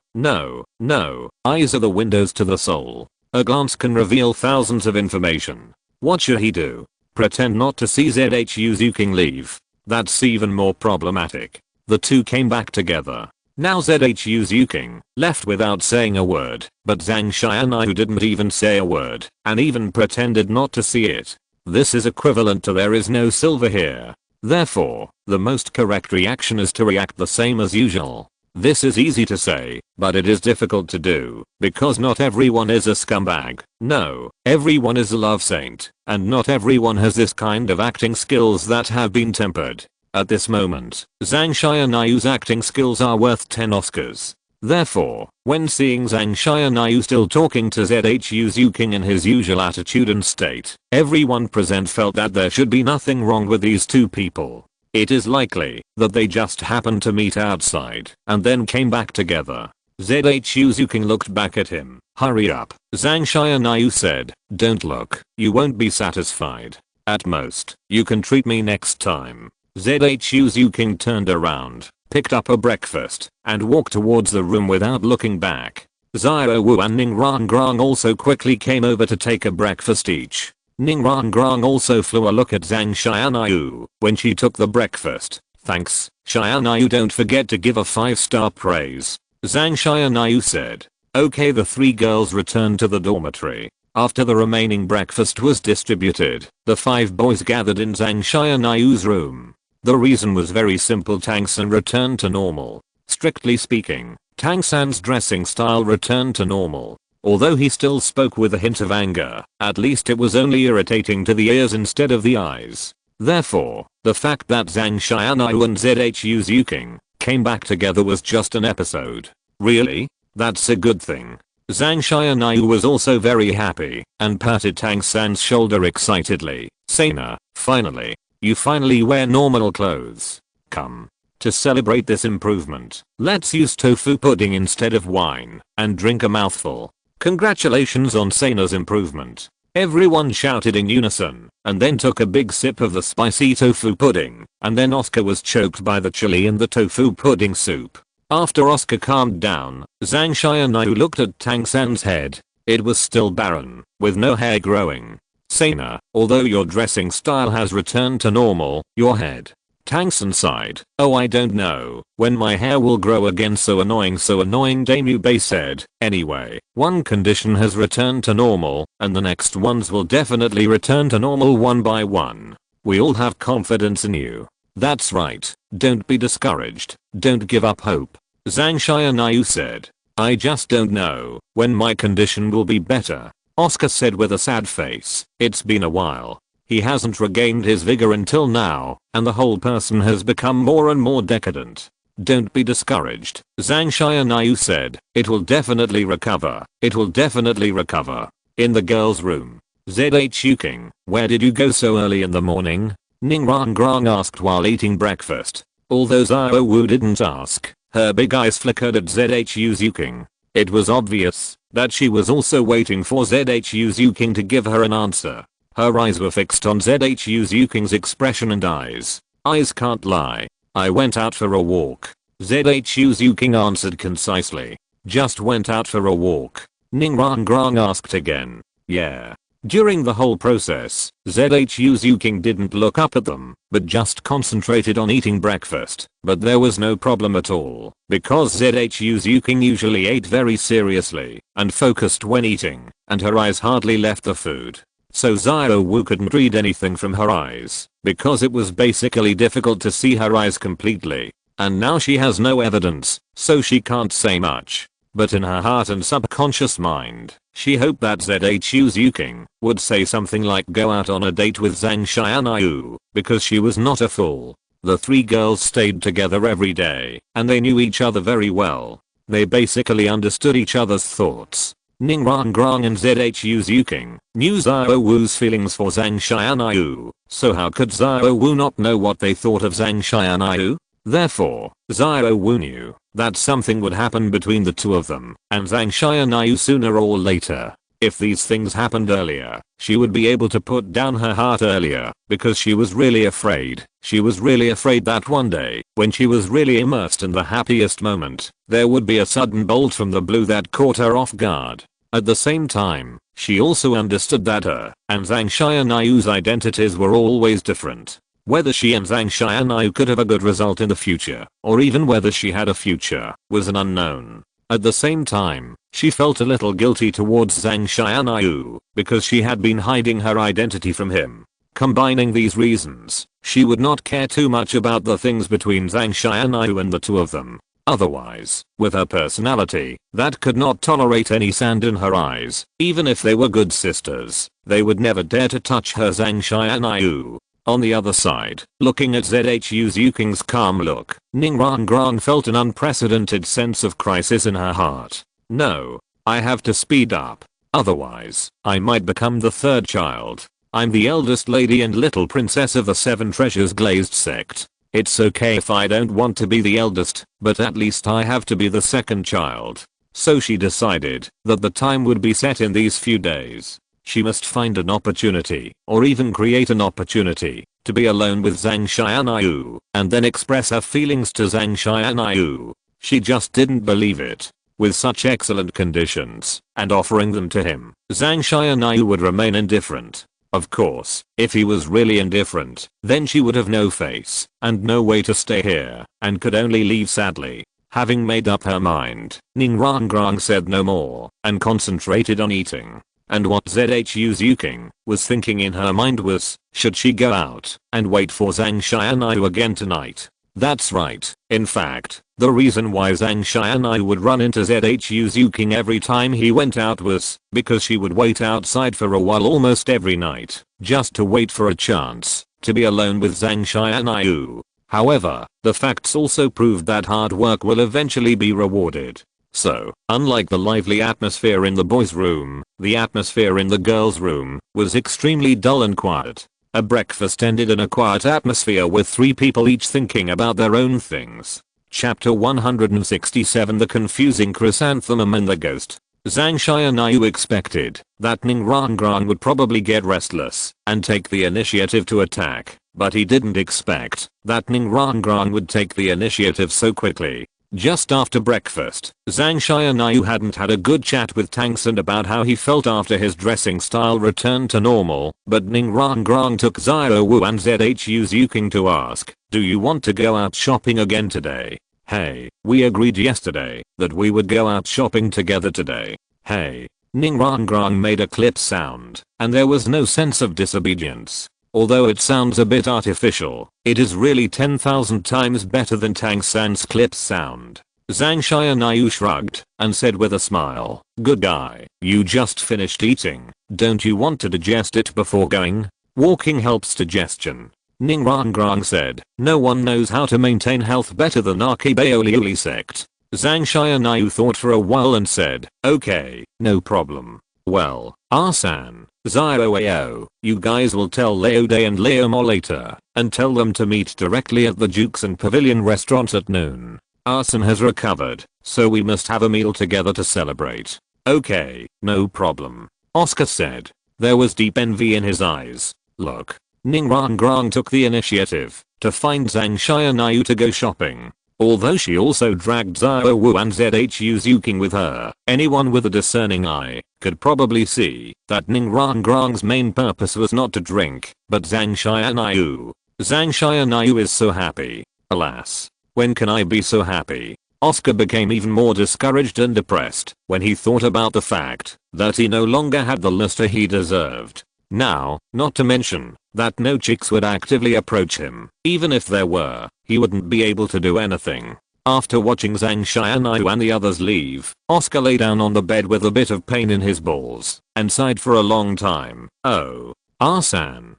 Eyes are the windows to the soul. A glance can reveal thousands of information. What should he do? Pretend not to see Zhu's Yuking leave? That's even more problematic. The 2 came back together. Now Zhu's Yuking left without saying a word, but Zhang Tianyu didn't even say a word and even pretended not to see it. This is equivalent to there is no silver here. Therefore, the most correct reaction is to react the same as usual. This is easy to say, but it is difficult to do, because not everyone is a scumbag. No, everyone is a love saint, and not everyone has this kind of acting skills that have been tempered. At this moment, Zhang Tianyu's acting skills are worth 10 Oscars. Therefore, when seeing Zhang Tianyu still talking to Zhu's Yuking in his usual attitude and state, everyone present felt that there should be nothing wrong with these 2 people. It is likely that they just happened to meet outside and then came back together. Zhu's Yuking looked back at him. Hurry up, Zhang Tianyu said. Don't look, you won't be satisfied. At most, you can treat me next time. Zhu's Yuking turned around, picked up a breakfast, and walked towards the room without looking back. Xiao Wu and Ningrangrong also quickly came over to take a breakfast each. Ningrangrong also flew a look at Zhang Tianyu when she took the breakfast. Thanks, Tianyu, don't forget to give a 5-star praise. Zhang Tianyu said. Okay, the 3 girls returned to the dormitory. After the remaining breakfast was distributed, the 5 boys gathered in Zhang Tianyu's room. The reason was very simple. Tang San returned to normal. Strictly speaking, Tang San's dressing style returned to normal. Although he still spoke with a hint of anger, at least it was only irritating to the ears instead of the eyes. Therefore, the fact that Zhang Tianyu and Zhu Xiaogang came back together was just an episode. Really? That's a good thing. Zhang Tianyu was also very happy and patted Tang San's shoulder excitedly. Sana, finally. You finally wear normal clothes. Come. To celebrate this improvement, let's use tofu pudding instead of wine and drink a mouthful. Congratulations on Sana's improvement. Everyone shouted in unison and then took a big sip of the spicy tofu pudding, and then Oscar was choked by the chili in the tofu pudding soup. After Oscar calmed down, Zhang Tianyu looked at Tang San's head. It was still barren, with no hair growing. Sana, although your dressing style has returned to normal, your head. Tang San sighed. Oh, I don't know when my hair will grow again. So annoying Damu Bei said. Anyway, one condition has returned to normal, and the next ones will definitely return to normal one by one. We all have confidence in you. That's right. Don't be discouraged. Don't give up hope. Zhang Tianyu said. I just don't know when my condition will be better. Oscar said with a sad face. It's been a while. He hasn't regained his vigor until now, and the whole person has become more and more decadent. Don't be discouraged. Zhang Tianyu said. It will definitely recover. It will definitely recover. In the girls' room. Zhu Xiaogang, where did you go so early in the morning? Ning Rangrang asked while eating breakfast. Although Xiao Wu didn't ask, her big eyes flickered at Zhu Xiaogang. It was obvious that she was also waiting for Zhu Xiaogang to give her an answer. Her eyes were fixed on Zhu Xiaogang's expression and eyes. Eyes can't lie. I went out for a walk. Zhu Xiaogang answered concisely. Just went out for a walk. Ning Rangrang asked again. Yeah. During the whole process, Zhu Xiaogang didn't look up at them, but just concentrated on eating breakfast. But there was no problem at all, because Zhu Xiaogang usually ate very seriously and focused when eating, and her eyes hardly left the food. So Xiao Wu couldn't read anything from her eyes, because it was basically difficult to see her eyes completely. And now she has no evidence, so she can't say much. But in her heart and subconscious mind, she hoped that Zhu Xiaogang would say something like go out on a date with Zhang Tianyu, because she was not a fool. The three girls stayed together every day, and they knew each other very well. They basically understood each other's thoughts. Ning Rangrang and Zhu Xiaogang knew Xiao Wu's feelings for Zhang Tianyu, so how could Xiao Wu not know what they thought of Zhang Tianyu? Therefore, Xiao Wu knew that something would happen between the two of them and Zhang Tianyu sooner or later. If these things happened earlier, she would be able to put down her heart earlier, because she was really afraid. She was really afraid that one day, when she was really immersed in the happiest moment, there would be a sudden bolt from the blue that caught her off guard. At the same time, she also understood that her and Zhang Tianyu's identities were always different. Whether she and Zhang Tianyu could have a good result in the future, or even whether she had a future, was an unknown. At the same time, she felt a little guilty towards Zhang Tianyu, because she had been hiding her identity from him. Combining these reasons, she would not care too much about the things between Zhang Tianyu and the two of them. Otherwise, with her personality, that could not tolerate any sand in her eyes. Even if they were good sisters, they would never dare to touch her Zhang Tianyu. On the other side, looking at Zhu Xiaogang's calm look, Ning Rangrang felt an unprecedented sense of crisis in her heart. No, I have to speed up. Otherwise, I might become the third child. I'm the eldest lady and little princess of the Seven Treasures Glazed sect. It's okay if I don't want to be the eldest, but at least I have to be the second child. So she decided that the time would be set in these few days. She must find an opportunity, or even create an opportunity, to be alone with Zhang Tianyu, and then express her feelings to Zhang Tianyu. She just didn't believe it. With such excellent conditions, and offering them to him, Zhang Tianyu would remain indifferent. Of course, if he was really indifferent, then she would have no face, and no way to stay here, and could only leave sadly. Having made up her mind, Ning Rangrang said no more, and concentrated on eating. And what Zhu Xiaogang was thinking in her mind was, should she go out and wait for Zhang Tianyu again tonight? That's right. In fact, the reason why Zhang Tianyu would run into Zhu Xiaogang every time he went out was because she would wait outside for a while almost every night, just to wait for a chance. to be alone with Zhang Tianyu. However, the facts also proved that hard work will eventually be rewarded. So, unlike the lively atmosphere in the boys' room, the atmosphere in the girls' room was extremely dull and quiet. A breakfast ended in a quiet atmosphere with 3 people each thinking about their own things. Chapter 167 The Confusing Chrysanthemum and the Ghost. Zhang Tianyu expected that Ning Rangrang would probably get restless and take the initiative to attack, but he didn't expect that Ning Rangrang would take the initiative so quickly. Just after breakfast, Zhang Tianyu hadn't had a good chat with Tang San about how he felt after his dressing style returned to normal, but Ning Rangrang took Xiaowu and Zhuking to ask, "Do you want to go out shopping again today? Hey, we agreed yesterday that we would go out shopping together today. Hey." Ning Rangrang made a clip sound, and there was no sense of disobedience. Although it sounds a bit artificial, it is really 10,000 times better than Tang San's clip sound. Zhang Tianyu shrugged and said with a smile, "Good guy, you just finished eating. Don't you want to digest it before going? Walking helps digestion." Ning Rangrang said, "No one knows how to maintain health better than our Kibaoliuli sect." Zhang Tianyu thought for a while and said, "Okay, no problem. Well, Arsan, Xiaoao, you guys will tell Leo Day and Leo Mo later, and tell them to meet directly at the Jukes and Pavilion restaurant at noon. Arsan has recovered, so we must have a meal together to celebrate." "Okay, no problem," Oscar said. There was deep envy in his eyes. "Look." Ning Rangrang took the initiative to find Zhang Tianyu to go shopping. Although she also dragged Xiaowu and Zhuking with her, anyone with a discerning eye could probably see that Ning Rangrang's main purpose was not to drink, but Zhang Tianyu. Zhang Tianyu is so happy. Alas, when can I be so happy? Oscar became even more discouraged and depressed when he thought about the fact that he no longer had the luster he deserved. Now, not to mention that no chicks would actively approach him. Even if there were, he wouldn't be able to do anything. After watching Zhang Tianyu and the others leave, Oscar lay down on the bed with a bit of pain in his balls and sighed for a long time. "Oh, Arsan,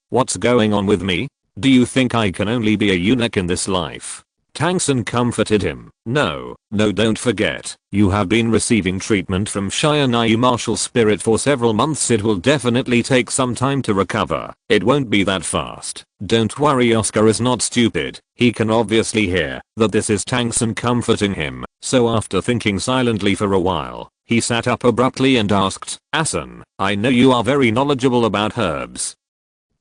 what's going on with me? Do you think I can only be a eunuch in this life?" Tang San comforted him. No, don't forget, you have been receiving treatment from Xiaoyu martial spirit for several months. It will definitely take some time to recover. It won't be that fast. Don't worry, Oscar is not stupid. He can obviously hear that this is Tang San comforting him, so after thinking silently for a while, he sat up abruptly and asked, "Asan, I know you are very knowledgeable about herbs.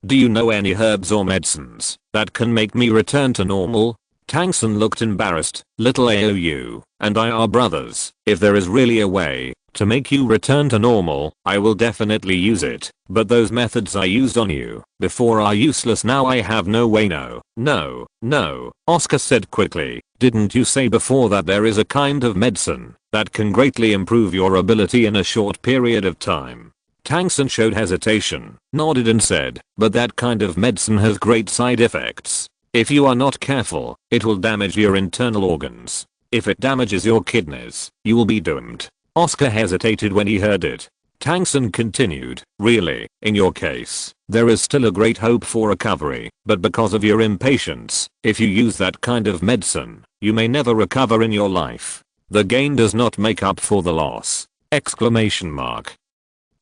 Do you know any herbs or medicines that can make me return to normal?" Tang San looked embarrassed. "Little Aou and I are brothers. If there is really a way to make you return to normal, I will definitely use it. But those methods I used on you before are useless now. I have no way." No, Oscar said quickly. "Didn't you say before that there is a kind of medicine that can greatly improve your ability in a short period of time?" Tang San showed hesitation, nodded and said, "But that kind of medicine has great side effects. If you are not careful, it will damage your internal organs. If it damages your kidneys, you will be doomed." Oscar hesitated when he heard it. Tang San continued, "Really, in your case, there is still a great hope for recovery, but because of your impatience, if you use that kind of medicine, you may never recover in your life. The gain does not make up for the loss." Exclamation mark.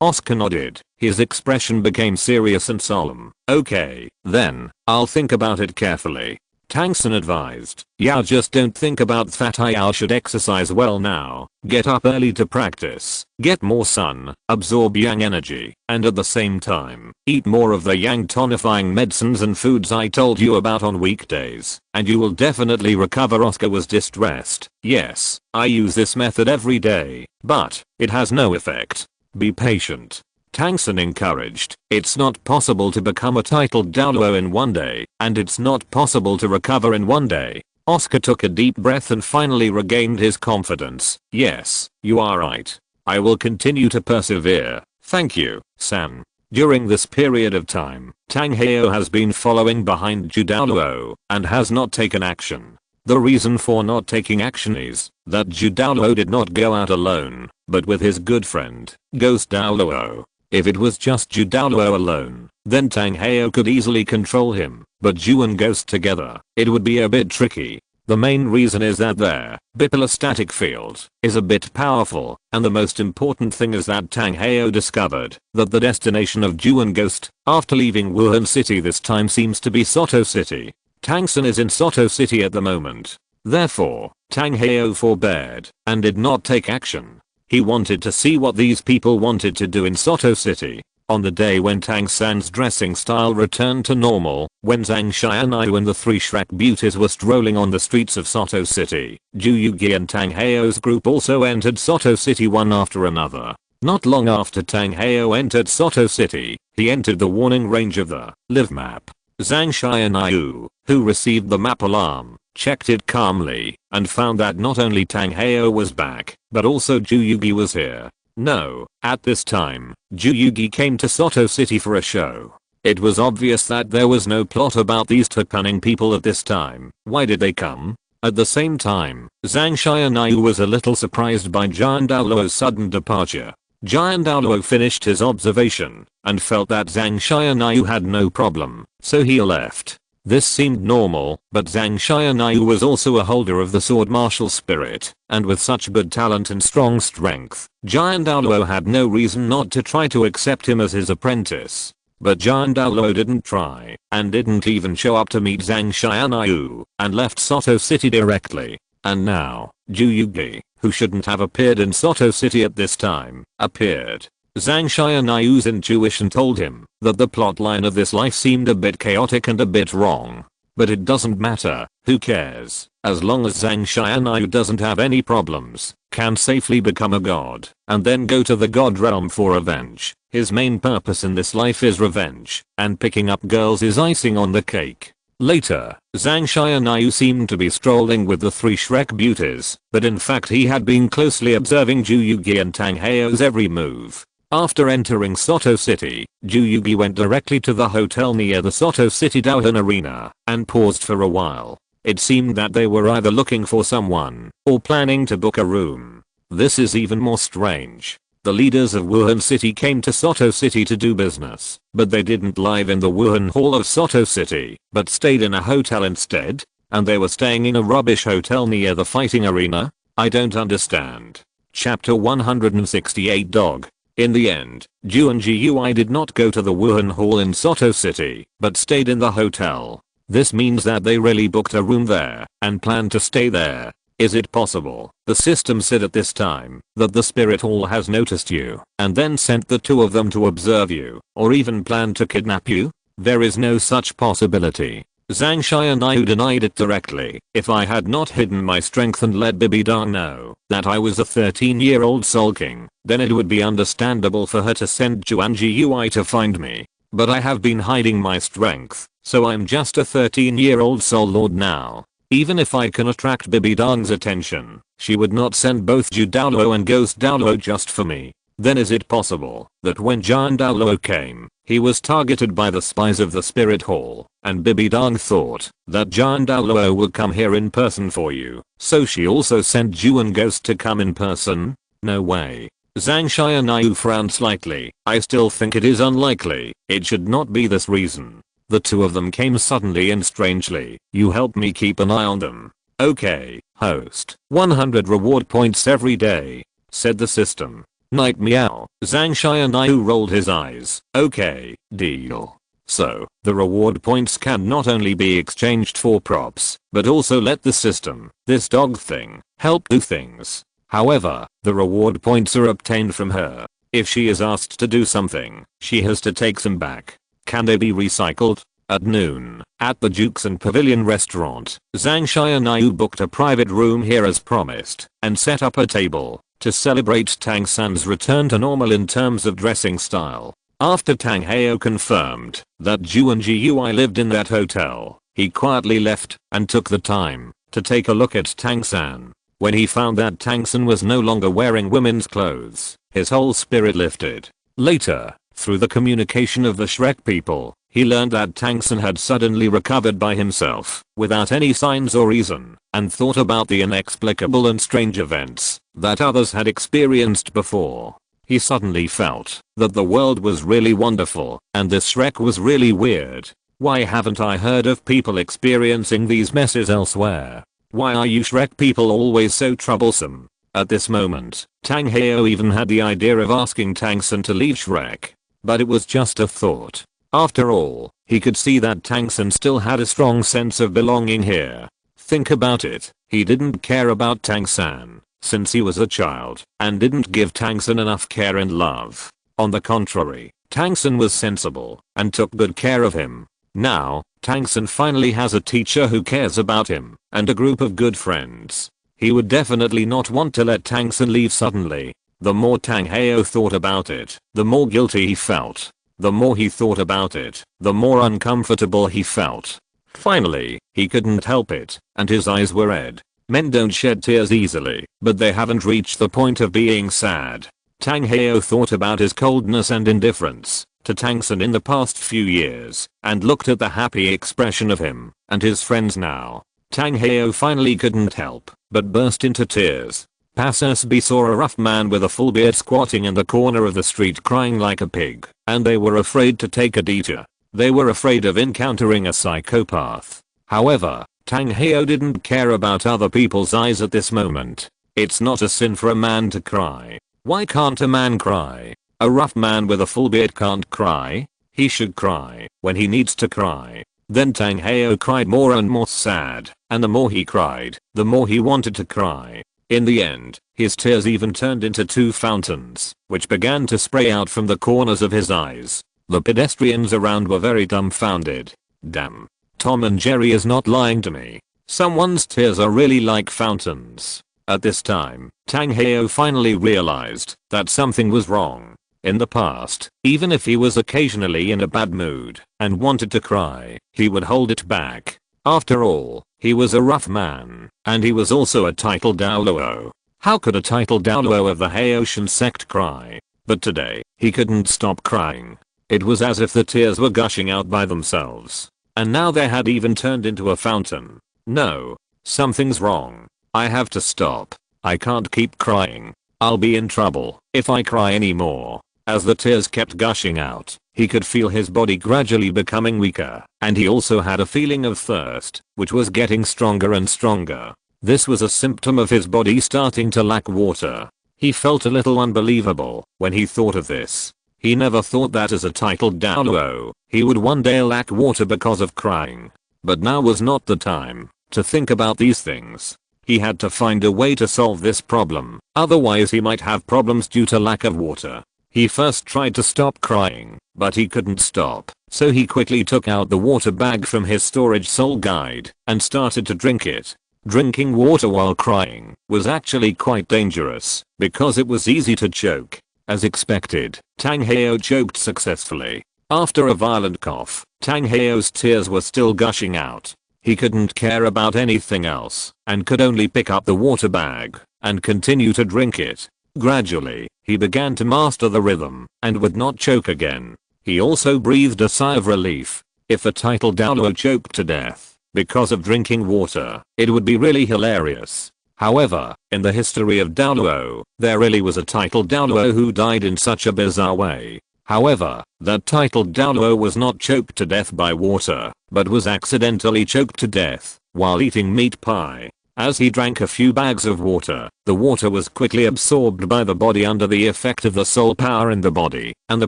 Oscar nodded. His expression became serious and solemn. "Okay, then, I'll think about it carefully." Tang San advised, "Yeah, just don't think about that. I should exercise well now, get up early to practice, get more sun, absorb yang energy, and at the same time, eat more of the yang tonifying medicines and foods I told you about on weekdays, and you will definitely recover." Oscar was distressed. "Yes, I use this method every day, but it has no effect. Be patient." Tang San encouraged. "It's not possible to become a titled Douluo in one day, and it's not possible to recover in one day." Oscar took a deep breath and finally regained his confidence. "Yes, you are right. I will continue to persevere. Thank you, San." During this period of time, Tang Heo has been following behind Douluo and has not taken action. The reason for not taking action is that Douluo did not go out alone, but with his good friend, Ghost Douluo. If it was just Douluo alone, then Tang Heo could easily control him, but Ju and Ghost together, it would be a bit tricky. The main reason is that their bipolar static field is a bit powerful, and the most important thing is that Tang Heo discovered that the destination of Ju and Ghost after leaving Wuhan City this time seems to be Soto City. Tang San is in Soto City at the moment. Therefore, Tang Heo forbeared and did not take action. He wanted to see what these people wanted to do in Soto City. On the day when Tang San's dressing style returned to normal, when Zhang Tianyu and the three Shrek beauties were strolling on the streets of Soto City, Ju Yugi and Tang Heo's group also entered Soto City one after another. Not long after Tang Heo entered Soto City, he entered the warning range of the live map. Zhang Tianyu, who received the map alarm, checked it calmly and found that not only Tang Heo was back, but also Ju Yugi was here. No, at this time, Ju Yugi came to Soto City for a show. It was obvious that there was no plot about these two cunning people at this time. Why did they come? At the same time, Zhang Tianyu was a little surprised by Giant Douluo's sudden departure. Giant Douluo finished his observation and felt that Zhang Tianyu had no problem, so he left. This seemed normal, but Zhang Tianyu was also a holder of the sword martial spirit, and with such good talent and strong strength, Giant Douluo had no reason not to try to accept him as his apprentice. But Giant Douluo didn't try, and didn't even show up to meet Zhang Tianyu, and left Soto City directly. And now, Ju Yugi, who shouldn't have appeared in Soto City at this time, appeared. Zhang Tianyu's intuition told him that the plotline of this life seemed a bit chaotic and a bit wrong. But it doesn't matter, who cares, as long as Zhang Tianyu doesn't have any problems, can safely become a god, and then go to the god realm for revenge. His main purpose in this life is revenge, and picking up girls is icing on the cake. Later, Zhang Tianyu seemed to be strolling with the three Shrek beauties, but in fact he had been closely observing Ju Yugi and Tang Heo's every move. After entering Soto City, Ju Yugi went directly to the hotel near the Soto City Douhan Arena and paused for a while. It seemed that they were either looking for someone or planning to book a room. This is even more strange. The leaders of Wuhan City came to Soto City to do business, but they didn't live in the Wuhan Hall of Soto City, but stayed in a hotel instead, and they were staying in a rubbish hotel near the fighting arena? I don't understand. Chapter 168 Dog. In the end, Ju and GUI did not go to the Wuhan Hall in Soto City, but stayed in the hotel. This means that they really booked a room there and planned to stay there. Is it possible, the system said at this time, that the spirit hall has noticed you and then sent the two of them to observe you, or even planned to kidnap you? There is no such possibility. Zhang Tianyu denied it directly. If I had not hidden my strength and let Bibi Dong know that I was a 13-year-old sulking, then it would be understandable for her to send Ju and GUI to find me. But I have been hiding my strength, so I'm just a 13-year-old soul lord now. Even if I can attract Bibi Dong's attention, she would not send both Ju Douluo and Ghost Douluo just for me. Then is it possible that when Giant Douluo came, he was targeted by the spies of the Spirit Hall, and Bibi Dong thought that Giant Douluo will come here in person for you, so she also sent Ju and Ghost to come in person? No way. Zhang Tianyu frowned slightly. I still think it is unlikely. It should not be this reason. The two of them came suddenly and strangely. You help me keep an eye on them. Okay, host. 100 reward points every day, said the system. Night meow. Zhang Tianyu rolled his eyes. Okay, deal. So, the reward points can not only be exchanged for props, but also let the system, this dog thing, help do things. However, the reward points are obtained from her. If she is asked to do something, she has to take them back. Can they be recycled? At noon, at the Jukes and Pavilion restaurant, Zhang Tianyu booked a private room here as promised, and set up a table to celebrate Tang San's return to normal in terms of dressing style. After Tang Heo confirmed that Ju and GUI lived in that hotel, he quietly left and took the time to take a look at Tang San. When he found that Tang San was no longer wearing women's clothes, his whole spirit lifted. Later, through the communication of the Shrek people, he learned that Tang San had suddenly recovered by himself, without any signs or reason, and thought about the inexplicable and strange events that others had experienced before. he suddenly felt that the world was really wonderful and this wreck was really weird. Why haven't I heard of people experiencing these messes elsewhere? Why are you Shrek people always so troublesome? At this moment, Tang Heo even had the idea of asking Tang San to leave Shrek. But it was just a thought. After all, he could see that Tang San still had a strong sense of belonging here. Think about it, he didn't care about Tang San since he was a child and didn't give Tang San enough care and love. On the contrary, Tang San was sensible and took good care of him. Now, Tang San finally has a teacher who cares about him and a group of good friends. He would definitely not want to let Tang San leave suddenly. The more Tang Heo thought about it, the more guilty he felt. The more he thought about it, the more uncomfortable he felt. Finally, he couldn't help it, and his eyes were red. Men don't shed tears easily, but they haven't reached the point of being sad. Tang Heo thought about his coldness and indifference to Tang San in the past few years, and looked at the happy expression of him and his friends now. Tang Heo finally couldn't help but burst into tears. Passers-by saw a rough man with a full beard squatting in the corner of the street crying like a pig, and they were afraid to take a detour. They were afraid of encountering a psychopath. However, Tang Heo didn't care about other people's eyes at this moment. It's not a sin for a man to cry. Why can't a man cry? A rough man with a full beard can't cry? He should cry when he needs to cry. Then Tang Heo cried more and more sad, and the more he cried, the more he wanted to cry. In the end, his tears even turned into 2 fountains, which began to spray out from the corners of his eyes. The pedestrians around were very dumbfounded. Damn. Tom and Jerry is not lying to me. Someone's tears are really like fountains. At this time, Tang Heo finally realized that something was wrong. In the past, even if he was occasionally in a bad mood and wanted to cry, he would hold it back. After all, he was a rough man, and he was also a titled Douluo. How could a titled Douluo of the Haitian sect cry? But today, he couldn't stop crying. It was as if the tears were gushing out by themselves. And now they had even turned into a fountain. No. Something's wrong. I have to stop. I can't keep crying. I'll be in trouble if I cry anymore. As the tears kept gushing out, he could feel his body gradually becoming weaker, and he also had a feeling of thirst, which was getting stronger and stronger. This was a symptom of his body starting to lack water. He felt a little unbelievable when he thought of this. He never thought that as a titled Douluo, he would one day lack water because of crying. But now was not the time to think about these things. He had to find a way to solve this problem, otherwise he might have problems due to lack of water. He first tried to stop crying, but he couldn't stop, so he quickly took out the water bag from his storage soul guide and started to drink it. Drinking water while crying was actually quite dangerous because it was easy to choke. As expected, Tang Heo choked successfully. After a violent cough, Tang Heo's tears were still gushing out. He couldn't care about anything else and could only pick up the water bag and continue to drink it. Gradually, he began to master the rhythm and would not choke again. He also breathed a sigh of relief. If a titled Douluo choked to death because of drinking water, it would be really hilarious. However, in the history of Douluo, there really was a titled Douluo who died in such a bizarre way. However, that titled Douluo was not choked to death by water, but was accidentally choked to death while eating meat pie. As he drank a few bags of water, the water was quickly absorbed by the body under the effect of the soul power in the body, and the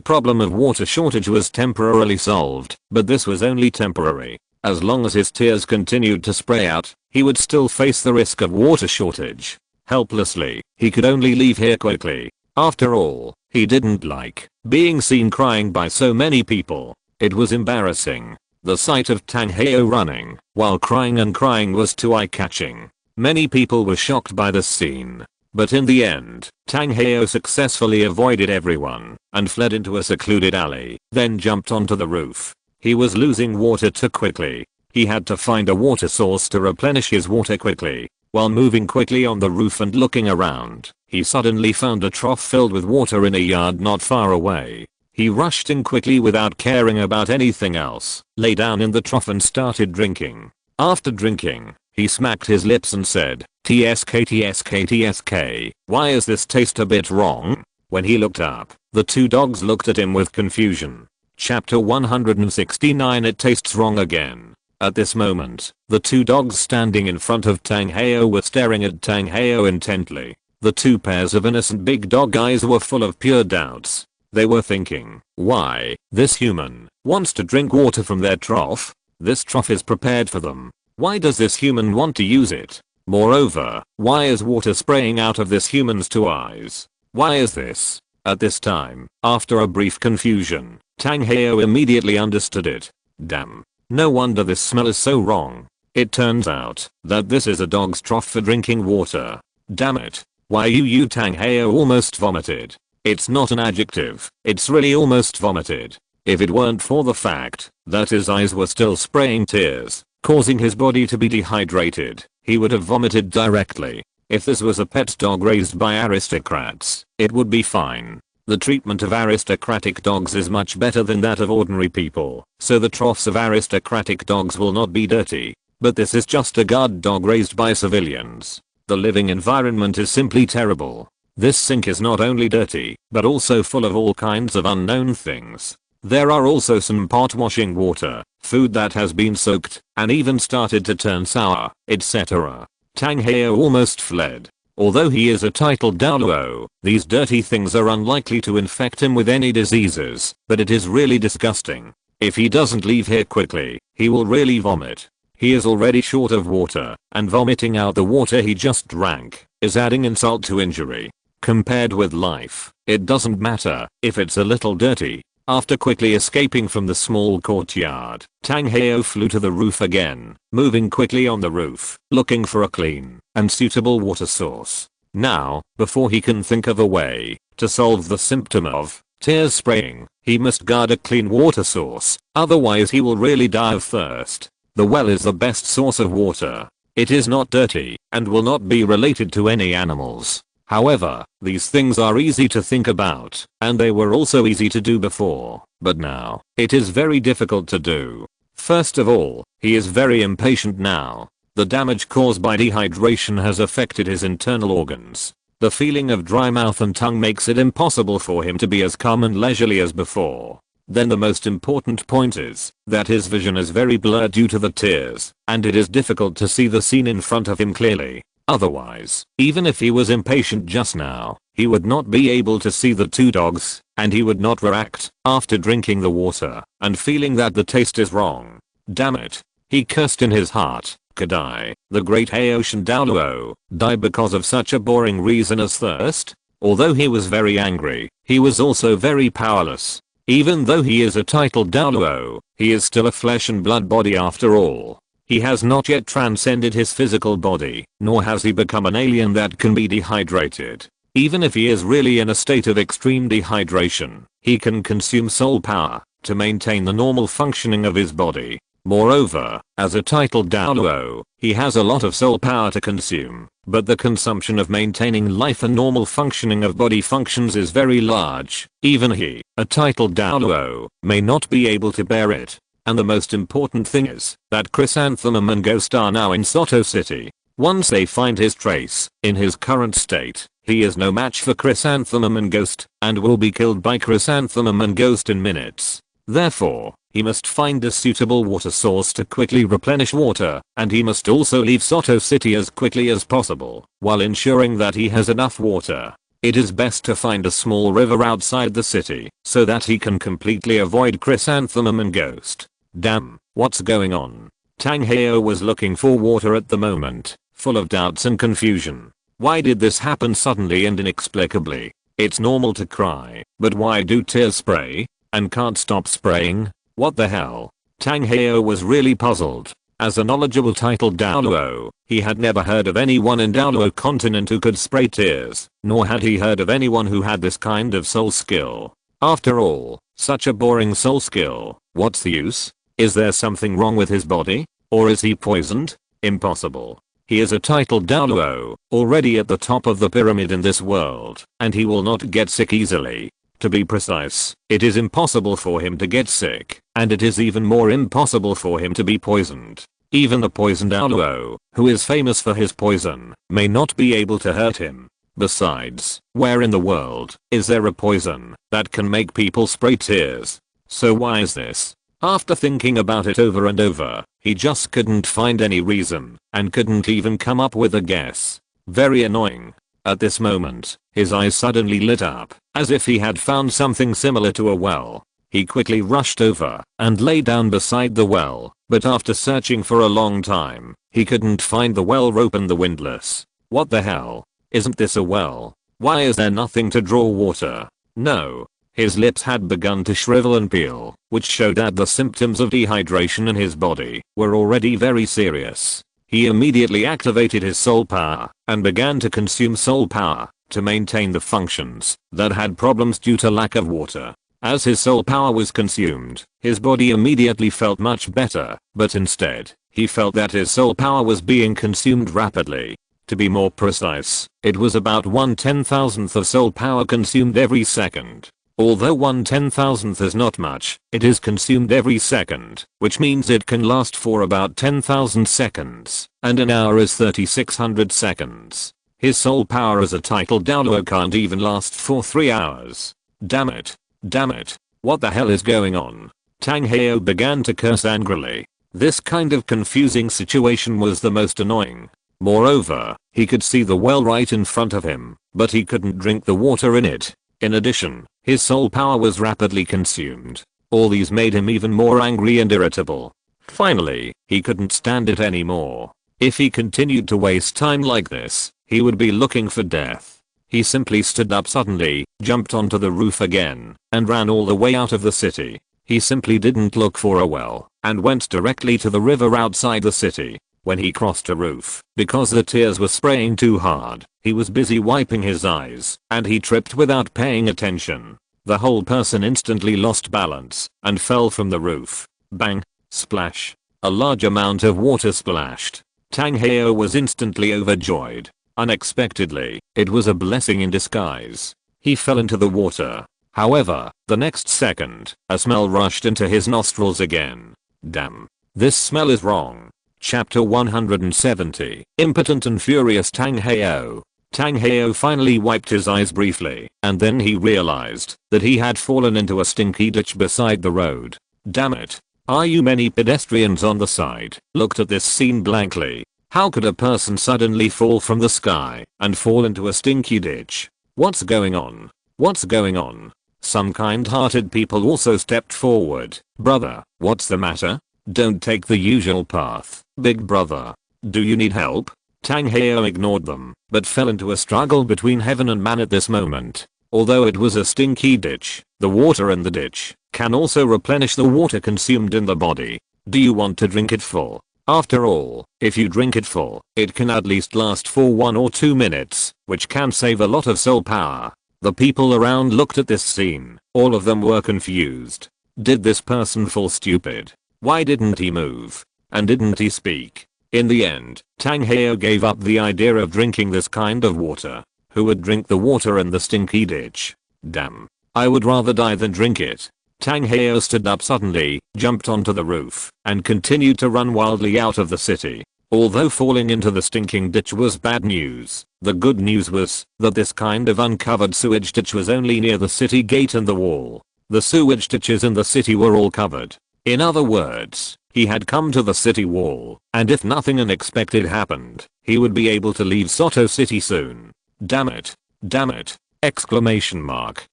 problem of water shortage was temporarily solved, but this was only temporary. As long as his tears continued to spray out, he would still face the risk of water shortage. Helplessly, he could only leave here quickly. After all, he didn't like being seen crying by so many people. It was embarrassing. The sight of Tang Heo running while crying and crying was too eye-catching. Many people were shocked by the scene. But in the end, Tang Heo successfully avoided everyone and fled into a secluded alley, then jumped onto the roof. He was losing water too quickly. He had to find a water source to replenish his water quickly. While moving quickly on the roof and looking around, he suddenly found a trough filled with water in a yard not far away. He rushed in quickly without caring about anything else, lay down in the trough and started drinking. After drinking, he smacked his lips and said, "TSK TSK TSK, why is this taste a bit wrong? When he looked up, the two dogs looked at him with confusion. Chapter 169. It tastes wrong again. At this moment, the two dogs standing in front of Tang Heo were staring at Tang Heo intently. The two pairs of innocent big dog eyes were full of pure doubts. They were thinking, why, this human wants to drink water from their trough? This trough is prepared for them. Why does this human want to use it? Moreover, why is water spraying out of this human's two eyes? Why is this? At this time, after a brief confusion, Tang Heo immediately understood it. Damn. No wonder this smell is so wrong. It turns out that this is a dog's trough for drinking water. Damn it. Why you Tang Heo almost vomited. It's not an adjective, it's really almost vomited. If it weren't for the fact that his eyes were still spraying tears, causing his body to be dehydrated, he would have vomited directly. If this was a pet dog raised by aristocrats, it would be fine. The treatment of aristocratic dogs is much better than that of ordinary people, so the troughs of aristocratic dogs will not be dirty. But this is just a guard dog raised by civilians. The living environment is simply terrible. This sink is not only dirty, but also full of all kinds of unknown things. There are also some pot washing water, food that has been soaked, and even started to turn sour, etc. Tang Heo almost fled. Although he is a titled Douluo, these dirty things are unlikely to infect him with any diseases, but it is really disgusting. If he doesn't leave here quickly, he will really vomit. He is already short of water, and vomiting out the water he just drank is adding insult to injury. Compared with life, it doesn't matter if it's a little dirty. After quickly escaping from the small courtyard, Tang Heo flew to the roof again, moving quickly on the roof, looking for a clean and suitable water source. Now, before he can think of a way to solve the symptom of tears spraying, he must guard a clean water source, otherwise he will really die of thirst. The well is the best source of water. It is not dirty, and will not be related to any animals. However, these things are easy to think about, and they were also easy to do before, but now, it is very difficult to do. First of all, he is very impatient now. The damage caused by dehydration has affected his internal organs. The feeling of dry mouth and tongue makes it impossible for him to be as calm and leisurely as before. Then the most important point is that his vision is very blurred due to the tears, and it is difficult to see the scene in front of him clearly. Otherwise, even if he was impatient just now, he would not be able to see the two dogs, and he would not react after drinking the water and feeling that the taste is wrong. Damn it. He cursed in his heart. Could I, the great Haoshan Douluo, die because of such a boring reason as thirst? Although he was very angry, he was also very powerless. Even though he is a titled Douluo, he is still a flesh and blood body after all. He has not yet transcended his physical body, nor has he become an alien that can be dehydrated. Even if he is really in a state of extreme dehydration, he can consume soul power to maintain the normal functioning of his body. Moreover, as a titled Douluo, he has a lot of soul power to consume, but the consumption of maintaining life and normal functioning of body functions is very large. Even he, a titled Douluo, may not be able to bear it. And the most important thing is that Chrysanthemum and Ghost are now in Soto City. Once they find his trace, in his current state, he is no match for Chrysanthemum and Ghost, and will be killed by Chrysanthemum and Ghost in minutes. Therefore, he must find a suitable water source to quickly replenish water, and he must also leave Soto City as quickly as possible, while ensuring that he has enough water. It is best to find a small river outside the city, so that he can completely avoid Chrysanthemum and Ghost. Damn, what's going on? Tang Heo was looking for water at the moment, full of doubts and confusion. Why did this happen suddenly and inexplicably? It's normal to cry, but why do tears spray? And can't stop spraying? What the hell? Tang Heo was really puzzled. As a knowledgeable titled Douluo, he had never heard of anyone in Douluo continent who could spray tears, nor had he heard of anyone who had this kind of soul skill. After all, such a boring soul skill, what's the use? Is there something wrong with his body? Or is he poisoned? Impossible. He is a titled Douluo, already at the top of the pyramid in this world, and he will not get sick easily. To be precise, it is impossible for him to get sick, and it is even more impossible for him to be poisoned. Even the poisoned Douluo, who is famous for his poison, may not be able to hurt him. Besides, where in the world is there a poison that can make people spray tears? So why is this? After thinking about it over and over, he just couldn't find any reason and couldn't even come up with a guess. Very annoying. At this moment, his eyes suddenly lit up, as if he had found something similar to a well. He quickly rushed over and lay down beside the well, but after searching for a long time, he couldn't find the well rope and the windlass. What the hell? Isn't this a well? Why is there nothing to draw water? No. His lips had begun to shrivel and peel, which showed that the symptoms of dehydration in his body were already very serious. He immediately activated his soul power and began to consume soul power to maintain the functions that had problems due to lack of water. As his soul power was consumed, his body immediately felt much better, but instead, he felt that his soul power was being consumed rapidly. To be more precise, it was about 1/10,000th of soul power consumed every second. Although 1/10,000th is not much, it is consumed every second, which means it can last for about 10,000 seconds, and an hour is 3600 seconds. His soul power as a title Douluo can't even last for 3 hours. Damn it. Damn it. What the hell is going on? Tang Heo began to curse angrily. This kind of confusing situation was the most annoying. Moreover, he could see the well right in front of him, but he couldn't drink the water in it. In addition, his soul power was rapidly consumed. All these made him even more angry and irritable. Finally, he couldn't stand it anymore. If he continued to waste time like this, he would be looking for death. He simply stood up suddenly, jumped onto the roof again, and ran all the way out of the city. He simply didn't look for a well, and went directly to the river outside the city. When he crossed a roof, because the tears were spraying too hard, he was busy wiping his eyes, and he tripped without paying attention. The whole person instantly lost balance, and fell from the roof. Bang! Splash! A large amount of water splashed. Tang Heo was instantly overjoyed. Unexpectedly, it was a blessing in disguise. He fell into the water. However, the next second, a smell rushed into his nostrils again. Damn. This smell is wrong. Chapter 170. Impotent and furious Tang Heo. Tang Heo finally wiped his eyes briefly, and then he realized that he had fallen into a stinky ditch beside the road. Damn it. Are you many pedestrians on the side looked at this scene blankly. How could a person suddenly fall from the sky and fall into a stinky ditch? What's going on? What's going on? Some kind-hearted people also stepped forward. Brother, what's the matter? Don't take the usual path, big brother. Do you need help? Tang Heo ignored them, but fell into a struggle between heaven and man at this moment. Although it was a stinky ditch, the water in the ditch can also replenish the water consumed in the body. Do you want to drink it full? After all, if you drink it full, it can at least last for 1 or 2 minutes, which can save a lot of soul power. The people around looked at this scene. All of them were confused. Did this person fall stupid? Why didn't he move? And didn't he speak? In the end, Tang Heo gave up the idea of drinking this kind of water. Who would drink the water in the stinky ditch? Damn. I would rather die than drink it. Tang Heo stood up suddenly, jumped onto the roof, and continued to run wildly out of the city. Although falling into the stinking ditch was bad news, the good news was that this kind of uncovered sewage ditch was only near the city gate and the wall. The sewage ditches in the city were all covered. In other words, he had come to the city wall, and if nothing unexpected happened, he would be able to leave Soto City soon. Damn it. Damn it. Exclamation mark.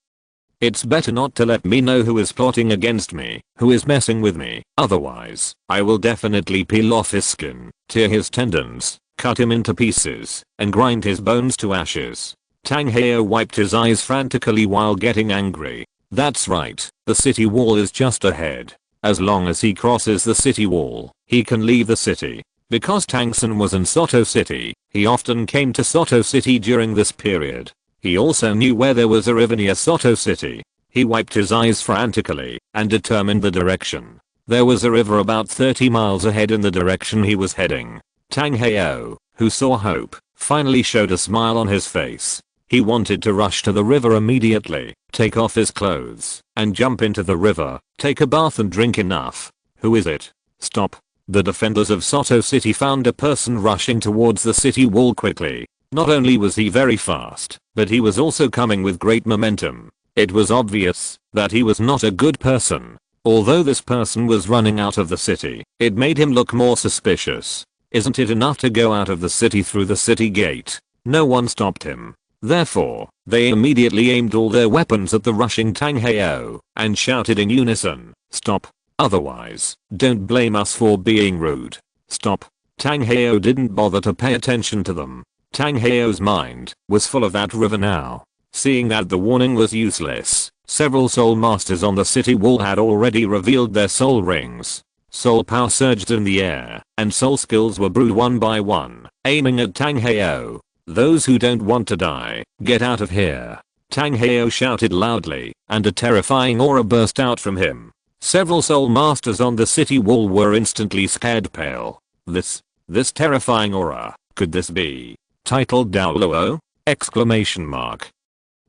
It's better not to let me know who is plotting against me, who is messing with me, otherwise, I will definitely peel off his skin, tear his tendons, cut him into pieces, and grind his bones to ashes. Tang Heo wiped his eyes frantically while getting angry. That's right, the city wall is just ahead. As long as he crosses the city wall, he can leave the city. Because Tang San was in Soto City, he often came to Soto City during this period. He also knew where there was a river near Soto City. He wiped his eyes frantically and determined the direction. There was a river about 30 miles ahead in the direction he was heading. Tang Heo, who saw hope, finally showed a smile on his face. He wanted to rush to the river immediately, take off his clothes, and jump into the river, take a bath and drink enough. Who is it? Stop. The defenders of Soto City found a person rushing towards the city wall quickly. Not only was he very fast, but he was also coming with great momentum. It was obvious that he was not a good person. Although this person was running out of the city, it made him look more suspicious. Isn't it enough to go out of the city through the city gate? No one stopped him. Therefore, they immediately aimed all their weapons at the rushing Tang Heo and shouted in unison, "Stop! Otherwise, don't blame us for being rude. Stop!" Tang Heo didn't bother to pay attention to them. Tang Heo's mind was full of that river now. Seeing that the warning was useless, several soul masters on the city wall had already revealed their soul rings. Soul power surged in the air, and soul skills were brewed one by one, aiming at Tang Heo. "Those who don't want to die, get out of here." Tang Heo shouted loudly, and a terrifying aura burst out from him. Several soul masters on the city wall were instantly scared pale. This terrifying aura, could this be titled Douluo? Exclamation mark.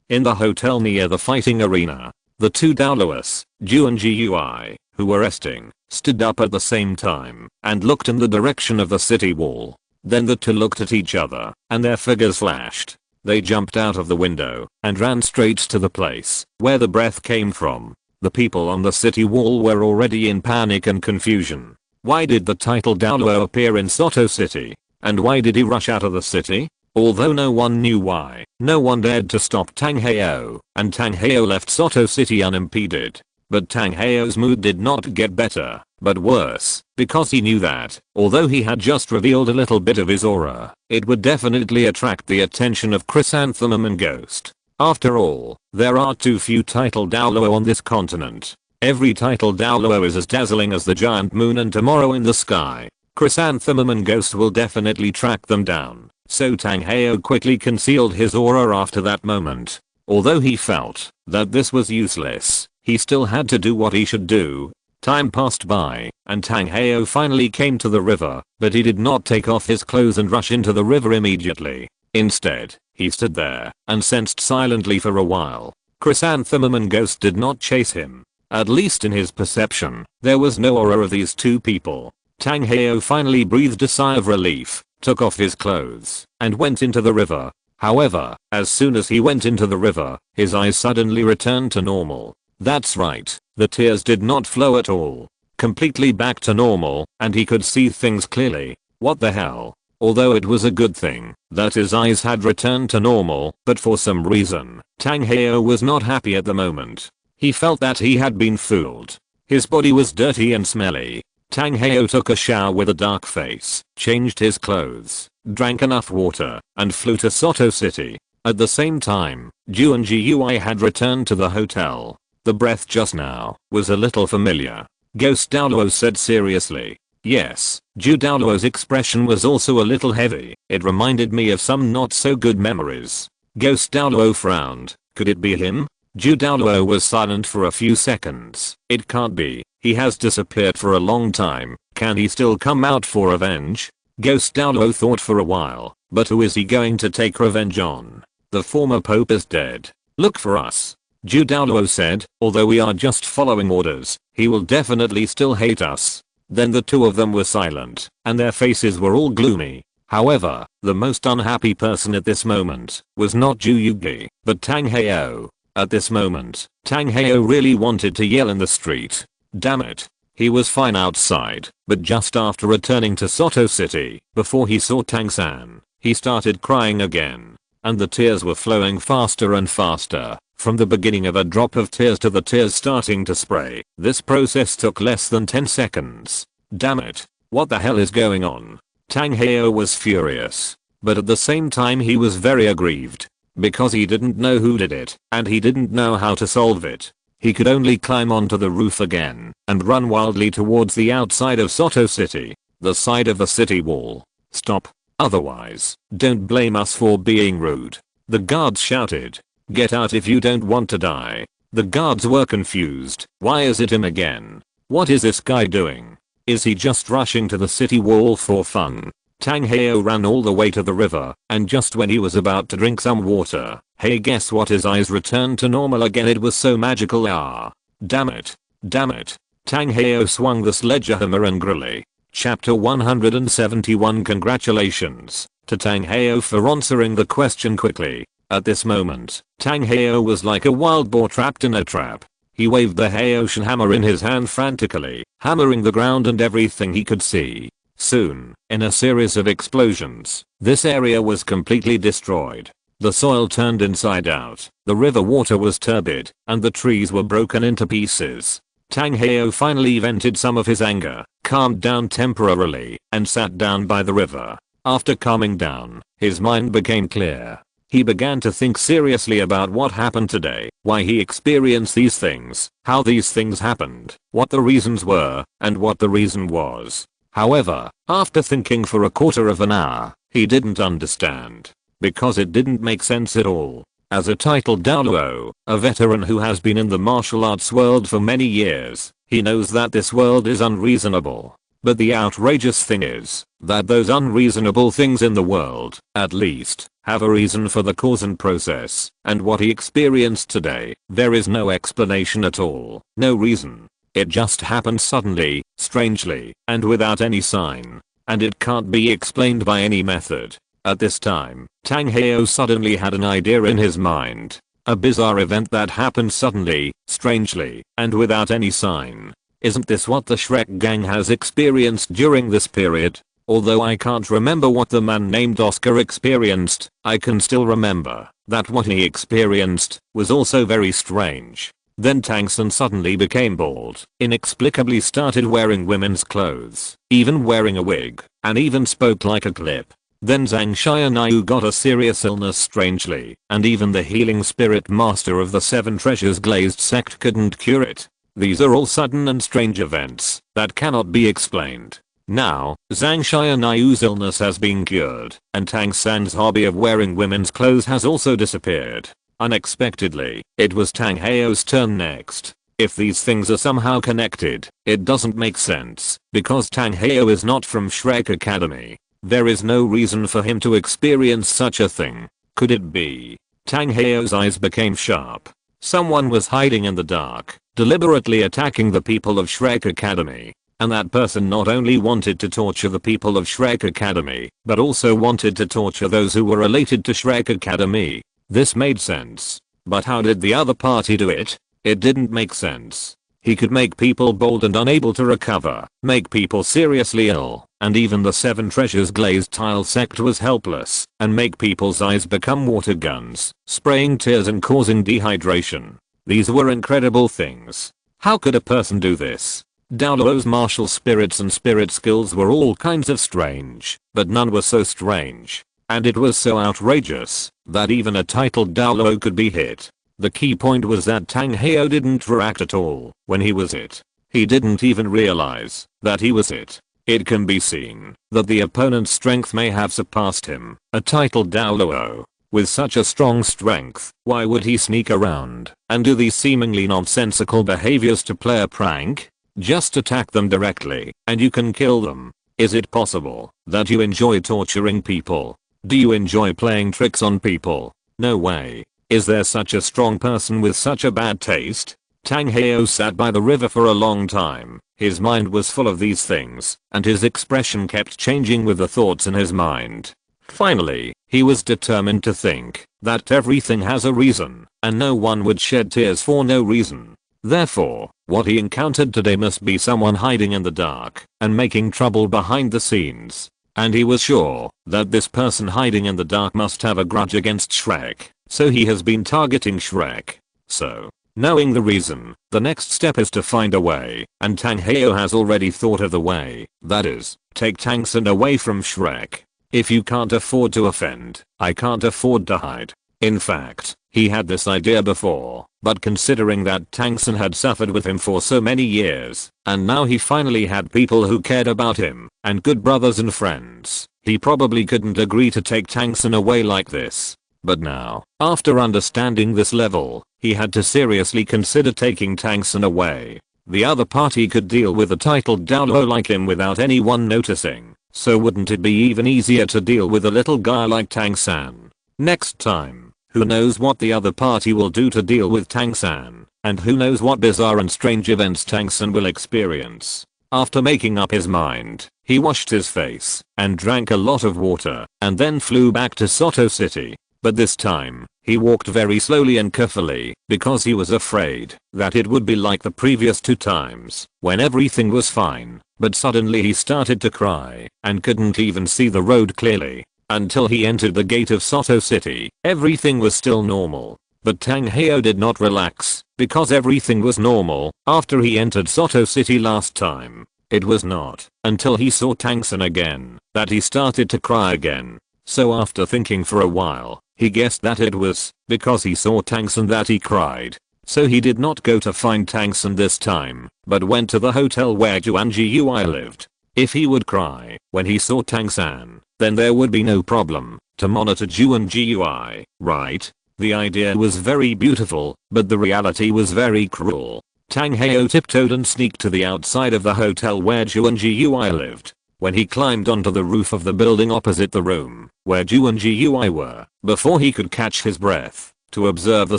In the hotel near the fighting arena, the two Douluos, Ju and Gui, who were resting, stood up at the same time and looked in the direction of the city wall. Then the two looked at each other, and their figures flashed. They jumped out of the window and ran straight to the place where the breath came from. The people on the city wall were already in panic and confusion. Why did the title Douluo appear in Soto City? And why did he rush out of the city? Although no one knew why, no one dared to stop Tang Heo, and Tang Heo left Soto City unimpeded. But Tang Heo's mood did not get better, but worse, because he knew that, although he had just revealed a little bit of his aura, it would definitely attract the attention of Chrysanthemum and Ghost. After all, there are too few title Douluo on this continent. Every title Douluo is as dazzling as the giant moon and tomorrow in the sky. Chrysanthemum and Ghost will definitely track them down. So Tang Heo quickly concealed his aura after that moment. Although he felt that this was useless, he still had to do what he should do. Time passed by, and Tang Heo finally came to the river, but he did not take off his clothes and rush into the river immediately. Instead, he stood there and sensed silently for a while. Chrysanthemum and Ghost did not chase him. At least in his perception, there was no aura of these two people. Tang Heo finally breathed a sigh of relief, took off his clothes, and went into the river. However, as soon as he went into the river, his eyes suddenly returned to normal. That's right, the tears did not flow at all. Completely back to normal, and he could see things clearly. What the hell? Although it was a good thing that his eyes had returned to normal, but for some reason, Tang Heo was not happy at the moment. He felt that he had been fooled. His body was dirty and smelly. Tang Heo took a shower with a dark face, changed his clothes, drank enough water, and flew to Soto City. At the same time, Ju and Gui had returned to the hotel. The breath just now was a little familiar. Ghost Douluo said seriously. Yes, Ju Douluo's expression was also a little heavy. It reminded me of some not so good memories. Ghost Douluo frowned. Could it be him? Ju Douluo was silent for a few seconds. It can't be. He has disappeared for a long time. Can he still come out for revenge? Ghost Douluo thought for a while. But who is he going to take revenge on? The former pope is dead. Look for us. Ju Douluo said, although we are just following orders, he will definitely still hate us. Then the two of them were silent, and their faces were all gloomy. However, the most unhappy person at this moment was not Ju Yugi, but Tang Heo. At this moment, Tang Heo really wanted to yell in the street. Damn it. He was fine outside, but just after returning to Soto City, before he saw Tang San, he started crying again. And the tears were flowing faster and faster. From the beginning of a drop of tears to the tears starting to spray, this process took less than 10 seconds. Damn it. What the hell is going on? Tang Heo was furious. But at the same time he was very aggrieved. Because he didn't know who did it, and he didn't know how to solve it. He could only climb onto the roof again, and run wildly towards the outside of Soto City. The side of the city wall. Stop. Otherwise, don't blame us for being rude. The guards shouted. Get out if you don't want to die. The guards were confused. Why is it him again? What is this guy doing? Is he just rushing to the city wall for fun? Tang Heo ran all the way to the river, and just when he was about to drink some water, hey, guess what, his eyes returned to normal again. It was so magical. Ah. Damn it. Damn it. Tang Heo swung the sledgehammer angrily. Chapter 171. Congratulations. to Tang Heo for answering the question quickly. At this moment, Tang Heo was like a wild boar trapped in a trap. He waved the Haoshan hammer in his hand frantically, hammering the ground and everything he could see. Soon, in a series of explosions, this area was completely destroyed. The soil turned inside out, the river water was turbid, and the trees were broken into pieces. Tang Heo finally vented some of his anger, calmed down temporarily, and sat down by the river. After calming down, his mind became clear. He began to think seriously about what happened today, why he experienced these things, how these things happened, what the reasons were, and what the reason was. However, after thinking for a quarter of an hour, he didn't understand. Because it didn't make sense at all. As a titled Douluo, a veteran who has been in the martial arts world for many years, he knows that this world is unreasonable. But the outrageous thing is that those unreasonable things in the world, at least, have a reason for the cause and process, and what he experienced today, there is no explanation at all, no reason. It just happened suddenly, strangely, and without any sign. And it can't be explained by any method. At this time, Tang Heo suddenly had an idea in his mind. A bizarre event that happened suddenly, strangely, and without any sign. Isn't this what the Shrek gang has experienced during this period? Although I can't remember what the man named Oscar experienced, I can still remember that what he experienced was also very strange. Then Tang San suddenly became bald, inexplicably started wearing women's clothes, even wearing a wig, and even spoke like a clip. Then Zhang Tianyu got a serious illness strangely, and even the healing spirit master of the Seven Treasures Glazed sect couldn't cure it. These are all sudden and strange events that cannot be explained. Now, Zhang Tianyu's illness has been cured, and Tang San's hobby of wearing women's clothes has also disappeared. Unexpectedly, it was Tang Heo's turn next. If these things are somehow connected, it doesn't make sense, because Tang Heo is not from Shrek Academy. There is no reason for him to experience such a thing. Could it be? Tang Heo's eyes became sharp. Someone was hiding in the dark, deliberately attacking the people of Shrek Academy. And that person not only wanted to torture the people of Shrek Academy, but also wanted to torture those who were related to Shrek Academy. This made sense. But how did the other party do it? It didn't make sense. He could make people bold and unable to recover, make people seriously ill, and even the Seven Treasures Glazed Tile sect was helpless, and make people's eyes become water guns, spraying tears and causing dehydration. These were incredible things. How could a person do this? Douluo's martial spirits and spirit skills were all kinds of strange, but none were so strange. And it was so outrageous that even a titled Douluo could be hit. The key point was that Tang Heo didn't react at all when he was hit. He didn't even realize that he was hit. It can be seen that the opponent's strength may have surpassed him. A titled Douluo with such a strong strength, why would he sneak around and do these seemingly nonsensical behaviors to play a prank? Just attack them directly and you can kill them. Is it possible that you enjoy torturing people? Do you enjoy playing tricks on people? No way. Is there such a strong person with such a bad taste? Tang Heo sat by the river for a long time. His mind was full of these things, and his expression kept changing with the thoughts in his mind. Finally, he was determined to think that everything has a reason, and no one would shed tears for no reason. Therefore, what he encountered today must be someone hiding in the dark and making trouble behind the scenes. And he was sure that this person hiding in the dark must have a grudge against Shrek. So he has been targeting Shrek. So, knowing the reason, the next step is to find a way, and Tang Heo has already thought of the way. That is, take Tang San away from Shrek. If you can't afford to offend, I can't afford to hide. In fact, he had this idea before, but considering that Tang San had suffered with him for so many years, and now he finally had people who cared about him, and good brothers and friends, he probably couldn't agree to take Tang San away like this. But now, after understanding this level, he had to seriously consider taking Tang San away. The other party could deal with a titled Douluo like him without anyone noticing, so wouldn't it be even easier to deal with a little guy like Tang San? Next time, who knows what the other party will do to deal with Tang San, and who knows what bizarre and strange events Tang San will experience. After making up his mind, he He washed his face and drank a lot of water and then flew back to Soto City. But this time, he walked very slowly and carefully because he was afraid that it would be like the previous 2 times when everything was fine, but suddenly he started to cry and couldn't even see the road clearly. Until he entered the gate of Soto City, everything was still normal. But Tang Heo did not relax because everything was normal after he entered Soto City last time. It was not until he saw Tang San again that he started to cry again. So after thinking for a while, he guessed that it was because he saw Tang San that he cried. So he did not go to find Tang San this time, but went to the hotel where Zhang Tianyu lived. If he would cry when he saw Tang San, then there would be no problem to monitor Zhang Tianyu, right? The idea was very beautiful, but the reality was very cruel. Tang Heo tiptoed and sneaked to the outside of the hotel where Zhang Tianyu lived. When he climbed onto the roof of the building opposite the room where Zhang Tianyu were, before he could catch his breath to observe the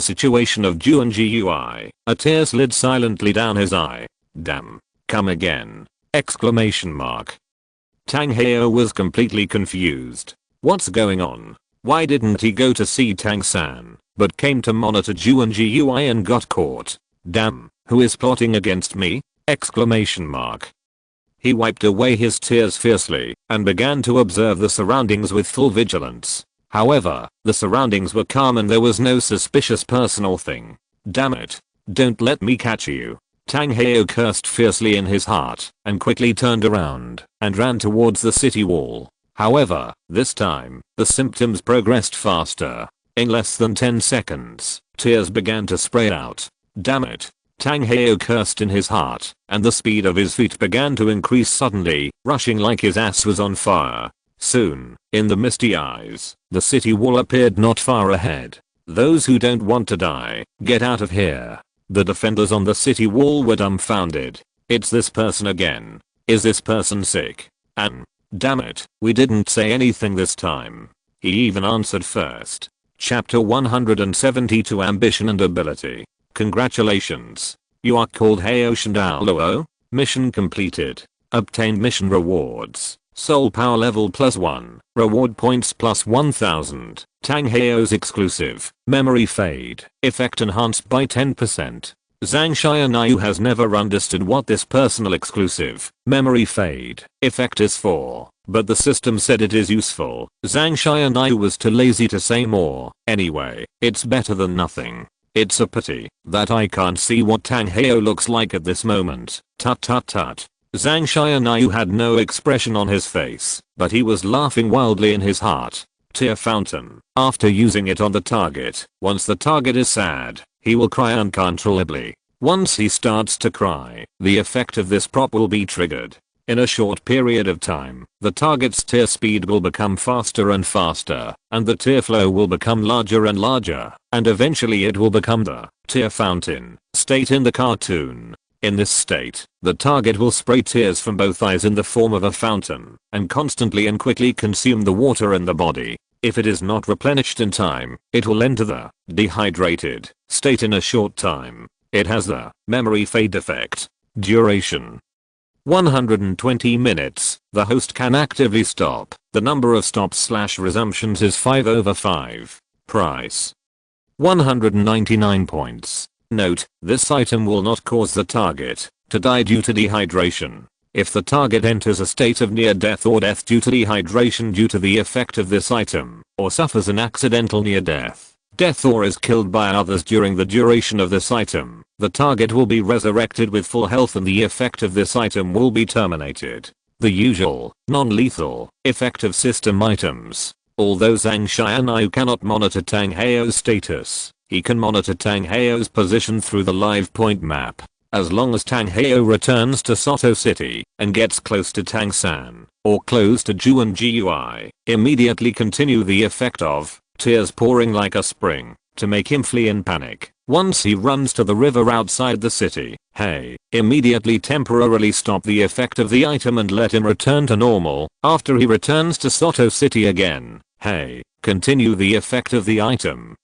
situation of Zhang Tianyu, a tear slid silently down his eye. Damn. Come again. Exclamation mark. Tang Heo was completely confused. What's going on? Why didn't he go to see Tang San, but came to monitor Zhang Tianyu and got caught? Damn, who is plotting against me? Exclamation mark. He wiped away his tears fiercely and began to observe the surroundings with full vigilance. However, the surroundings were calm and there was no suspicious person or thing. Damn it. Don't let me catch you. Tang Heo cursed fiercely in his heart and quickly turned around and ran towards the city wall. However, this time, the symptoms progressed faster. In less than 10 seconds, tears began to spray out. Damn it. Tang Heo cursed in his heart, and the speed of his feet began to increase suddenly, rushing like his ass was on fire. Soon, in the misty eyes, the city wall appeared not far ahead. Those who don't want to die, get out of here. The defenders on the city wall were dumbfounded. It's this person again. Is this person sick? Damn it, we didn't say anything this time. He even answered first. Chapter 172 Ambition and Ability. Congratulations. You are called Heoshan Douluo. Mission completed. Obtained mission rewards. Soul power level +1. Reward points +1000. Tang Heo's exclusive. Memory fade. Effect enhanced by 10%. Zhang Tianyu has never understood what this personal exclusive memory fade effect is for, but the system said it is useful. Zhang Tianyu was too lazy to say more. Anyway, it's better than nothing. It's a pity that I can't see what Tang Heo looks like at this moment. Tut tut tut. Zhang Tianyu had no expression on his face, but he was laughing wildly in his heart. Tear fountain. After using it on the target, once the target is sad, he will cry uncontrollably. Once he starts to cry, the effect of this prop will be triggered. In a short period of time, the target's tear speed will become faster and faster, and the tear flow will become larger and larger, and eventually it will become the tear fountain state in the cartoon. In this state, the target will spray tears from both eyes in the form of a fountain, and constantly and quickly consume the water in the body. If it is not replenished in time, it will enter the dehydrated state in a short time. It has the memory fade effect. Duration 120 minutes. The host can actively stop. The number of stops/resumptions is 5/5. Price 199 points. Note, this item will not cause the target to die due to dehydration. If the target enters a state of near death or death due to dehydration due to the effect of this item, or suffers an accidental near death, or is killed by others during the duration of this item, the target will be resurrected with full health and the effect of this item will be terminated. The usual, non-lethal, effective system items. Although Zhang Tianyu cannot monitor Tang Heo's status, he can monitor Tang Heo's position through the live point map. As long as Tang Heo returns to Soto City and gets close to Tang San, or close to Zhang Tianyu, immediately continue the effect of tears pouring like a spring to make him flee in panic. Once he runs to the river outside the city, immediately temporarily stop the effect of the item and let him return to normal. After he returns to Soto City again, continue the effect of the item.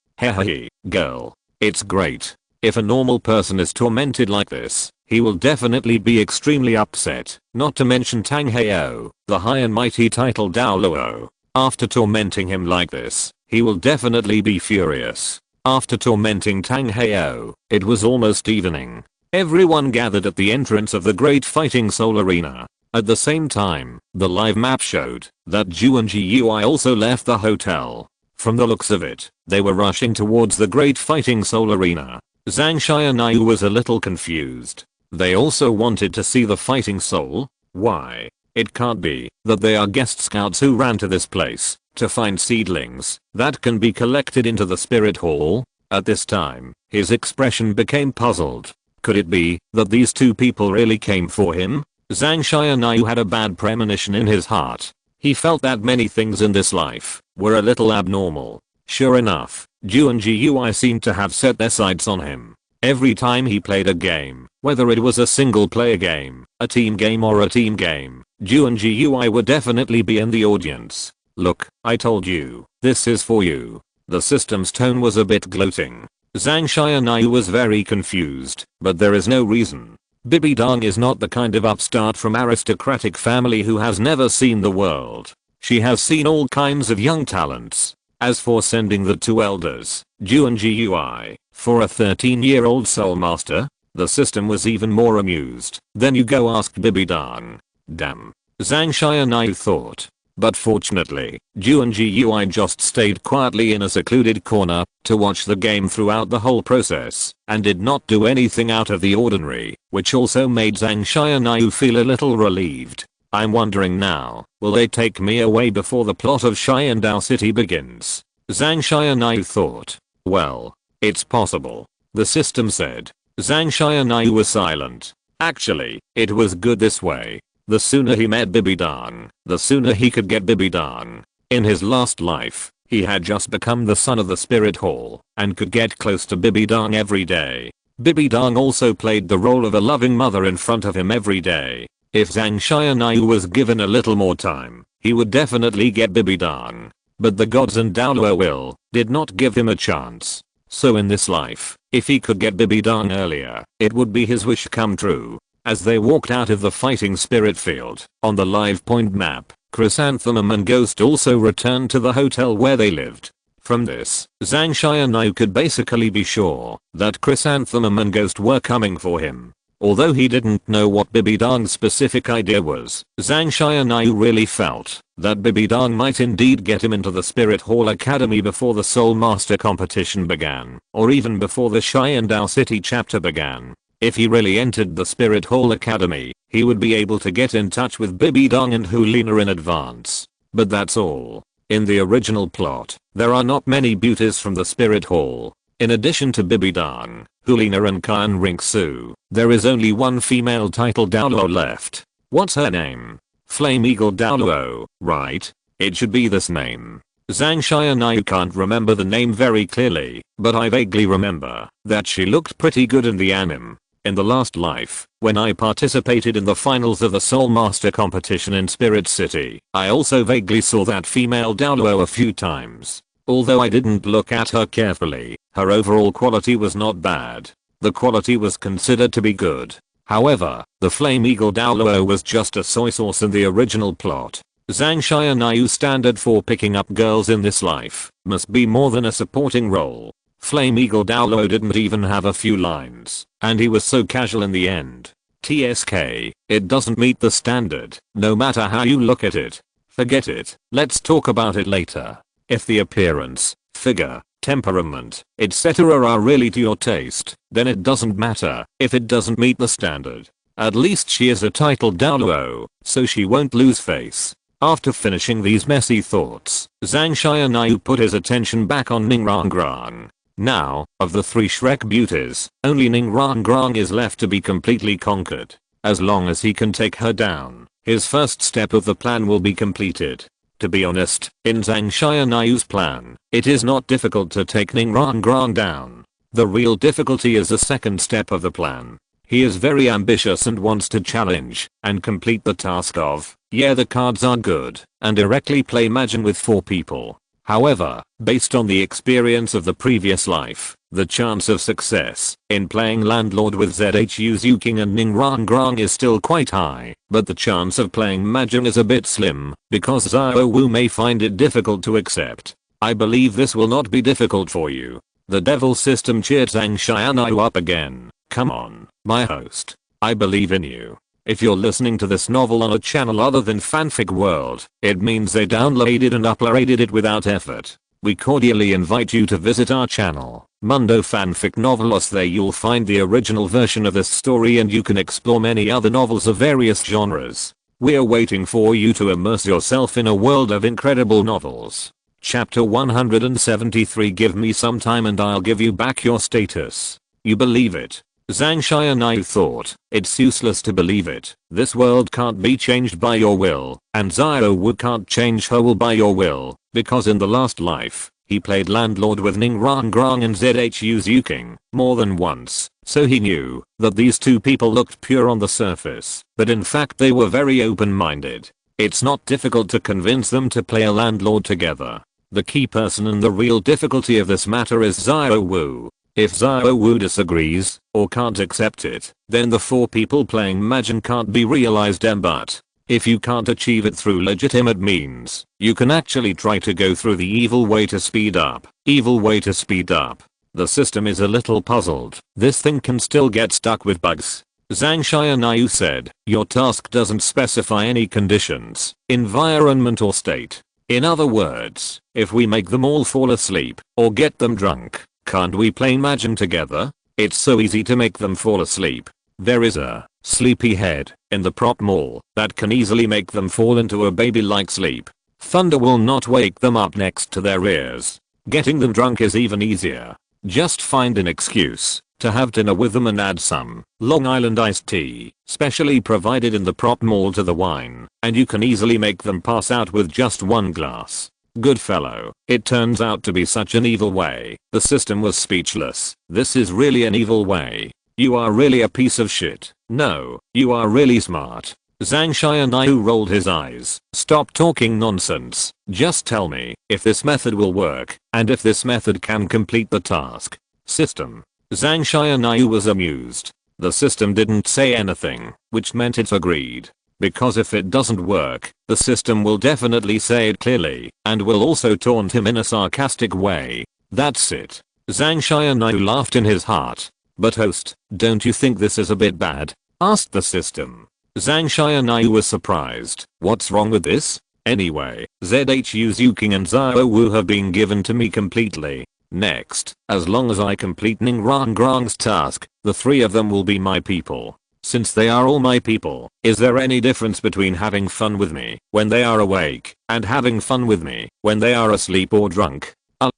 Girl. It's great. If a normal person is tormented like this, he will definitely be extremely upset, not to mention Tang Heo, the high and mighty titled Douluo. After tormenting him like this, he will definitely be furious. After tormenting Tang Heo, it was almost evening. Everyone gathered at the entrance of the Great Fighting Soul Arena. At the same time, the live map showed that Zhu and Gui also left the hotel. From the looks of it, they were rushing towards the Great Fighting Soul Arena. Zhang Tianyu was a little confused. They also wanted to see the fighting soul? Why? It can't be that they are guest scouts who ran to this place to find seedlings that can be collected into the spirit hall. At this time, his expression became puzzled. Could it be that these two people really came for him? Zhang Tianyu had a bad premonition in his heart. He felt that many things in this life were a little abnormal. Sure enough, Zhu and Gui seemed to have set their sights on him. Every time he played a game, whether it was a single player game, a team game or a team game, Zhu and Gui would definitely be in the audience. Look, I told you, this is for you. The system's tone was a bit gloating. Zhang Tianyu was very confused, but there is no reason. Bibi Dong is not the kind of upstart from aristocratic family who has never seen the world. She has seen all kinds of young talents. As for sending the two elders, Zhu and Gui, for a 13-year-old soul master, the system was even more amused. Then you go ask Bibi Dong. Damn. Zhang Tianyu thought. But fortunately, Zhu and Gui just stayed quietly in a secluded corner to watch the game throughout the whole process and did not do anything out of the ordinary, which also made Zhang Tianyu feel a little relieved. I'm wondering now, will they take me away before the plot of Xiandao City begins? Zhang Tianyu thought. Well, it's possible. The system said. Zhang Tianyu was silent. Actually, it was good this way. The sooner he met Bibi Dong, the sooner he could get Bibi Dong. In his last life, he had just become the son of the spirit hall and could get close to Bibi Dong every day. Bibi Dong also played the role of a loving mother in front of him every day. If Zhang Tianyu was given a little more time, he would definitely get Bibi Dong. But the gods and Douluo will did not give him a chance. So in this life, if he could get Bibi Dong earlier, it would be his wish come true. As they walked out of the fighting spirit field, on the live point map, Chrysanthemum and Ghost also returned to the hotel where they lived. From this, Zhang Tianyu could basically be sure that Chrysanthemum and Ghost were coming for him. Although he didn't know what Bibi Dong's specific idea was, Zhang Tianyu really felt that Bibi Dong might indeed get him into the Spirit Hall Academy before the Soul Master competition began, or even before the Xiandao City chapter began. If he really entered the Spirit Hall Academy, he would be able to get in touch with Bibi Dong and Hulina in advance. But that's all. In the original plot, there are not many beauties from the Spirit Hall. In addition to Bibi Dong, Hulina and Kan Ringsu, there is only one female titled Douluo left. What's her name? Flame Eagle Douluo, right? It should be this name. Zhang Tianyu can't remember the name very clearly, but I vaguely remember that she looked pretty good in the anime. In the last life, when I participated in the finals of the Soul Master competition in Spirit City, I also vaguely saw that female Douluo a few times. Although I didn't look at her carefully, her overall quality was not bad. The quality was considered to be good. However, the Flame Eagle Douluo was just a soy sauce in the original plot. Zhang Tianyu's standard for picking up girls in this life must be more than a supporting role. Flame Eagle Douluo didn't even have a few lines, and he was so casual in the end. TSK, it doesn't meet the standard, no matter how you look at it. Forget it, let's talk about it later. If the appearance, figure, temperament, etc. are really to your taste, then it doesn't matter if it doesn't meet the standard. At least she is a titled Douluo, so she won't lose face. After finishing these messy thoughts, Zhang Tianyu put his attention back on Ningrangrang. Now, of the three Shrek beauties, only Ningrangrang is left to be completely conquered. As long as he can take her down, his first step of the plan will be completed. To be honest, in Zhang Tianyu's plan, it is not difficult to take Ningrangrang down. The real difficulty is the second step of the plan. He is very ambitious and wants to challenge and complete the task of, yeah, the cards are good, and directly play Majin with 4 people. However, based on the experience of the previous life, the chance of success in playing landlord with Zhu Xiaogang and Ning Rangrang is still quite high, but the chance of playing Majin is a bit slim because Xiao Wu may find it difficult to accept. I believe this will not be difficult for you. The devil system cheered Zhang Tianyu up again. Come on, my host. I believe in you. If you're listening to this novel on a channel other than Fanfic World, it means they downloaded and uploaded it without effort. We cordially invite you to visit our channel, Mundo Fanfic Novelos. There you'll find the original version of this story and you can explore many other novels of various genres. We're waiting for you to immerse yourself in a world of incredible novels. Chapter 173. Give me some time and I'll give you back your status. You believe it? Zhang Tianyu thought, it's useless to believe it. This world can't be changed by your will, and Xiao Wu can't change her will by your will, because in the last life, he played landlord with Ning Rangrang and Zhu Xiaogang more than once, so he knew that these two people looked pure on the surface, but in fact they were very open-minded. It's not difficult to convince them to play a landlord together. The key person and the real difficulty of this matter is Xiao Wu. If Xiao Wu disagrees, or can't accept it, then the four people playing Majin can't be realized. But if you can't achieve it through legitimate means, you can actually try to go through the evil way to speed up. Evil way to speed up. The system is a little puzzled. This thing can still get stuck with bugs. Zhang Tianyu said, your task doesn't specify any conditions, environment or state. In other words, if we make them all fall asleep, or get them drunk, can't we play Majin together? It's so easy to make them fall asleep. There is a sleepyhead in the prop mall that can easily make them fall into a baby-like sleep. Thunder will not wake them up next to their ears. Getting them drunk is even easier. Just find an excuse to have dinner with them and add some Long Island iced tea, specially provided in the prop mall, to the wine, and you can easily make them pass out with just one glass. Good fellow. It turns out to be such an evil way. The system was speechless. This is really an evil way. You are really a piece of shit. No, you are really smart. Zhang Tianyu rolled his eyes. Stop talking nonsense. Just tell me if this method will work, and if this method can complete the task. System. Zhang Tianyu was amused. The system didn't say anything, which meant it agreed. Because if it doesn't work, the system will definitely say it clearly, and will also taunt him in a sarcastic way. That's it. Zhang Tianyu laughed in his heart. But host, don't you think this is a bit bad? Asked the system. Zhang Tianyu was surprised. What's wrong with this? Anyway, Zhu Xiaogang and Xiao Wu have been given to me completely. Next, as long as I complete Ning Rangrang's task, the three of them will be my people. Since they are all my people, is there any difference between having fun with me when they are awake and having fun with me when they are asleep or drunk?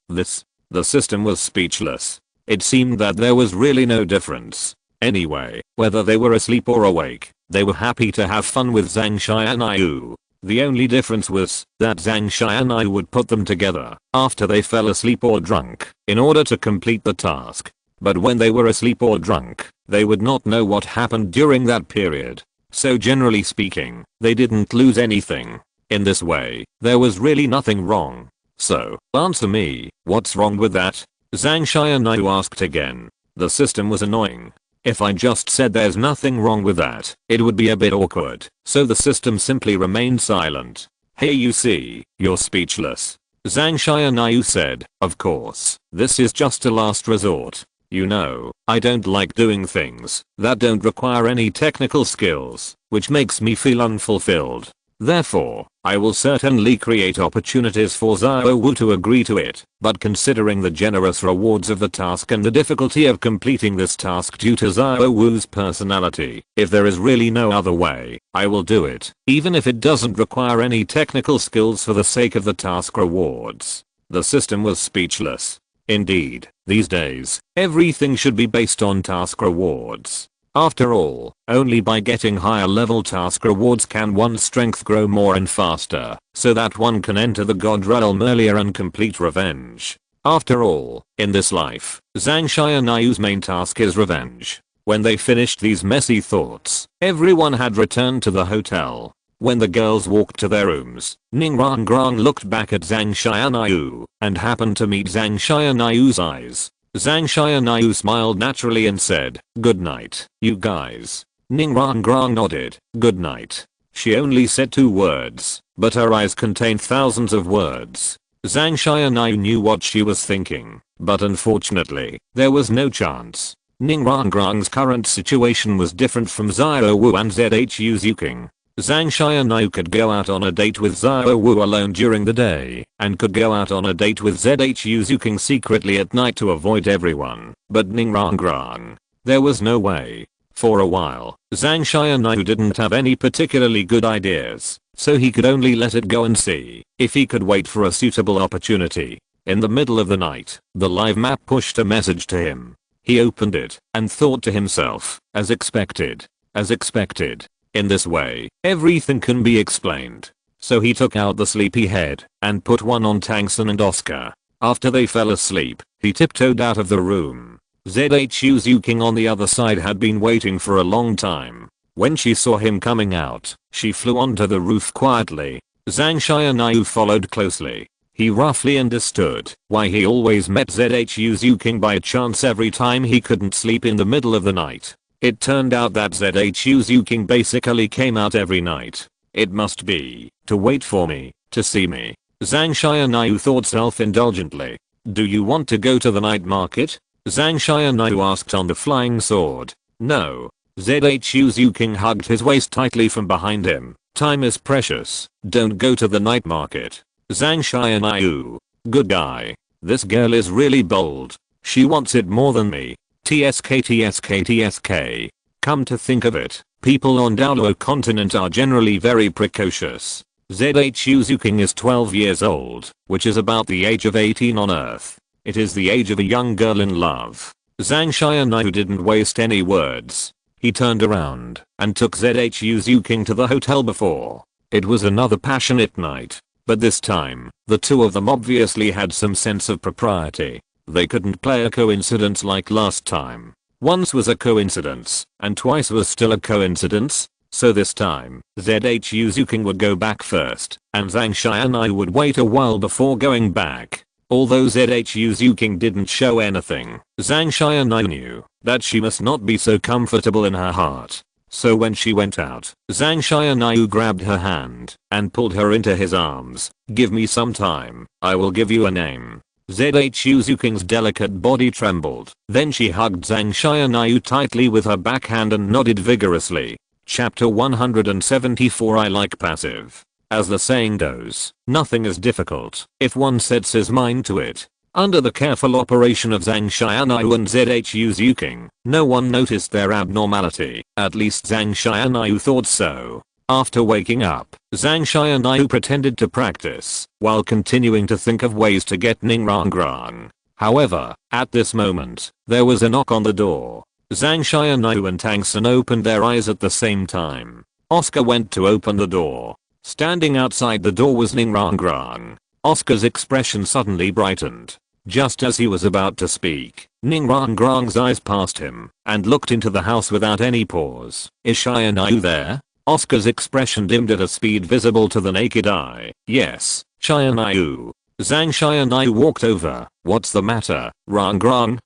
The system was speechless. It seemed that there was really no difference. Anyway, whether they were asleep or awake, they were happy to have fun with Zhang Tianyu. The only difference was that Zhang Tianyu would put them together after they fell asleep or drunk in order to complete the task. But when they were asleep or drunk, they would not know what happened during that period. So generally speaking, they didn't lose anything. In this way, there was really nothing wrong. So, answer me, what's wrong with that? Zhang Tianyu asked again. The system was annoying. If I just said there's nothing wrong with that, it would be a bit awkward. So the system simply remained silent. Hey, you see, you're speechless. Zhang Tianyu said, of course, this is just a last resort. You know, I don't like doing things that don't require any technical skills, which makes me feel unfulfilled. Therefore, I will certainly create opportunities for Xiao Wu to agree to it, but considering the generous rewards of the task and the difficulty of completing this task due to Xiao Wu's personality, if there is really no other way, I will do it, even if it doesn't require any technical skills for the sake of the task rewards. The system was speechless. Indeed, these days, everything should be based on task rewards. After all, only by getting higher level task rewards can one's strength grow more and faster, so that one can enter the god realm earlier and complete revenge. After all, in this life, Zhang Tianyu's main task is revenge. When they finished these messy thoughts, everyone had returned to the hotel. When the girls walked to their rooms, Ning Rongrong looked back at Zhang Tianyu and happened to meet Zhang Tianyu's eyes. Zhang Tianyu smiled naturally and said, "Good night, you guys." Ning Rongrong nodded, "Good night." She only said 2 words, but her eyes contained thousands of words. Zhang Tianyu knew what she was thinking, but unfortunately, there was no chance. Ning Rongrong's current situation was different from Xiao Wu and Zhu Zuking. Zhang Tianyu could go out on a date with Xiao Wu alone during the day, and could go out on a date with Zhu Zuking secretly at night to avoid everyone, but Ning Rongrong, there was no way. For a while, Zhang Tianyu didn't have any particularly good ideas, so he could only let it go and see if he could wait for a suitable opportunity. In the middle of the night, the live map pushed a message to him. He opened it and thought to himself, as expected. As expected. In this way, everything can be explained. So he took out the sleepy head and put one on Tang San and Oscar. After they fell asleep, he tiptoed out of the room. Zhu Zuking on the other side had been waiting for a long time. When she saw him coming out, she flew onto the roof quietly. Zhang Tianyu followed closely. He roughly understood why he always met Zhu Zuking by chance every time he couldn't sleep in the middle of the night. It turned out that Zhu Zuking basically came out every night. It must be to wait for me, to see me. Zhang Tianyu thought self-indulgently. "Do you want to go to the night market?" Zhang Tianyu asked on the flying sword. "No." Zhu Zuking hugged his waist tightly from behind him. "Time is precious. Don't go to the night market." Zhang Tianyu. "Good guy. This girl is really bold. She wants it more than me. TSK. Come to think of it, people on Douluo continent are generally very precocious. Zhu Zuking is 12 years old, which is about the age of 18 on Earth. It is the age of a young girl in love." Zhang Tianyu didn't waste any words. He turned around and took Zhu Zuking to the hotel before. It was another passionate night, but this time, the two of them obviously had some sense of propriety. They couldn't play a coincidence like last time. Once was a coincidence, and twice was still a coincidence. So this time, Zhu Zuking would go back first, and Zhang Tianyu would wait a while before going back. Although Zhu Zuking didn't show anything, Zhang Tianyu knew that she must not be so comfortable in her heart. So when she went out, Zhang Tianyu grabbed her hand and pulled her into his arms. "Give me some time, I will give you a name." Zhu Zuking's delicate body trembled. Then she hugged Zhang Tianyu tightly with her backhand and nodded vigorously. Chapter 174 I like passive. As the saying goes, nothing is difficult if one sets his mind to it. Under the careful operation of Zhang Tianyu and Zhu Zuking, no one noticed their abnormality. At least Zhang Tianyu thought so. After waking up, Zhang Tianyu pretended to practice, while continuing to think of ways to get Ning Rongrong. However, at this moment, there was a knock on the door. Zhang Tianyu and Tang San opened their eyes at the same time. Oscar went to open the door. Standing outside the door was Ning Rongrong. Oscar's expression suddenly brightened. Just as he was about to speak, Ning Rongrong's eyes passed him and looked into the house without any pause. "Is Tianyu there?" Oscar's expression dimmed at a speed visible to the naked eye. "Yes, Tianyu." Zhang Tianyu walked over. "What's the matter, Rongrong?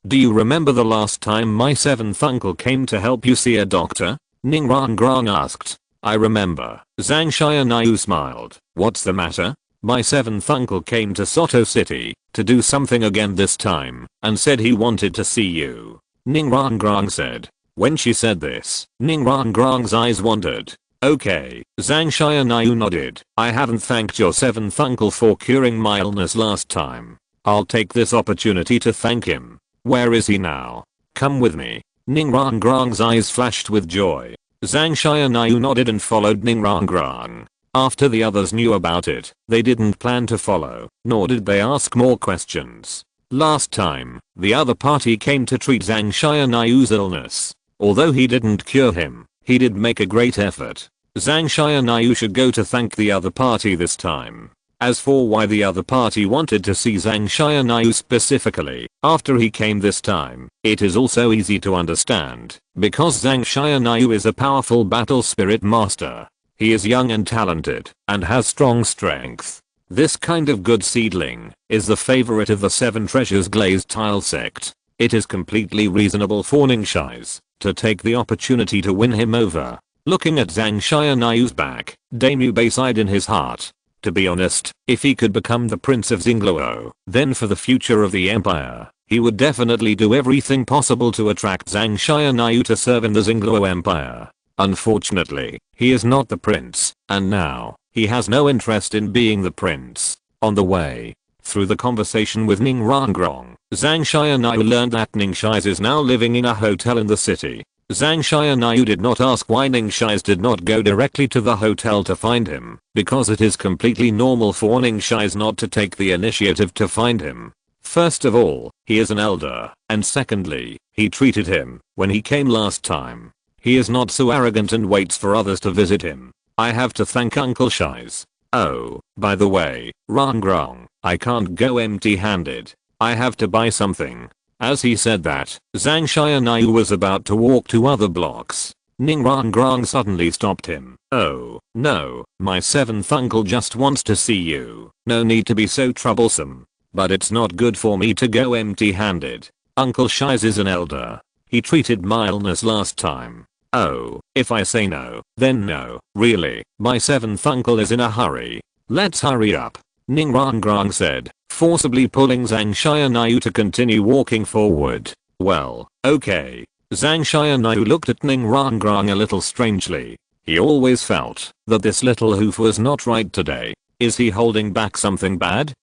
Do you remember the last time my 7th uncle came to help you see a doctor?" Ning Rongrong asked. "I remember." Zhang Tianyu smiled. "What's the matter?" "My 7th uncle came to Soto City to do something again this time and said he wanted to see you," Ning Rongrong said. When she said this, Ning Rongrong's eyes wandered. "Okay." Zhang Tianyu nodded. "I haven't thanked your 7th uncle for curing my illness last time. I'll take this opportunity to thank him. Where is he now?" "Come with me." Ning Rongrong's eyes flashed with joy. Zhang Tianyu nodded and followed Ning Rongrong. After the others knew about it, they didn't plan to follow, nor did they ask more questions. Last time, the other party came to treat Zhang Tianyu's illness. Although he didn't cure him, he did make a great effort. Zhang Tianyu should go to thank the other party this time. As for why the other party wanted to see Zhang Tianyu specifically after he came this time, it is also easy to understand. Because Zhang Tianyu is a powerful battle spirit master. He is young and talented and has strong strength. This kind of good seedling is the favorite of the Seven Treasures glazed tile sect. It is completely reasonable for Ningxi's to take the opportunity to win him over. Looking at Zhang Xianyu's back, Damu sighed in his heart. To be honest, if he could become the Prince of Xingluo, then for the future of the empire, he would definitely do everything possible to attract Zhang Xianyu to serve in the Xingluo empire. Unfortunately, he is not the prince, and now, he has no interest in being the prince. On the way, through the conversation with Ning Rangrong, Zhang Xianyu learned that Ningxi's is now living in a hotel in the city. Zhang Xianyu did not ask why Ningxi's did not go directly to the hotel to find him, because it is completely normal for Ningxi's not to take the initiative to find him. First of all, he is an elder, and secondly, he treated him when he came last time. He is not so arrogant and waits for others to visit him. I have to thank Uncle Shi's. Oh, by the way, Rangrong, I can't go empty-handed. I have to buy something. As he said that, Zhang Xianyu was about to walk 2 other blocks. Ning Rangrong suddenly stopped him. Oh, no, my 7th uncle just wants to see you. No need to be so troublesome. But it's not good for me to go empty-handed. Uncle Shi's is an elder. He treated mildness last time. Oh, if I say no, then no. Really, my 7th uncle is in a hurry. Let's hurry up. Ning Rangrong said, forcibly pulling Zhang Xianyu to continue walking forward. Well, okay. Zhang Xianyu looked at Ning Rangrong a little strangely. He always felt that this little hoof was not right today. Is he holding back something bad?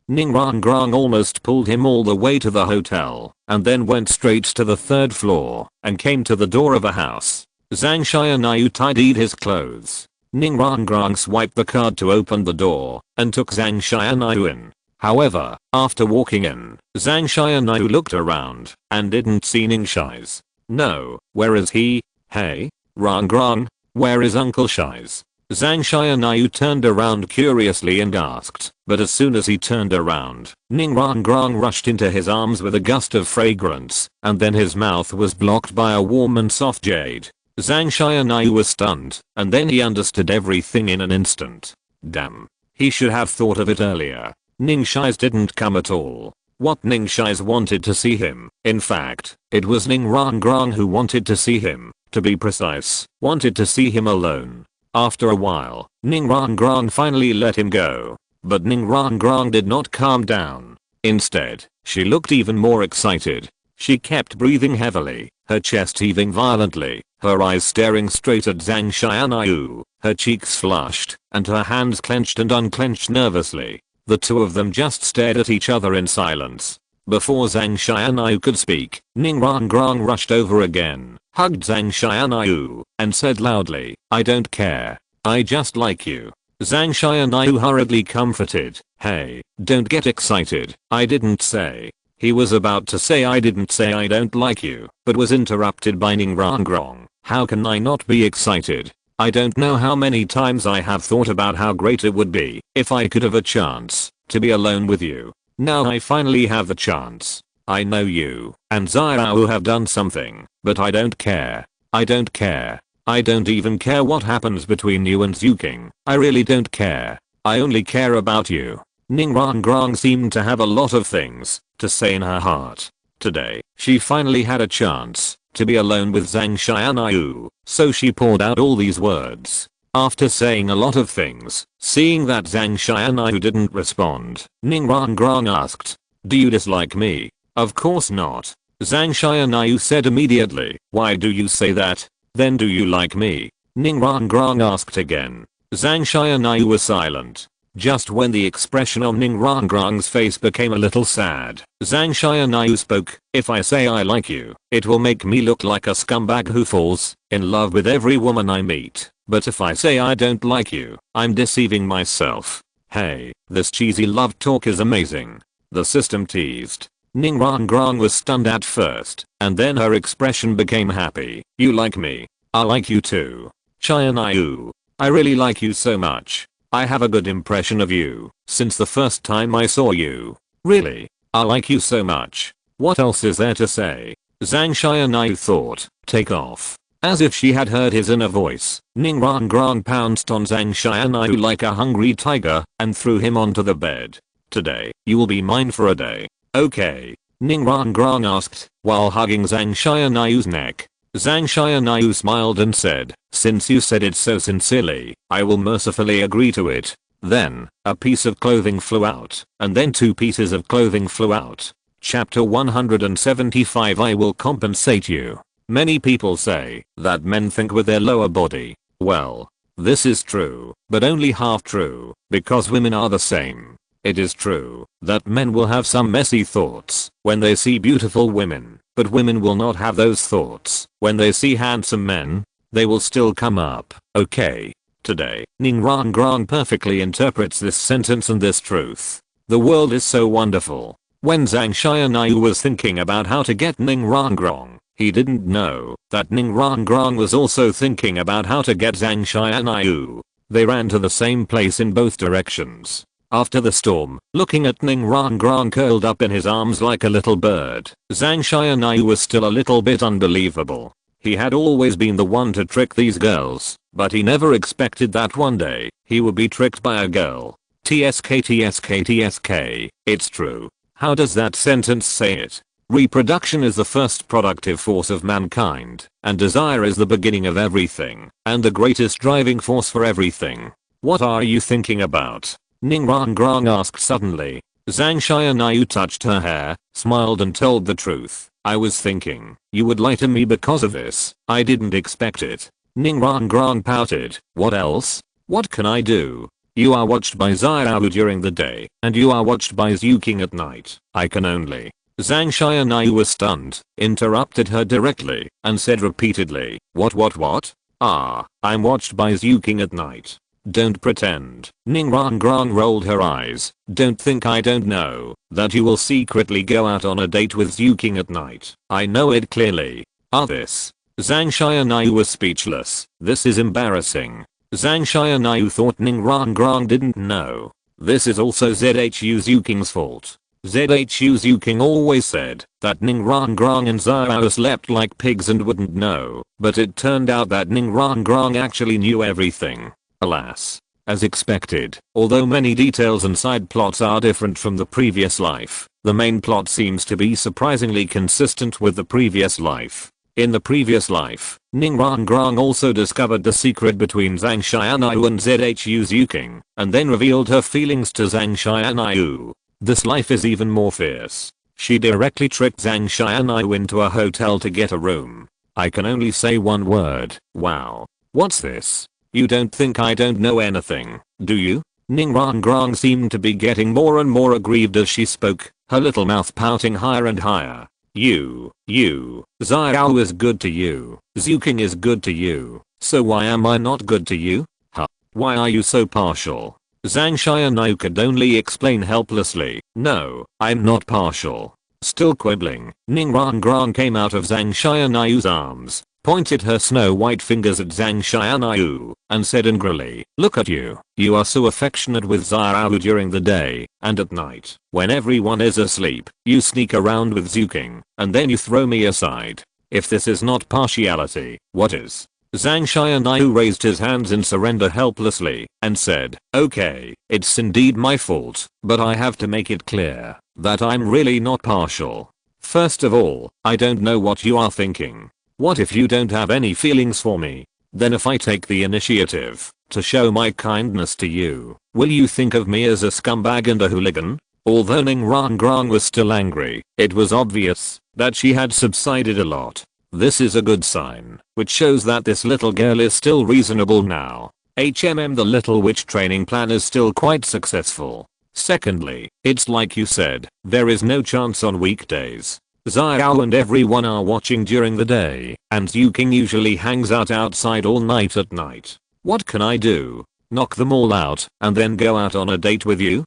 Ning Rangrong almost pulled him all the way to the hotel, and then went straight to the 3rd floor, and came to the door of a house. Zhang Xianyu tidied his clothes. Ning Rangrong swiped the card to open the door, and took Zhang Xianyu in. However, after walking in, Zhang Xianyu looked around, and didn't see Ningxi's. No, where is he? Hey, Rangrong, where is Uncle Shi's? Zhang Xianyu turned around curiously and asked, but as soon as he turned around, Ning Rangrong rushed into his arms with a gust of fragrance, and then his mouth was blocked by a warm and soft jade. Zhang Xianyu was stunned, and then he understood everything in an instant. Damn. He should have thought of it earlier. Ningxi's didn't come at all. What Ningxi's wanted to see him. In fact, it was Ning Rangrong who wanted to see him. To be precise, wanted to see him alone. After a while, Ning Rangrong finally let him go. But Ning Rangrong did not calm down. Instead, she looked even more excited. She kept breathing heavily, her chest heaving violently, her eyes staring straight at Zhang Xianyu, her cheeks flushed, and her hands clenched and unclenched nervously. The two of them just stared at each other in silence. Before Zhang Xianyu could speak, Ning Rangrong rushed over again, hugged Zhang Xianyu, and said loudly, I don't care. I just like you. Zhang Xianyu hurriedly comforted, hey, don't get excited. I didn't say. He was about to say I didn't say I don't like you, but was interrupted by Ning Rangrong. How can I not be excited? I don't know how many times I have thought about how great it would be if I could have a chance to be alone with you. Now I finally have the chance. I know you and Xiao have done something, but I don't care. I don't care. I don't even care what happens between you and Zuking. I really don't care. I only care about you. Ning Rangrong seemed to have a lot of things to say in her heart. Today, she finally had a chance to be alone with Zhang Xianyu, so she poured out all these words. After saying a lot of things, seeing that Zhang Xianyu didn't respond, Ning Rangrong asked, do you dislike me? Of course not. Zhang Xianyu said immediately, why do you say that? Then do you like me? Ning Rangrong asked again. Zhang Xianyu was silent. Just when the expression on Ning Rangrong's face became a little sad, Zhang Xianyu spoke, if I say I like you, it will make me look like a scumbag who falls in love with every woman I meet. But if I say I don't like you, I'm deceiving myself. Hey, this cheesy love talk is amazing. The system teased. Ning Rangrong was stunned at first, and then her expression became happy. You like me? I like you too. Xianyu. I really like you so much. I have a good impression of you since the first time I saw you. Really? I like you so much. What else is there to say? Zhang Xianyu thought. Take off. As if she had heard his inner voice, Ning Rangrang pounced on Zhang Tianyu like a hungry tiger and threw him onto the bed. "Today, you will be mine for a day. Okay?" Ning Rangrang asked, while hugging Zhang Tianyu's neck. Zhang Tianyu smiled and said, "Since you said it so sincerely, I will mercifully agree to it." Then, a piece of clothing flew out, and then 2 pieces of clothing flew out. Chapter 175 I will compensate you. Many people say that men think with their lower body. Well, this is true, but only half true, because women are the same. It is true that men will have some messy thoughts when they see beautiful women, but women will not have those thoughts when they see handsome men. They will still come up, okay? Today, Ning Rangrang perfectly interprets this sentence and this truth. The world is so wonderful. When Zhang Tianyu was thinking about how to get Ning Rangrang, he didn't know that Ning Rangrang was also thinking about how to get Zhang Tianyu. They ran to the same place in both directions. After the storm, looking at Ning Rangrang curled up in his arms like a little bird, Zhang Tianyu was still a little bit unbelievable. He had always been the one to trick these girls, but he never expected that one day he would be tricked by a girl. TSK TSK TSK, it's true. How does that sentence say it? Reproduction is the first productive force of mankind, and desire is the beginning of everything, and the greatest driving force for everything. What are you thinking about? Ning Rangrang asked suddenly. Zhang Tianyu touched her hair, smiled and told the truth. "I was thinking you would lie to me because of this. I didn't expect it." Ning Rangrang pouted. "What else? What can I do? You are watched by Xiao during the day, and you are watched by Xiaogang at night. I can only." Zhang Tianyu was stunned, interrupted her directly, and said repeatedly, What? I'm watched by Xiaogang at night. Don't pretend." Ning Rangrang rolled her eyes. "Don't think I don't know that you will secretly go out on a date with Xiaogang at night. I know it clearly." This. Zhang Tianyu was speechless. This is embarrassing. Zhang Tianyu thought Ning Rangrang didn't know. This is also Zhu Xiaogang's fault. Zhu Xiaogang always said that Ning Rangrang and Xiao slept like pigs and wouldn't know, but it turned out that Ning Rangrang actually knew everything. Alas. As expected, although many details and side plots are different from the previous life, the main plot seems to be surprisingly consistent with the previous life. In the previous life, Ning Rangrang also discovered the secret between Zhang Tianyu and Zhu Xiaogang, and then revealed her feelings to Zhang Tianyu. This life is even more fierce. She directly tricked Zhang Tianyu into a hotel to get a room. I can only say one word. Wow. What's this? You don't think I don't know anything, do you? Ning Rangrang seemed to be getting more and more aggrieved as she spoke, her little mouth pouting higher and higher. You, Xiao is good to you, Xiaogang is good to you, so why am I not good to you? Huh? Why are you so partial? Zhang Tianyu could only explain helplessly, "No, I'm not partial." Still quibbling, Ning Rangrang came out of Zhang Tianyu's arms, pointed her snow-white fingers at Zhang Tianyu, and said angrily, "Look at you. You are so affectionate with Xiao during the day, and at night, when everyone is asleep, you sneak around with Xiaogang, and then you throw me aside. If this is not partiality, what is?" Zhang Tianyu raised his hands in surrender helplessly, and said, "Okay, it's indeed my fault, but I have to make it clear that I'm really not partial. First of all, I don't know what you are thinking. What if you don't have any feelings for me? Then if I take the initiative to show my kindness to you, will you think of me as a scumbag and a hooligan?" Although Ning Rangrang was still angry, it was obvious that she had subsided a lot. This is a good sign, which shows that this little girl is still reasonable now. The little witch training plan is still quite successful. Secondly, it's like you said, there is no chance on weekdays. Xiao and everyone are watching during the day, and Xiaogang usually hangs out outside all night at night. What can I do? Knock them all out, and then go out on a date with you?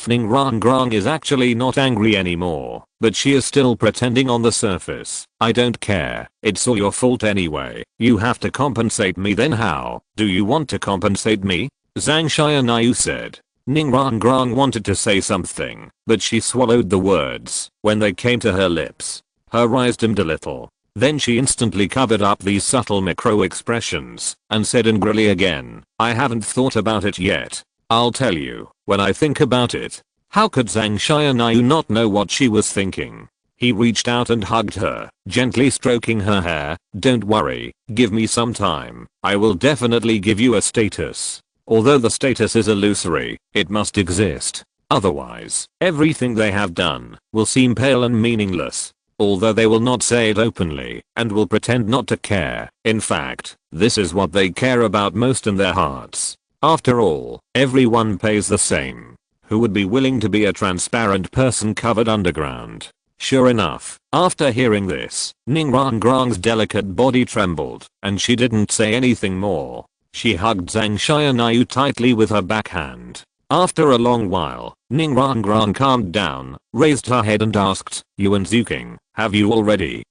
Ning Rangrang is actually not angry anymore, but she is still pretending on the surface. "I don't care, it's all your fault anyway. You have to compensate me. Then how do you want to compensate me?" Zhang Tianyu said. Ning Rangrang wanted to say something, but she swallowed the words when they came to her lips. Her eyes dimmed a little. Then she instantly covered up these subtle micro expressions and said angrily again, I haven't thought about it yet. I'll tell you, when I think about it. How could Zhang Tianyu not know what she was thinking? He reached out and hugged her, gently stroking her hair. Don't worry, give me some time. I will definitely give you a status. Although the status is illusory, it must exist. Otherwise, everything they have done will seem pale and meaningless. Although they will not say it openly and will pretend not to care. In fact, this is what they care about most in their hearts. After all, everyone pays the same. Who would be willing to be a transparent person covered underground? Sure enough, after hearing this, Ning Rangrang's delicate body trembled, and she didn't say anything more. She hugged Zhang Tianyu tightly with her backhand. After a long while, Ning Rangrang calmed down, raised her head and asked, Yuan Zuking, have you already?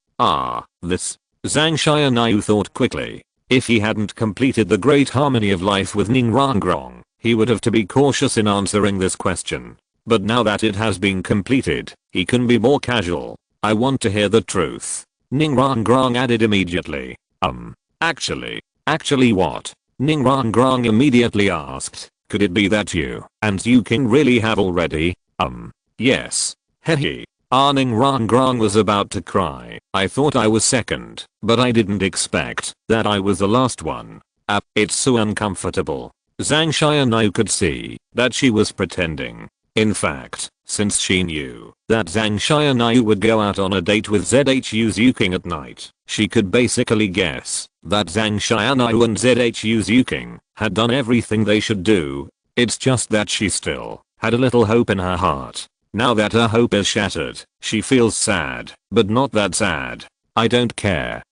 This. Zhang Tianyu thought quickly. If he hadn't completed the great harmony of life with Ning Rangrang, he would have to be cautious in answering this question. But now that it has been completed, he can be more casual. I want to hear the truth. Ning Rangrang added immediately. Actually what? Ning Rangrang immediately asked. Could it be that you and Zuking really have already? Yes. Hehe. Ning Rangrang was about to cry. I thought I was second, but I didn't expect that I was the last one. It's so uncomfortable. Zhang Tianyu could see that she was pretending. In fact, since she knew that Zhang Tianyu would go out on a date with ZHU Zuking at night, she could basically guess that Zhang Tianyu and ZHU Zuking had done everything they should do. It's just that she still had a little hope in her heart. Now that her hope is shattered, she feels sad, but not that sad. I don't care.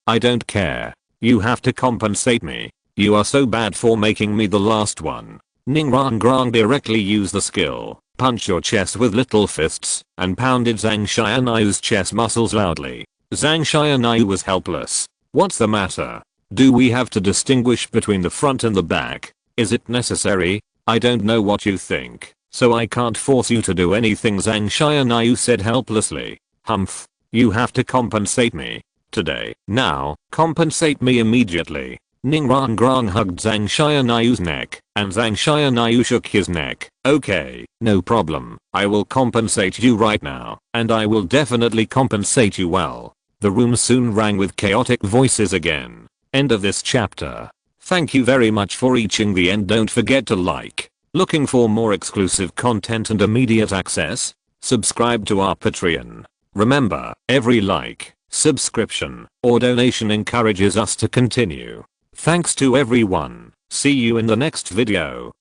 You have to compensate me. You are so bad for making me the last one. Ning Rangrang directly used the skill, punch your chest with little fists, and pounded Zhang Tianyu's chest muscles loudly. Zhang Tianyu was helpless. What's the matter? Do we have to distinguish between the front and the back? Is it necessary? I don't know what you think, so I can't force you to do anything, Zhang Tianyu said helplessly. Humph. You have to compensate me. Today. Now. Compensate me immediately. Ning Rangrang hugged Zhang Tianyu's neck, and Zhang Tianyu shook his neck. Okay, no problem. I will compensate you right now, and I will definitely compensate you well. The room soon rang with chaotic voices again. End of this chapter. Thank you very much for reaching the end. Don't forget to like. Looking for more exclusive content and immediate access? Subscribe to our Patreon. Remember, every like, subscription, or donation encourages us to continue. Thanks to everyone. See you in the next video.